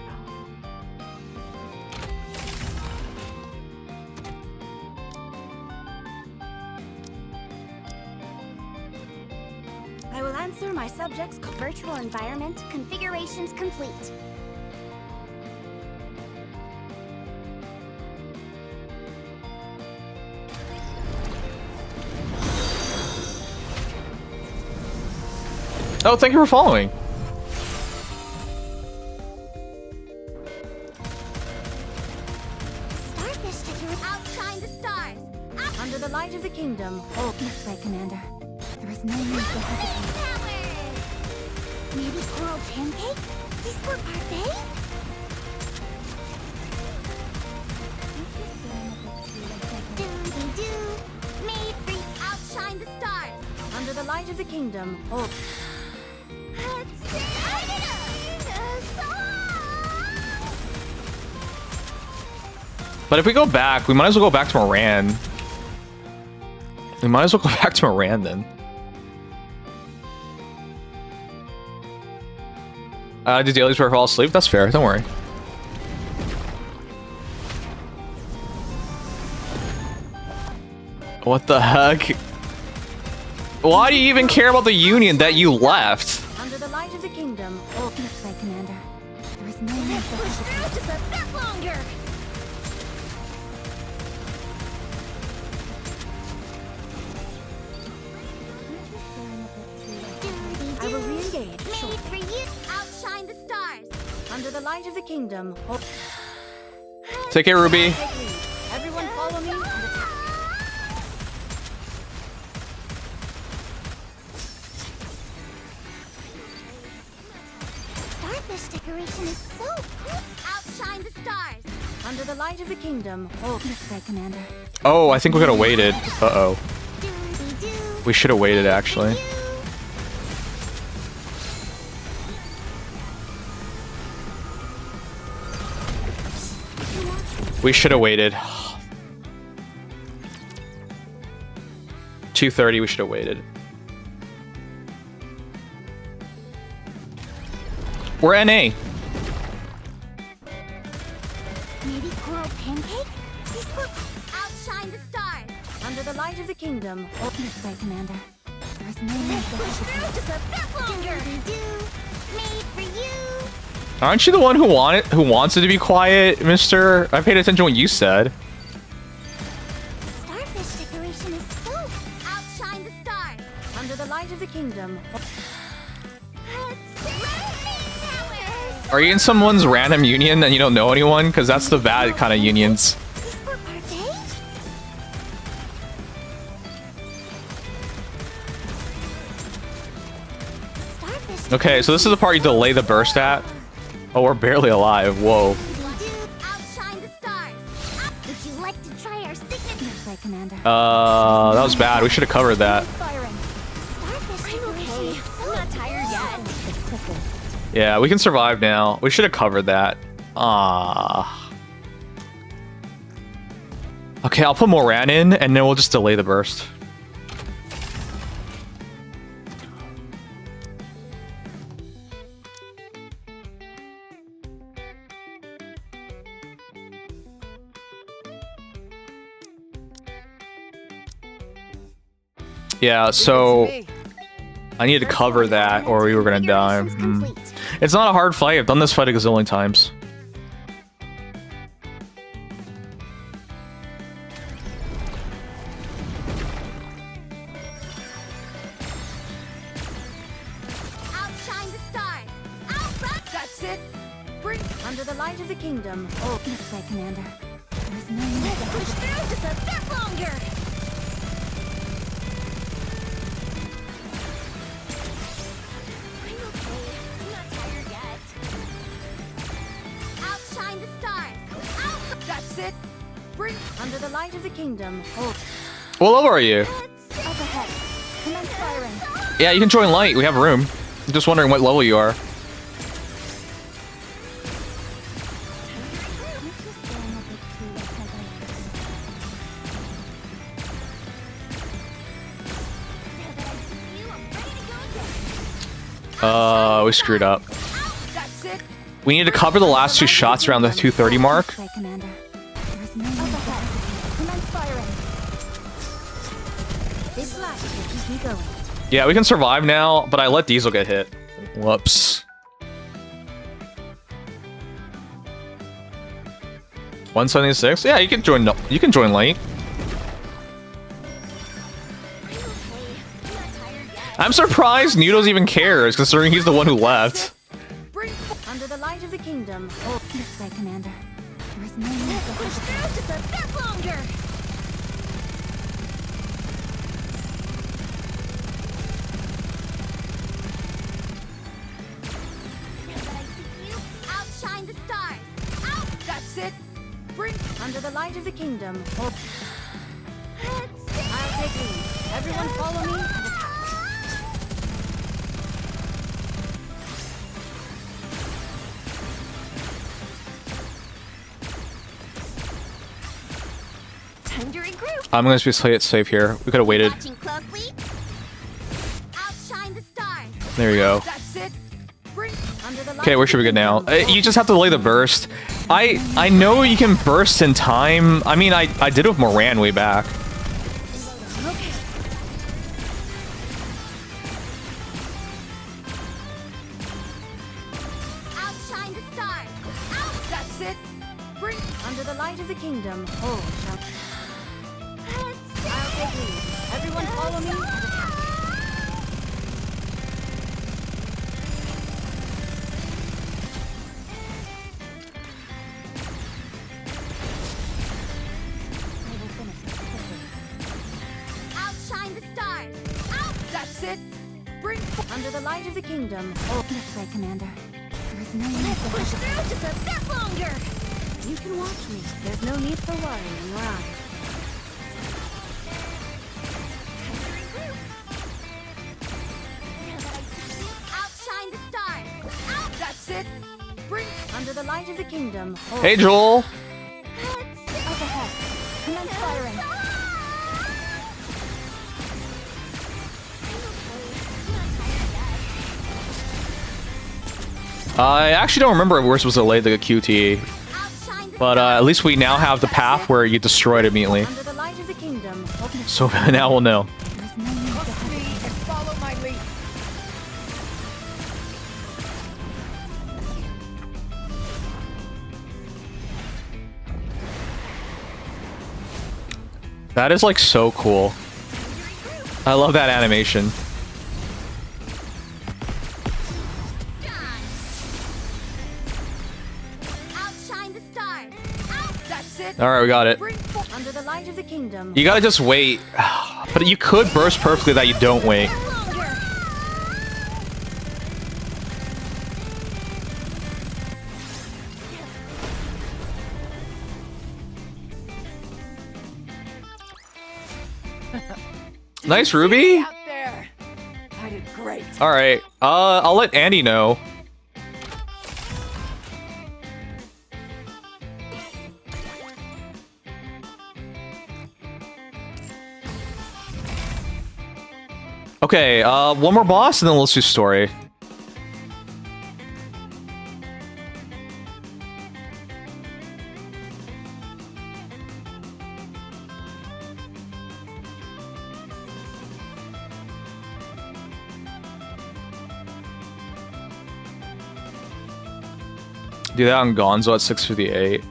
I will answer my subject's virtual environment. Configurations complete. Oh, thank you for following. Starfish decoration. Outshine the stars. Under the light of the kingdom, This way, Commander. There is no need to hesitate. Power. Maybe coral pancake? This for parfait? Doody-doo, made for outshine the stars. under the light of the kingdom, Let's light it up. But if we go back, we might as well go back to Moran. We might as well go back to Moran then. Do dailies before I fall asleep? That's fair, don't worry. What the heck? Why do you even care about the Union that you left? under the light of the kingdom, This way, Commander. There is no need to Push hesitate. through just a bit longer. I will re-engage. Made for you. Outshine the stars. Under the light of the kingdom, Take care, Ruby. everyone follow me and attack. Starfish decoration is so cool. Outshine the stars. Under the light of the kingdom, This way, Commander. Oh, I think we could have waited. Uh-oh. Doody-doo. We should have waited, actually. We should have waited. 2:30, we should have waited. We're NA. Maybe coral pancake? This for outshine the stars. under the light of the kingdom, This way, Commander. There is no need to Push hesitate. through just a bit longer. Doody-doo. Made for you. Aren't you the one who wants it to be quiet, mister? I paid attention to what you said. Starfish decoration is so outshine the stars. Under the light of the kingdom. Are you in someone's random union and you don't know anyone? Because that's the bad kind of unions. Okay, so this is the part you delay the burst at. Oh, we're barely alive. Whoa. Outshine the stars. Would you like to try our signature? This way, Commander. That was bad. We should have covered that. Starfish decoration. I'm not tired yet. Yeah, we can survive now. We should have covered that. Ah. Okay, I'll put Moran in, and then we'll just delay the burst. Yeah, so I need to cover that or we were gonna die. It's not a hard fight. I've done this fight a gazillion times. Outshine the stars. Outrun. That's it. Bring under the light of the kingdom. Oh, this way, Commander. There's no need to Push through just a bit longer. I'm okay. I'm not tired yet. Outshine the stars. That's it. Bring under the light of the kingdom. Oh, What level are you? up ahead. Commence firing. Yeah, you can join light. We have room. I'm just wondering what level you are. We screwed up. That's it. We need to cover the last two shots around the 230 mark. This way, Commander. There's no need up ahead. Commence firing. This light will keep me going. Yeah, we can survive now, but I let Diesel get hit. Whoops. 176? Yeah, you can join light. I'm surprised Noodles even cares, considering he's the one who left. Bring under the light of the kingdom. Oh, this way, Commander. There's no need to Push through just a bit longer. Outshine the stars. Out. That's it. Bring under the light of the kingdom. Oh. I'll take lead. Everyone follow me and attack. Time to regroup. I'm gonna just play it safe here. We could have waited. Watching closely. Outshine the stars. There you go. That's it. Bring under the light. Okay, where should we go now? You just have to delay the burst. I know you can burst in time. I mean, I did it with Moran way back. Okay. Outshine the stars. Out. That's it. Bring under the light of the kingdom. Oh, shall I'll take lead. Everyone follow me and attack. Outshine the stars. Out. That's it. Bring under the light of the kingdom. Oh, this way, Commander. There's no need to Push through just a bit longer. You can watch me. There's no need for worry in your eyes. Outshine the stars. Out. That's it. Bring under the light of the kingdom. Oh, Hey, Joel. up ahead. Commence firing. I actually don't remember if we're supposed to delay the QTE. But at least we now have the path where you destroy it immediately. Under the light of the kingdom. So now we'll know. There's no need to hesitate. Follow my lead. That is like so cool. I love that animation. Outshine the stars. That's it. All right, we got it. Under the light of the kingdom. You gotta just wait. But you could burst perfectly that you don't wait. Nice, Ruby. Out there. I did great. All right. I'll let Andy know. Okay, one more boss and then let's do story. Do that on Gonzo at 658.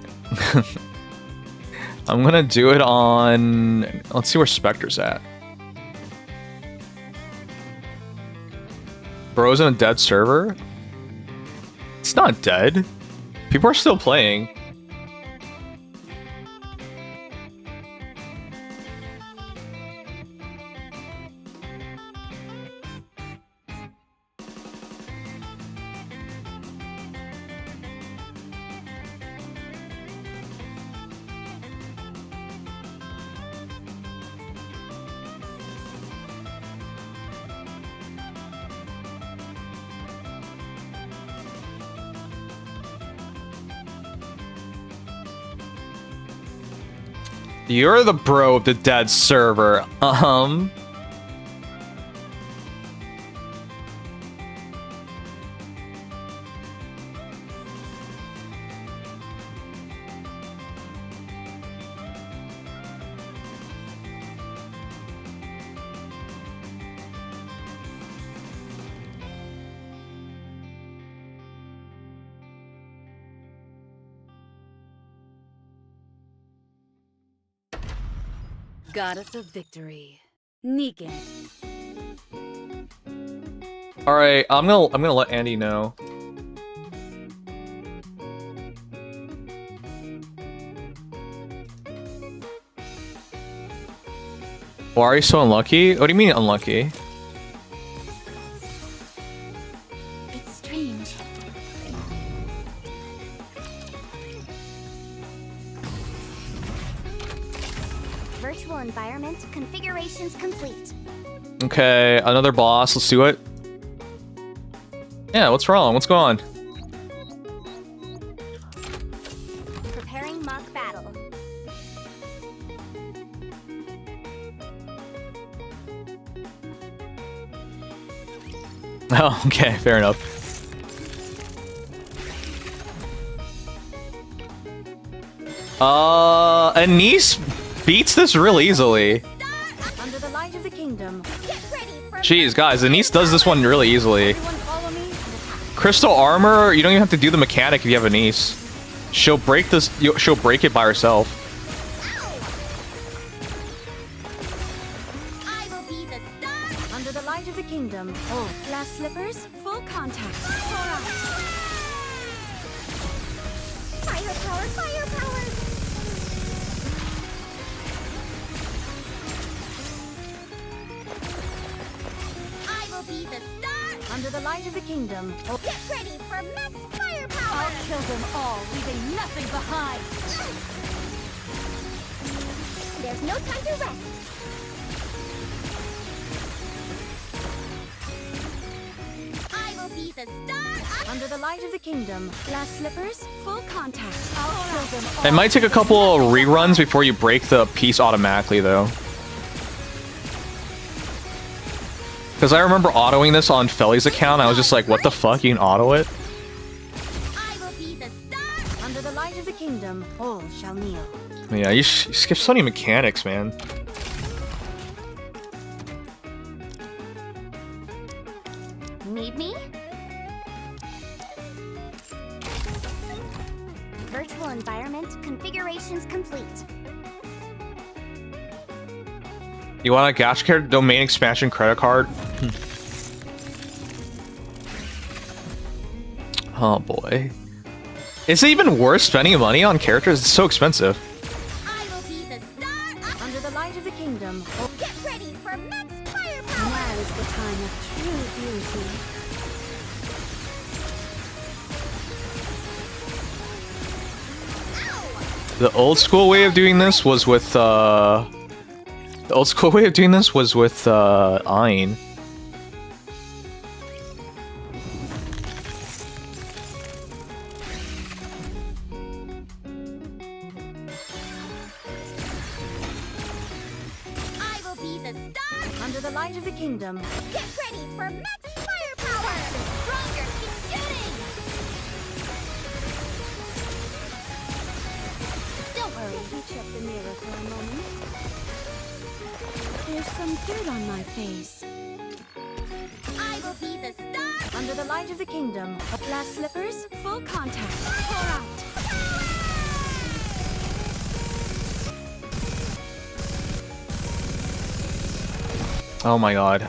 I'm gonna do it on... Let's see where Spectre's at. Bro's in a dead server? It's not dead. People are still playing. You're the bro of the dead server. Goddess of victory. Negan. All right, I'm gonna let Andy know. Why are you so unlucky? What do you mean unlucky? It's strange. Virtual environment configurations complete. Okay, another boss. Let's do it. Yeah, what's wrong? What's going on? Preparing mock battle. Oh, okay, fair enough. Anise beats this real easily. Under the light of the kingdom. Jeez, guys, Anise does this one really easily. Crystal armor, you don't even have to do the mechanic if you have Anise. She'll break this. She'll break it by herself. I will be the star. Under the light of the kingdom. Oh, glass slippers, full contact. Firepower, firepower. I will be the star. Under the light of the kingdom. Oh. Get ready for max firepower. I'll kill them all, leaving nothing behind. There's no time to rest. I will be the star. Under the light of the kingdom. Glass slippers, full contact. I'll kill them all. It might take a couple of reruns before you break the piece automatically, though. Because I remember autoing this on Felly's account, I was just like, what the fuck, you can auto it? I will be the star. Under the light of the kingdom, all shall kneel. Yeah, you skip so many mechanics, man. Need me? Virtual environment configurations complete. You want a Gacha character domain expansion credit card? Oh boy. Is it even worth spending money on characters? It's so expensive. I will be the star under the light of the kingdom. Oh, get ready for max firepower. Now is the time of true beauty. The old school way of doing this was with Ein. I will be the star under the light of the kingdom. Get ready for max firepower. Stronger, keep shooting. Don't worry, you check the mirror for a moment. There's some dirt on my face. I will be the star under the light of the kingdom. Glass slippers, full contact. Pour out. Oh my god.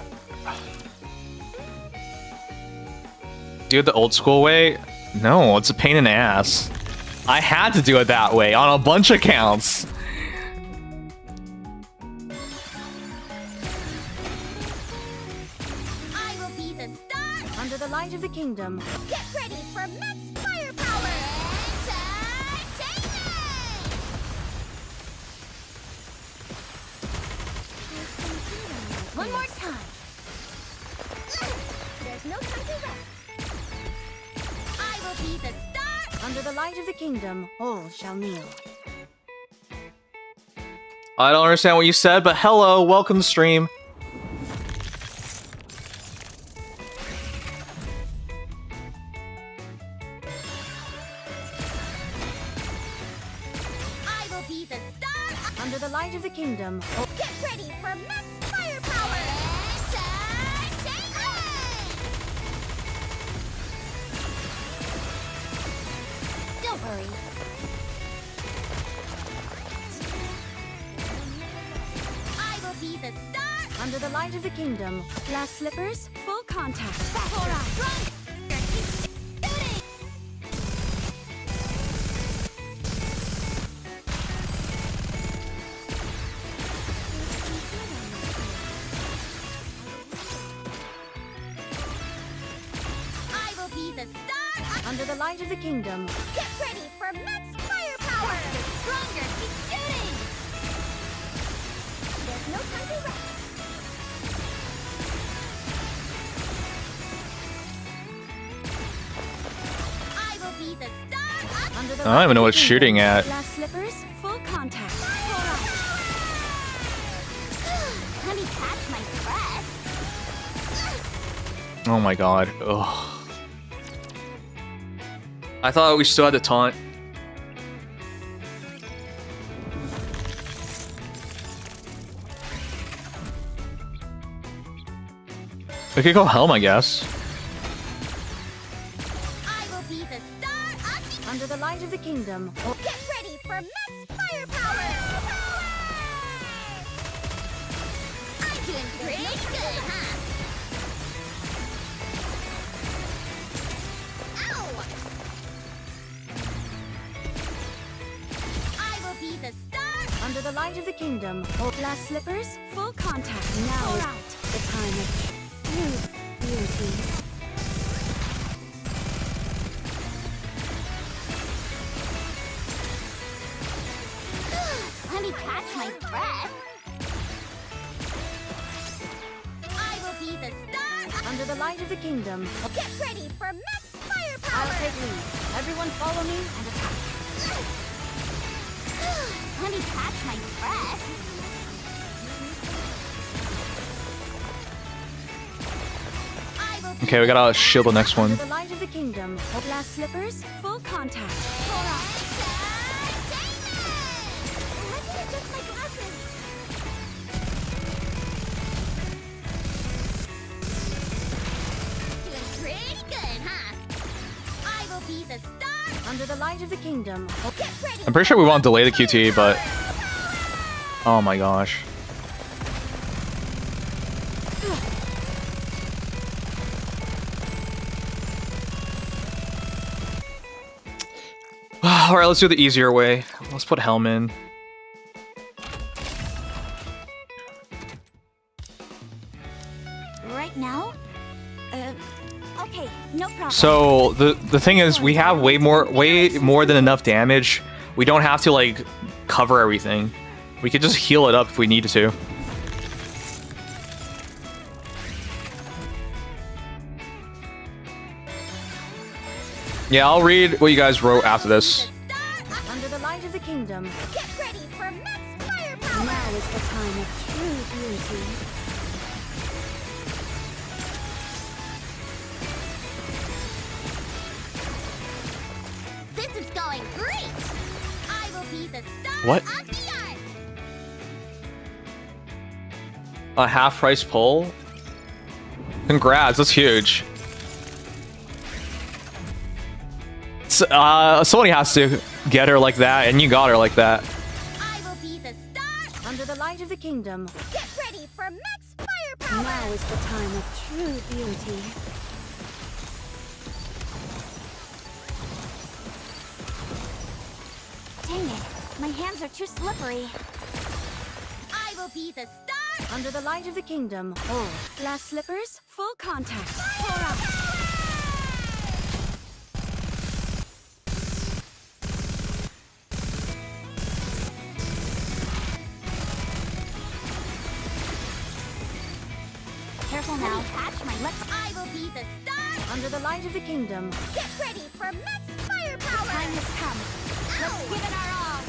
Do it the old school way? No, it's a pain in the ass. I had to do it that way on a bunch of accounts. I will be the star under the light of the kingdom. Get ready for max firepower. One more time. There's no time to rest. I will be the star under the light of the kingdom. All shall kneel. I don't understand what you said, but hello, welcome to stream. I will be the star under the light of the kingdom. Oh, get ready for max firepower. Don't worry. I will be the star under the light of the kingdom. Glass slippers, full contact. Pour out. Run. I will be the star under the light of the kingdom. Get ready for max firepower. Stronger, keep shooting. There's no time to rest. I will be the star under the I don't even know what it's shooting at. Glass slippers, full contact. Let me catch my breath. Oh my god. Ugh. I thought we still had the taunt. We could go Helm, I guess. I will be the star under the light of the kingdom. Get ready for max firepower. I'm doing pretty good, huh? Ow! I will be the star under the light of the kingdom. Glass slippers, full contact. Now is the time of true beauty. Let me catch my breath. I will be the star under the light of the kingdom. Get ready for max firepower. I'll take lead. Everyone follow me and attack. Let me catch my breath. Okay, we gotta shield the next one. Under the light of the kingdom. Glass slippers, full contact. Pour out. Let me adjust my glasses. Doing pretty good, huh? I will be the star under the light of the kingdom. Get ready. I'm pretty sure we won't delay the QTE, but... Oh my gosh. All right, let's do the easier way. Let's put Helm in. Right now? Okay, no problem. So the thing is, we have way more than enough damage. We don't have to like cover everything. We could just heal it up if we needed to. Yeah, I'll read what you guys wrote after this. Under the light of the kingdom. Get ready for max firepower. Now is the time of true beauty. This is going great! I will be the star What? of the art! A half-price pull? Congrats, that's huge. Somebody has to get her like that, and you got her like that. I will be the star under the light of the kingdom. Get ready for max firepower! Now is the time of true beauty. Dang it, my hands are too slippery. I will be the star under the light of the kingdom. Oh, glass slippers, full contact. Pour out. Careful now. Catch my lips. I will be the star under the light of the kingdom. Get ready for max firepower! Time has come. Let's give it our all.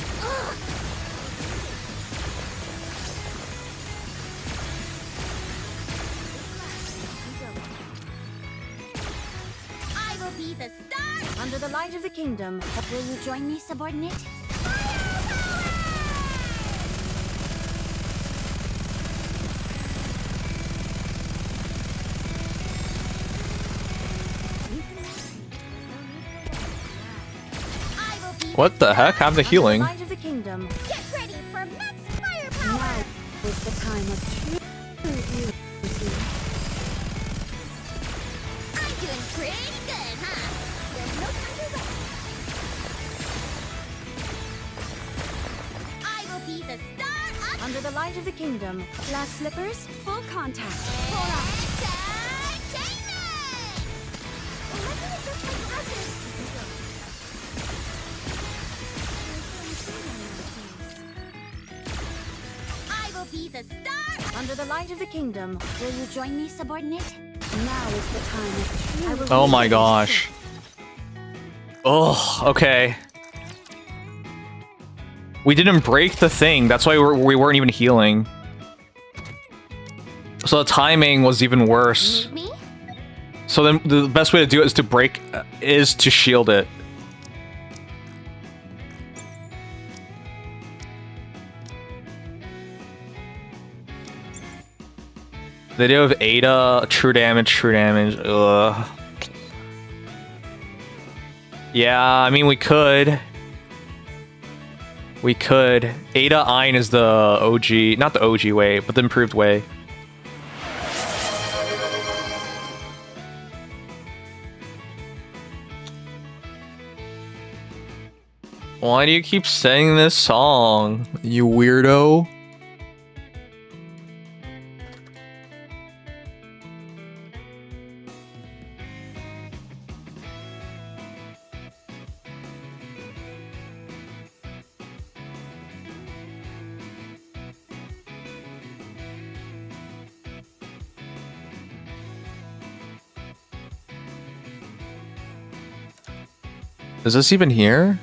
I will be the star under the light of the kingdom. Will you join me, subordinate? What the heck? Have the healing. Light of the kingdom. Get ready for max firepower! Now is the time of true beauty. I'm doing pretty good, huh? There's no time to rest. I will be the star of under the light of the kingdom. Glass slippers, full contact. Pour out. Entertainment! Let me adjust my glasses. I will be the star under the light of the kingdom. Will you join me, subordinate? Now is the time of true. Oh my gosh. Oh, okay. We didn't break the thing. That's why we weren't even healing. So the timing was even worse. me? So then the best way to do it is to break, is to shield it. Video of Ada, true damage, ugh. Yeah, I mean, we could. We could. Ada Ein is the OG, not the OG way, but the improved way. Why do you keep saying this song, you weirdo? Is this even here?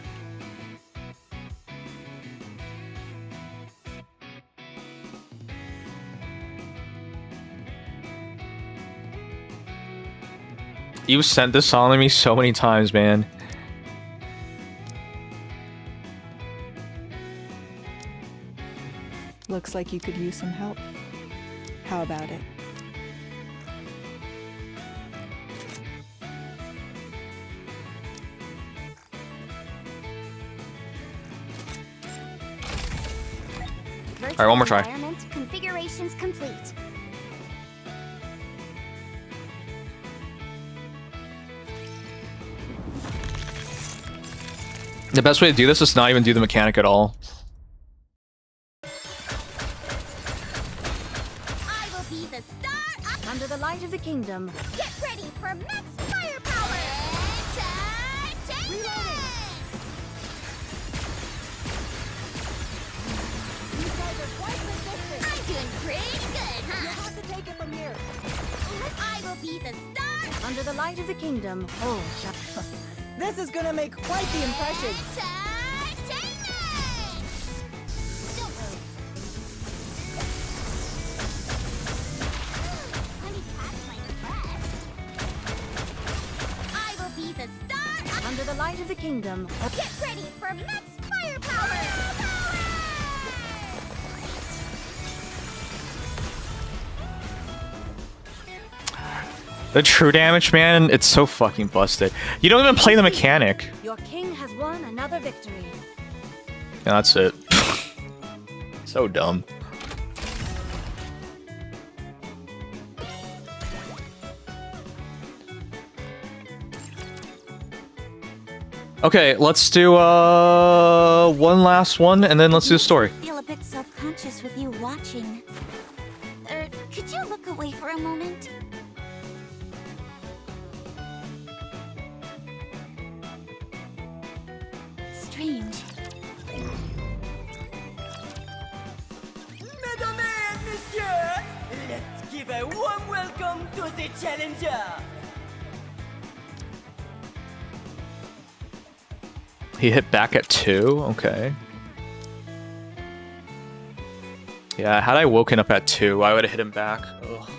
You've sent this song to me so many times, man. Looks like you could use some help. How about it? All right, one more try. Environment configurations complete. The best way to do this is not even do the mechanic at all. I will be the star under the light of the kingdom. Get ready for max firepower. Reloading. These guys are quite resistant. I'm doing pretty good, huh? You'll have to take it from here. I will be the star under the light of the kingdom. Oh, This is gonna make quite the impression. I will be the star under the light of the kingdom. Get ready for max firepower. The true damage, man, it's so fucking busted. You don't even play the mechanic. Your king has won another victory. Yeah, that's it. So dumb. Okay, let's do one last one, and then let's do the story. I feel a bit self-conscious with you watching. Could you look away for a moment? Strange. Mesdames et messieurs, let's give a warm welcome to the challenger. He hit back at 2? Okay. Yeah, had I woken up at 2, I would have hit him back. Ugh.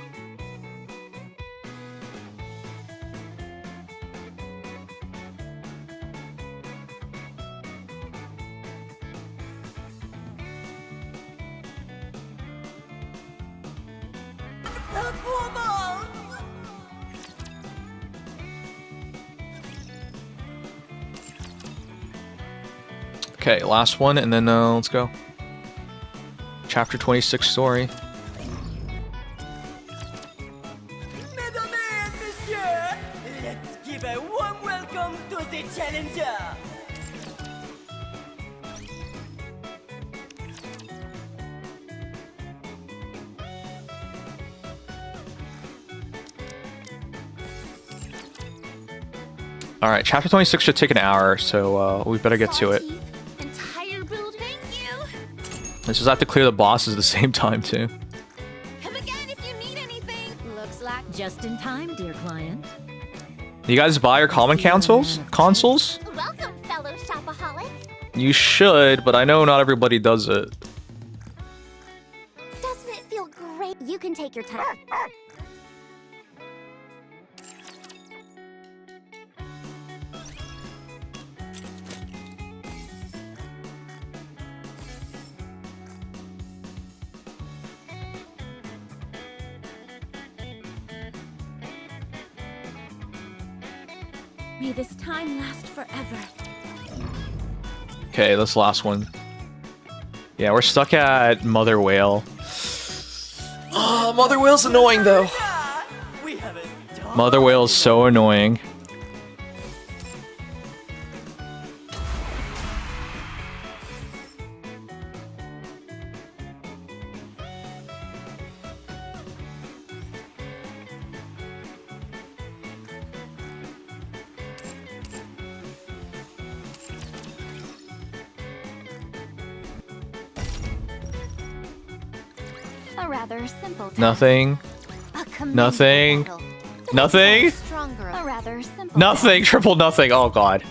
Okay, last one, and then let's go. Chapter 26 story. Mesdames et messieurs, let's give a warm welcome to the challenger. Alright, chapter 26 should take an hour, so we better get to it. Entire building. Thank you. Let's just have to clear the bosses at the same time, too. Come again if you need anything. Looks like just in time, dear client. You guys buy your common consoles? Consoles? Welcome, fellow shopaholic. You should, but I know not everybody does it. Doesn't it feel great? You can take your time. May this time last forever. Okay, this last one. Yeah, we're stuck at Mother Whale. Oh, Mother Whale's annoying, though. We have a star. Mother Whale is so annoying. A rather simple task. Nothing. A commendable Nothing. battle. Nothing. Stronger. A rather simple Nothing. Triple nothing. Oh, God.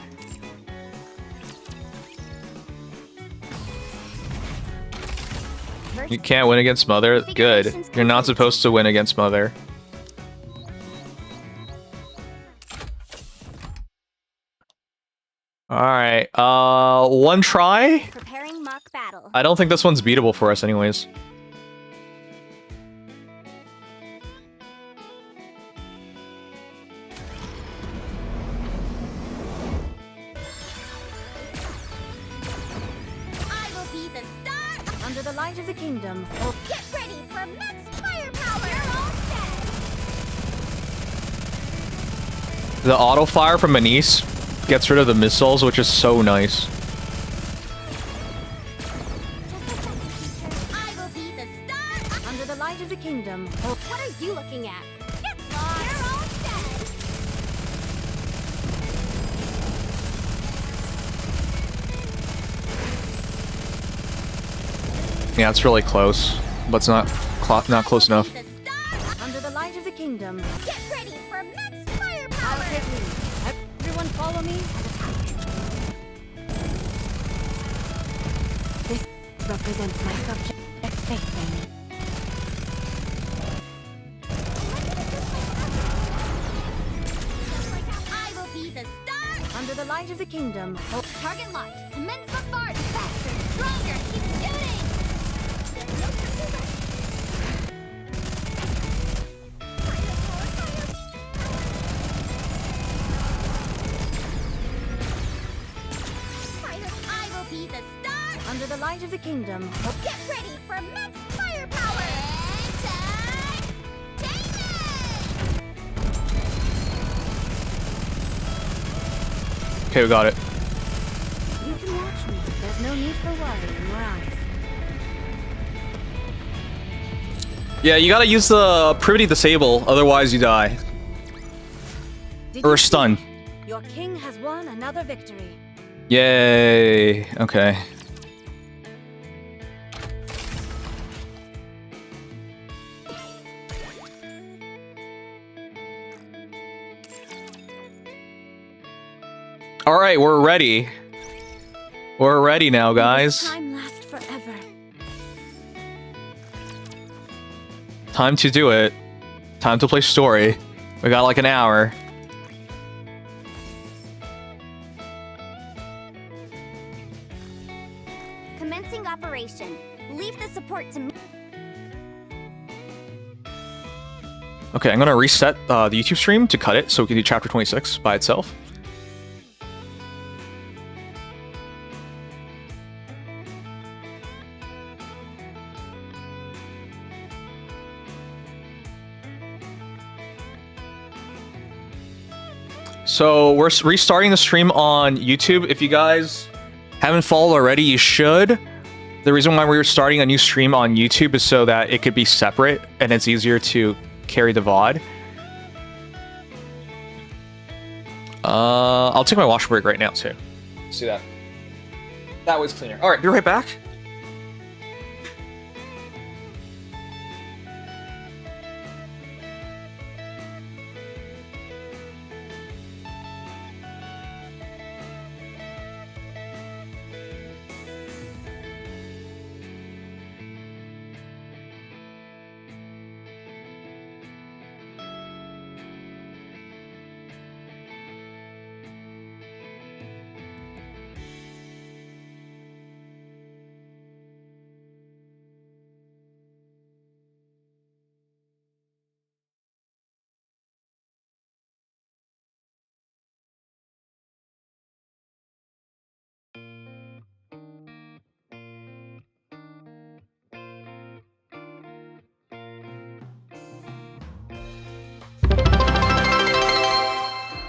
You can't win against Mother? Good. You're not supposed to win against Mother. Alright, one try? Preparing mock battle. I don't think this one's beatable for us anyways. I will be the star under the light of the kingdom. Oh, get ready for max firepower. You're all set. The auto fire from Anise gets rid of the missiles, which is so nice. light of the kingdom. What are you looking at? Get lost. You're all dead. Yeah, it's really close, but it's not close enough. Under the light of the kingdom. Get ready for max firepower! I'll take lead. Everyone follow me and attack. This represents my subject's faith in me. I will be the star! Under the light of the kingdom. Target locked. Commence bombard. Faster, stronger. Keep shooting! I will be the star! Under the light of the kingdom. Get ready for max firepower! Okay, we got it. You can watch me. There's no need for worry in your eyes. Yeah, you gotta use the privity disable, otherwise you die. Or stun. Your king has won another victory. Yay. Okay. All right, we're ready. We're ready now, guys. Time lasts forever. Time to do it. Time to play story. We got like an hour. Commencing operation. Leave the support to me. Okay, I'm gonna reset the YouTube stream to cut it so we can do chapter 26 by itself. So we're restarting the stream on YouTube. If you guys haven't followed already, you should. The reason why we're starting a new stream on YouTube is so that it could be separate and it's easier to carry the VOD. I'll take my wash break right now too. See that? That was cleaner. All right, be right back.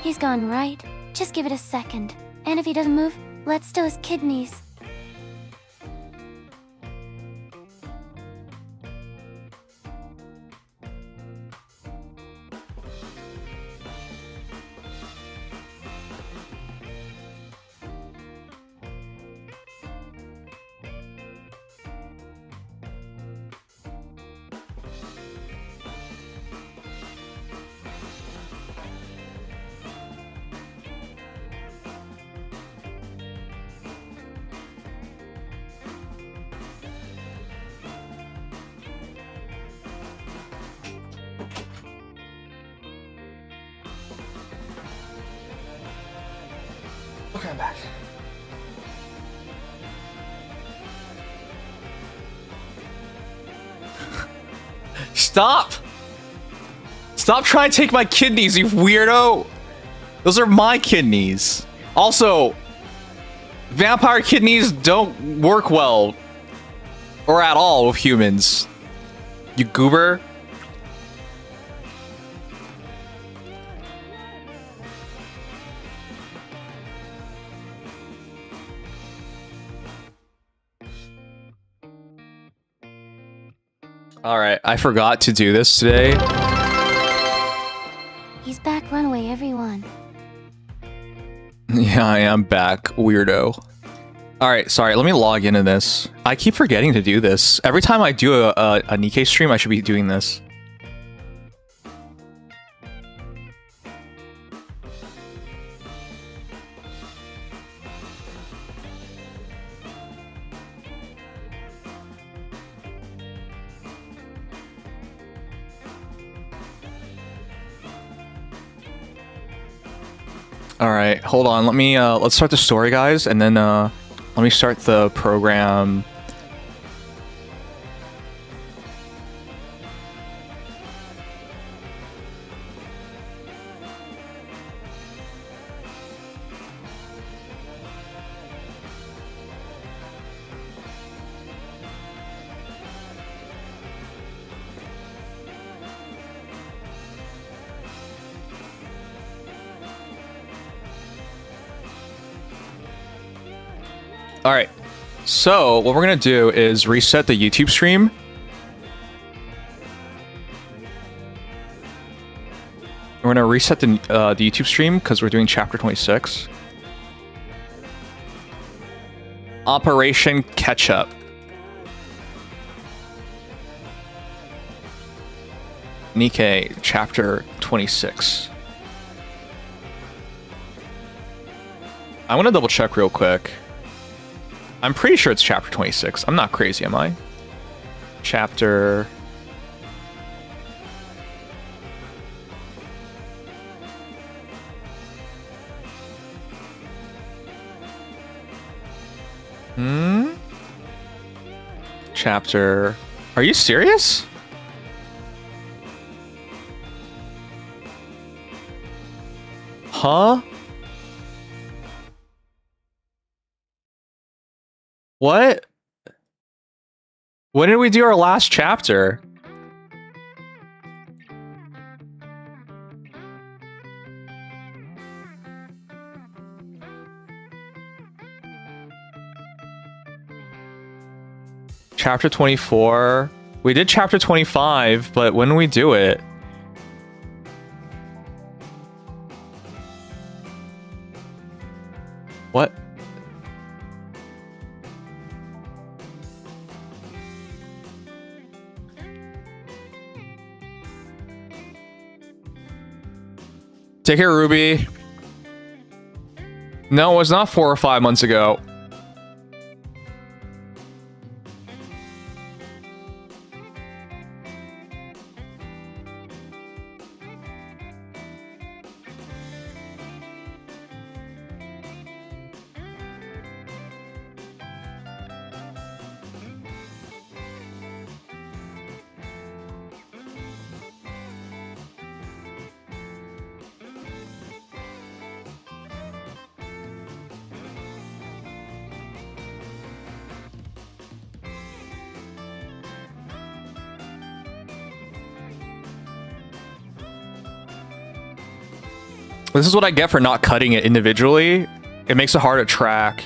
He's gone, right? Just give it a second. And if he doesn't move, let's steal his kidneys. Okay, I'm back. Stop! Stop trying to take my kidneys, you weirdo! Those are my kidneys. Also, vampire kidneys don't work well. Or at all with humans. You goober. All right, I forgot to do this today. He's back, run away, everyone. Yeah, I am back, weirdo. All right, sorry, let me log into this. I keep forgetting to do this. Every time I do a Nikkei stream, I should be doing this. All right, hold on. Let me let's start the story, guys, and then let me start the program. All right, so what we're gonna do is reset the YouTube stream. We're gonna reset the YouTube stream because we're doing chapter 26. Operation Ketchup. Nikkei, chapter 26. I want to double check real quick. I'm pretty sure it's chapter 26. I'm not crazy, am I? Chapter... Chapter... Are you serious? Huh? What? When did we do our last chapter? Chapter 24. We did chapter 25, but when did we do it? What? Take care, Ruby. No, it was not 4 or 5 months ago. This is what I get for not cutting it individually. It makes it hard to track.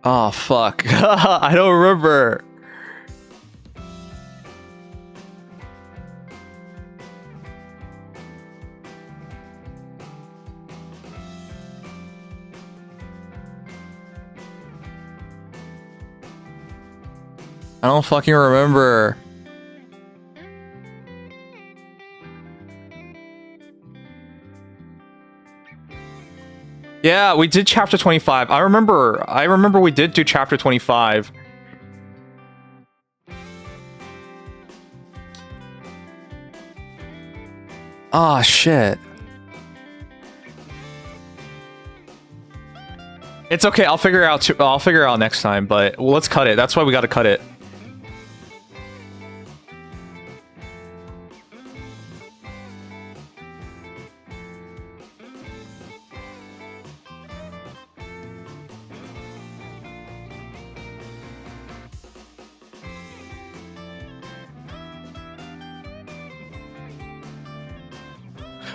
Oh, fuck. I don't remember. I don't fucking remember. Yeah, we did chapter 25. I remember we did do chapter 25. Ah, shit. It's okay. I'll figure it out next time, but let's cut it. That's why we got to cut it.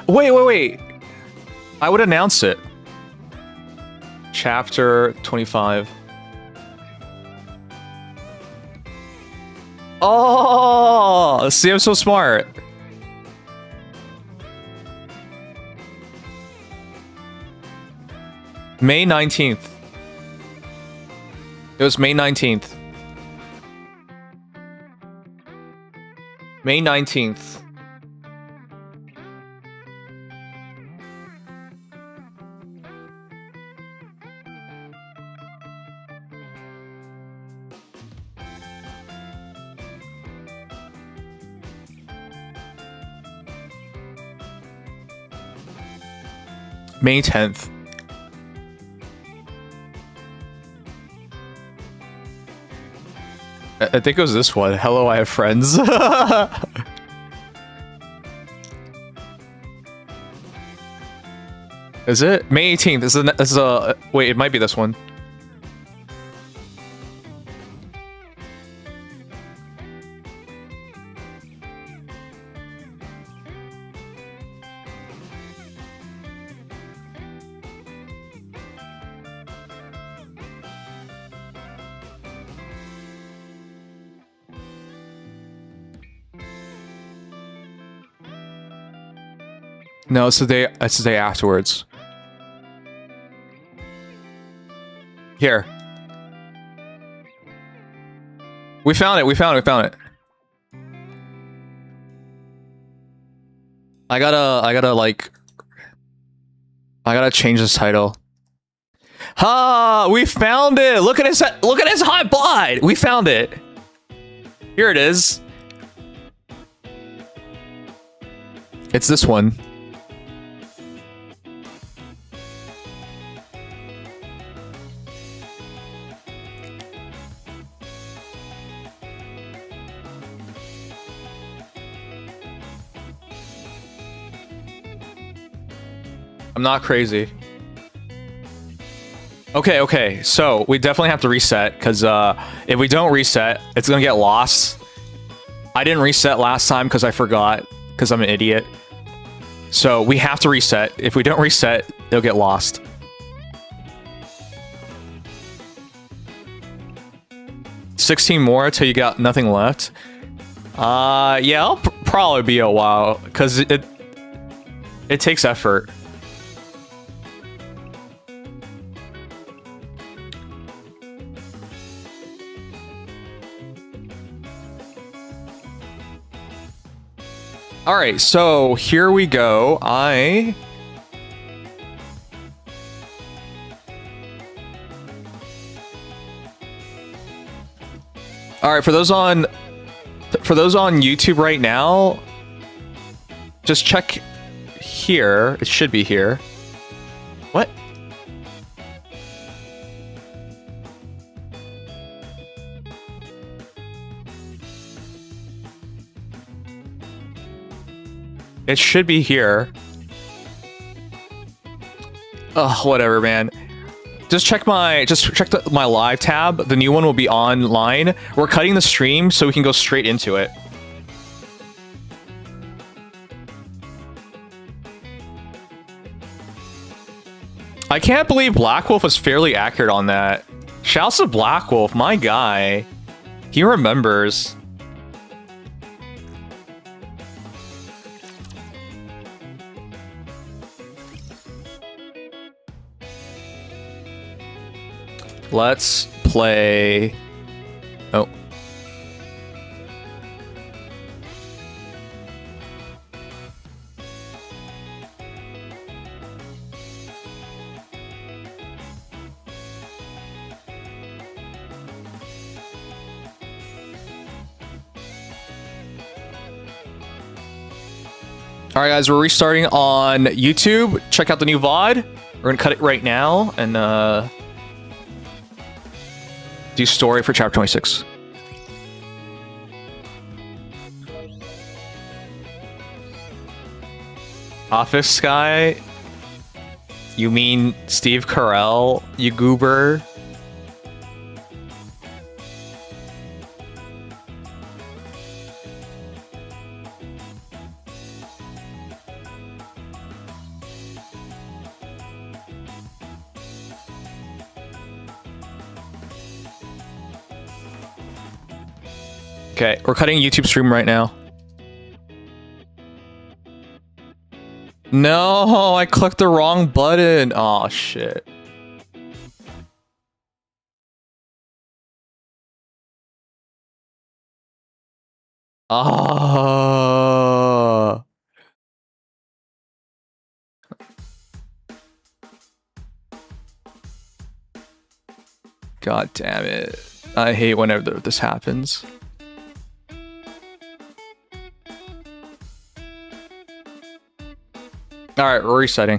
Wait. I would announce it. Chapter 25. Oh, see, I'm so smart. May 19th. It was May 19th. May 19th. May 10th. I think it was this one. Hello, I have friends. Is it? May 18th. This is a wait, it might be this one. No, it's the day. It's the day afterwards. Here. We found it. We found it. I gotta change this title. Ha! We found it. Look at his hot bod. We found it. Here it is. It's this one. I'm not crazy. Okay, so we definitely have to reset, because if we don't reset, it's gonna get lost. I didn't reset last time because I forgot, because I'm an idiot. So we have to reset. If we don't reset, it'll get lost. $16 more till you got nothing left. Yeah, it'll probably be a while, because it takes effort. All right, so here we go. All right, for those on YouTube right now, just check here. It should be here. What? It should be here. Ugh, whatever, man. Just check my live tab. The new one will be online. We're cutting the stream so we can go straight into it. I can't believe Black Wolf was fairly accurate on that. Shouts to Black Wolf, my guy. He remembers. Let's play... Oh. Alright guys, we're restarting on YouTube. Check out the new VOD. We're gonna cut it right now and do story for chapter 26. Office guy? You mean Steve Carell, you goober? Okay, we're cutting YouTube stream right now. No, I clicked the wrong button. Oh shit. Ah. God damn it. I hate whenever this happens. Alright, we're resetting.